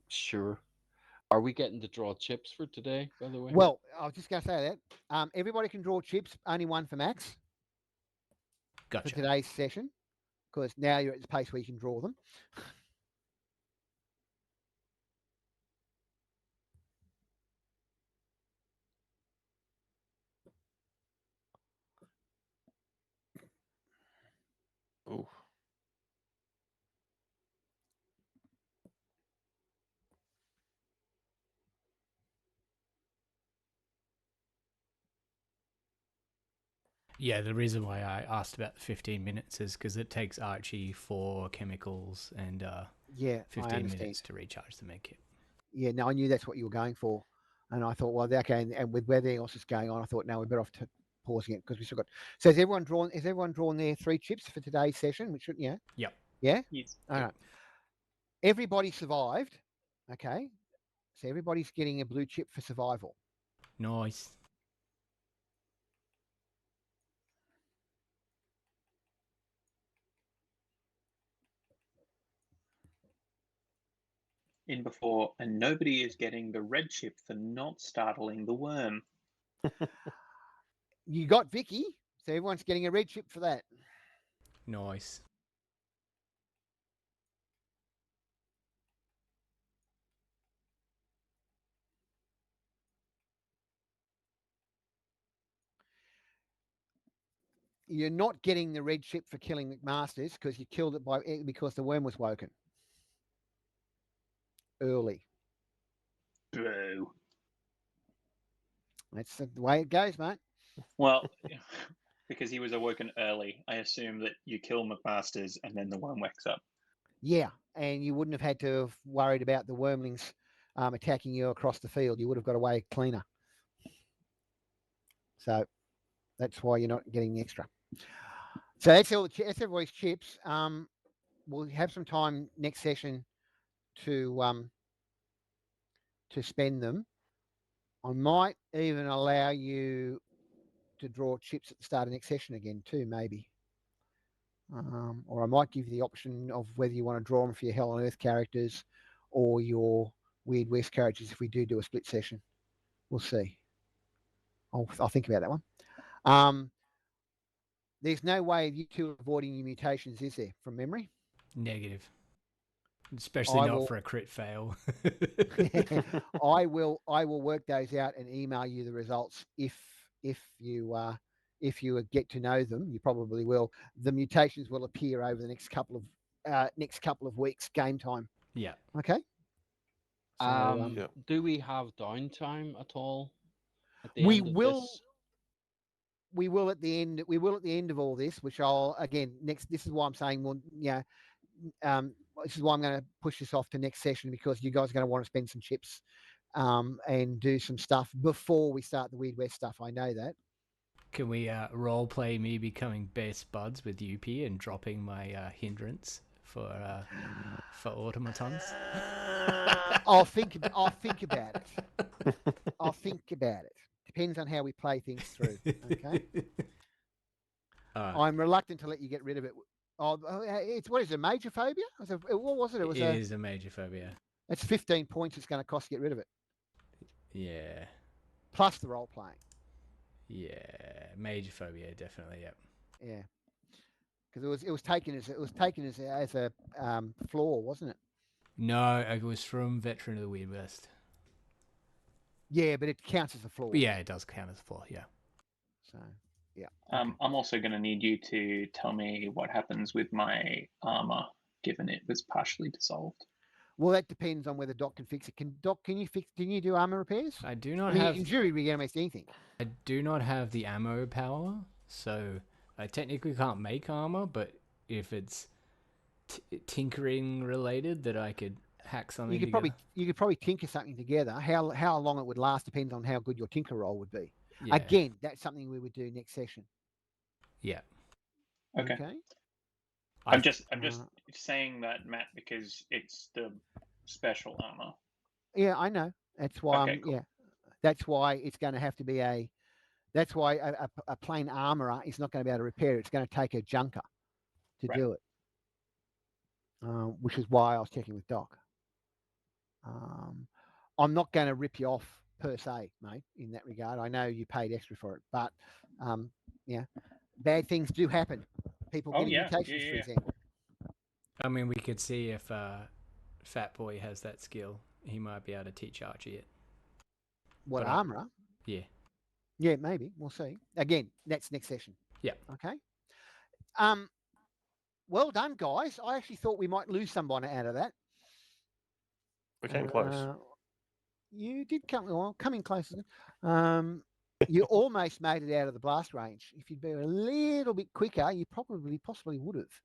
Sure. Are we getting to draw chips for today, by the way? Well, I was just going to say that. Everybody can draw chips, only one for Max for Gotcha. today's session, because now you're at the pace where you can draw them. Ooh. Yeah, the reason why I asked about the 15 minutes is because it takes Archie 4 chemicals and Yeah, I 15 understand. minutes to recharge the medkit. Yeah, no, I knew that's what you were going for, and I thought, well, okay, and with everything else that's going on, I thought, no, we're better off pausing it because we still got. So has everyone drawn? Has everyone drawn their 3 chips for today's session? Which should, yeah, Yep. yeah. Yes. All right. Everybody survived. Okay, so everybody's getting a blue chip for survival. Nice. In before, and nobody is getting the red chip for not startling the worm. You got Vicky, so everyone's getting a red chip for that. Nice. You're not getting the red chip for killing McMasters because you killed it because the worm was woken early. Boo. That's the way it goes, mate. Well, because he was awoken early, I assume that you kill McMasters and then the worm wakes up. Yeah, and you wouldn't have had to have worried about the wormlings attacking you across the field. You would have got away cleaner. So that's why you're not getting the extra. So that's all. That's everybody's chips. We'll have some time next session to spend them. I might even allow you to draw chips at the start of next session again too, maybe. Or I might give you the option of whether you want to draw them for your Hell on Earth characters or your Weird West characters if we do a split session. We'll see. I'll think about that one. There's no way of you two avoiding your mutations, is there, from memory? Negative. Especially I not will- for a crit fail. I will work those out and email you the results if you get to know them. You probably will. The mutations will appear over the next couple of weeks game time. Yeah. Okay. So, Yeah. Do we have downtime at all at the we end of will this? we will at the end. We will at the end of all this, which I'll again next. This is why I'm saying, well, yeah. This is why I'm going to push this off to next session because you guys are going to want to spend some chips and do some stuff before we start the Weird West stuff. I know that. Can we role play me becoming best buds with UP and dropping my hindrance for automatons? I'll think about it. I'll think about it. Depends on how we play things through. Okay. I'm reluctant to let you get rid of it. Oh, it's what is it? A major phobia? What was it? It was It is a major phobia. It's 15 points. It's going to cost to get rid of it, Yeah. plus the role playing. Yeah. Major phobia, definitely. Yep. Yeah, because it was taken as a flaw, wasn't it? No, it was from Veteran of the Weird West. Yeah, but it counts as a flaw. But yeah, it does count as a flaw. Yeah. So, yeah. I'm also going to need you to tell me what happens with my armor, given it was partially dissolved. Well, that depends on whether Doc can fix it. Can you do armor repairs? I do not I mean, have. in jury we get almost anything. I do not have the ammo power, so I technically can't make armor. But if it's tinkering related, that I could hack something. You could probably tinker something together. How long it would last depends on how good your tinker roll would be. Yeah. Again, that's something we would do next session. Yeah. Okay. I'm just Uh, saying that, Matt, because it's the special armor. Yeah, I know. That's why. Okay, cool. Yeah, that's why it's going to have to be a. That's why a plain armorer is not going to be able to repair it. It's going to take a junker to Right. do it. Which is why I was checking with Doc. I'm not going to rip you off per se, mate, in that regard. I know you paid extra for it, but yeah, bad things do happen. People Oh, getting yeah. mutations, Yeah, for yeah. example. I mean, we could see if Fat Boy has that skill. He might be able to teach Archie it. What But armorer? Yeah. Yeah, maybe. We'll see. Again, that's next session. Yeah. Okay. Well done, guys. I actually thought we might lose someone out of that. We came close. You did come in close. You almost made it out of the blast range. If you'd been a little bit quicker, you possibly would have.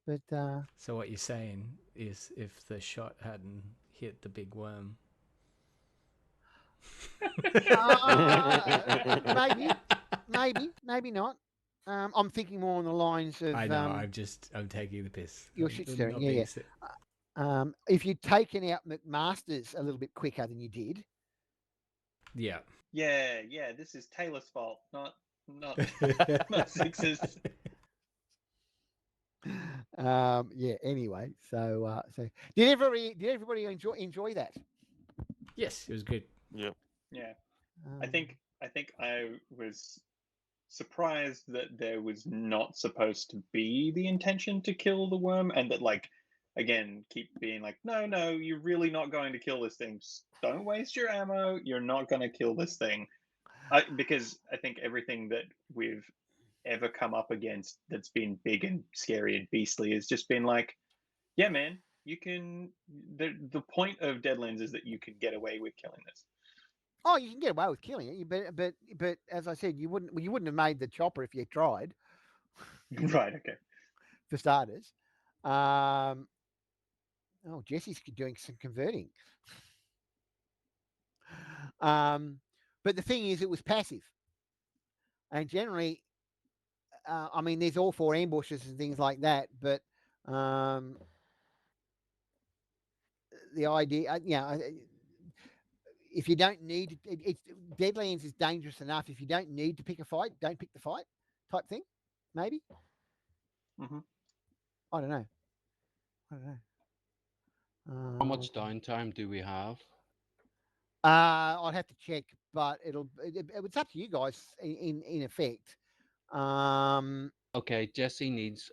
But So what you're saying is, if the shot hadn't hit the big worm. maybe not. I'm thinking more on the lines of. I know. I'm taking the piss. You're I'm shit not stirring. being Yeah. If you'd taken out McMasters a little bit quicker than you did. Yeah. Yeah. This is Taylor's fault, not not Six's. Yeah. Anyway, so did everybody enjoy that? Yes, it was good. Yep. Yeah. I think I was surprised that there was not supposed to be the intention to kill the worm, and that, like, again, keep being like, no, you're really not going to kill this thing. Just don't waste your ammo. You're not going to kill this thing. Because I think everything that we've ever come up against that's been big and scary and beastly has just been like, yeah, man, you can. The point of Deadlands is that you can get away with killing this. Oh, you can get away with killing it, but as I said, you wouldn't have made the chopper if you tried, Right. Okay. for starters. Oh, Jesse's doing some converting. But the thing is, it was passive, and generally, I mean, there's all four ambushes and things like that, but um, the idea, if you don't need it's Deadlands is dangerous enough. If you don't need to pick a fight, don't pick the fight, type thing. Maybe Hmm. I don't know. I don't know. How much downtime do we have? I'd have to check, but it's up to you guys in effect. Okay, Jesse needs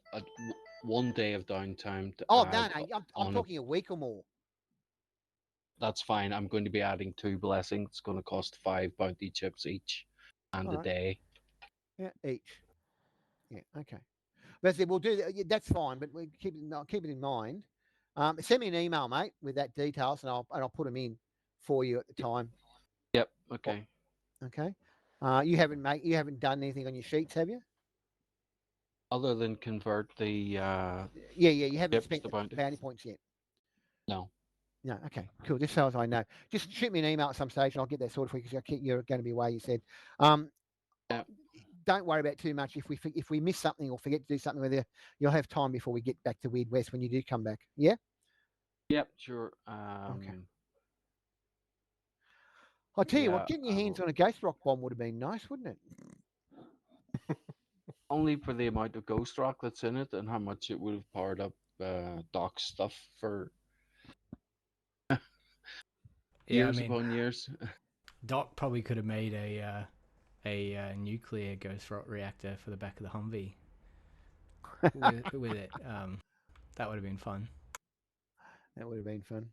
1 day of downtime to No, add I'm on. talking a week or more. That's fine. I'm going to be adding 2 blessings. It's going to cost 5 bounty chips each, and a Alright. day. Yeah, each. Yeah, okay. But we'll do that. That's fine, but we keep it in mind. Send me an email, mate, with that details, and I'll put them in for you at the time. Yep. Okay. Okay. You haven't done anything on your sheets, have you? Other than convert the Yeah. You haven't chips spent to the bounty. bounty points yet. No. No. Okay. Cool. Just so as I know, just shoot me an email at some stage, and I'll get that sorted for you because you're going to be away. You said. Yeah. Don't worry about too much. If we miss something or forget to do something with you, you'll have time before we get back to Weird West when you do come back. Yeah. Yep. Sure. Okay. I'll tell you what, Yeah. getting your hands on a Ghost Rock bomb would have been nice, wouldn't it? Only for the amount of ghost rock that's in it and how much it would have powered up Doc's stuff for Yeah, years upon years. Doc probably could have made a nuclear ghost rock reactor for the back of the Humvee with it. That would have been fun. That would have been fun.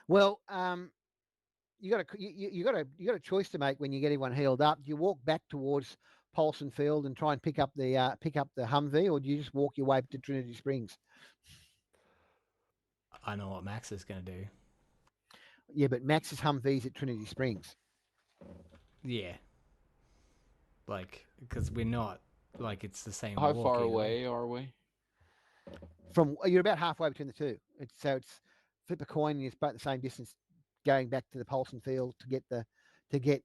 Well, you got a choice to make when you get everyone healed up. Do you walk back towards Paulson Field and try and pick up the Humvee, or do you just walk your way to Trinity Springs? I know what Max is going to do. Yeah, but Max's Humvee's at Trinity Springs. Yeah. Like, because we're not, like, it's the same. How walk far either away are we? You're about halfway between the two. It's flip a coin and it's about the same distance going back to the Paulson Field to get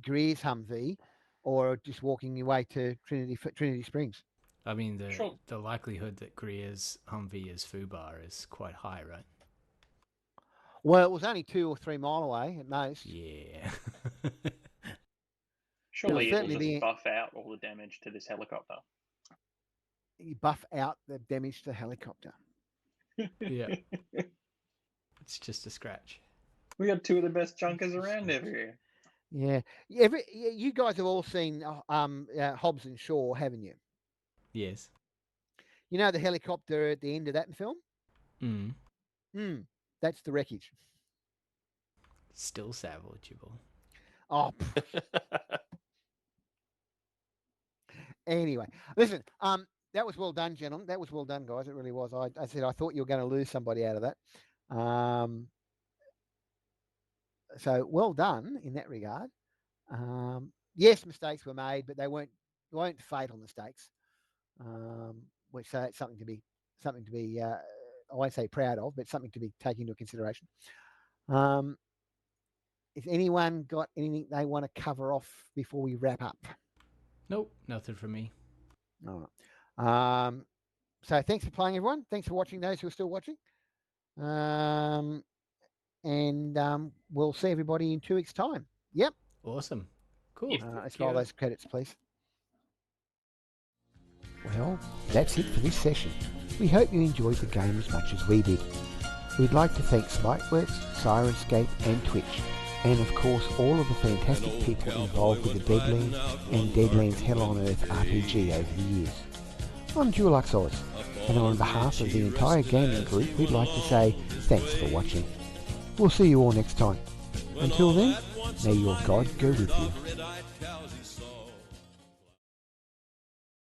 Greer's Humvee, or just walking your way to Trinity Springs. I mean, Sure. the likelihood that Greer's Humvee is Fubar is quite high, right? Well, it was only 2 or 3 mile away at most. Yeah. Surely it'll certainly just be- buff out all the damage to this helicopter. You buff out the damage to the helicopter. Yeah. It's just a scratch. We got 2 of the best junkers around over here. Yeah. You guys have all seen Hobbs and Shaw, haven't you? Yes. You know the helicopter at the end of that film? That's the wreckage. Still salvageable. Oh, anyway, listen. That was well done, gentlemen. That was well done, guys. It really was. I said I thought you were going to lose somebody out of that. So well done in that regard. Yes, mistakes were made, but they weren't fatal mistakes. Which so it's something to be I won't say proud of, but something to be taken into consideration. Has anyone got anything they want to cover off before we wrap up? Nope, nothing from me. All right. So thanks for playing, everyone. Thanks for watching, those who are still watching. And we'll see everybody in 2 weeks' time. Yep. Awesome. Cool. Let's roll those credits, please. Well, that's it for this session. We hope you enjoyed the game as much as we did. We'd like to thank Spikeworks, Sirenscape and Twitch, and of course all of the fantastic people involved with the Deadlands and Deadlands Hell on Earth RPG over the years. I'm Dulux Oz, and on behalf of the entire gaming group, we'd like to say thanks for watching. We'll see you all next time. Until then, may your God go with you.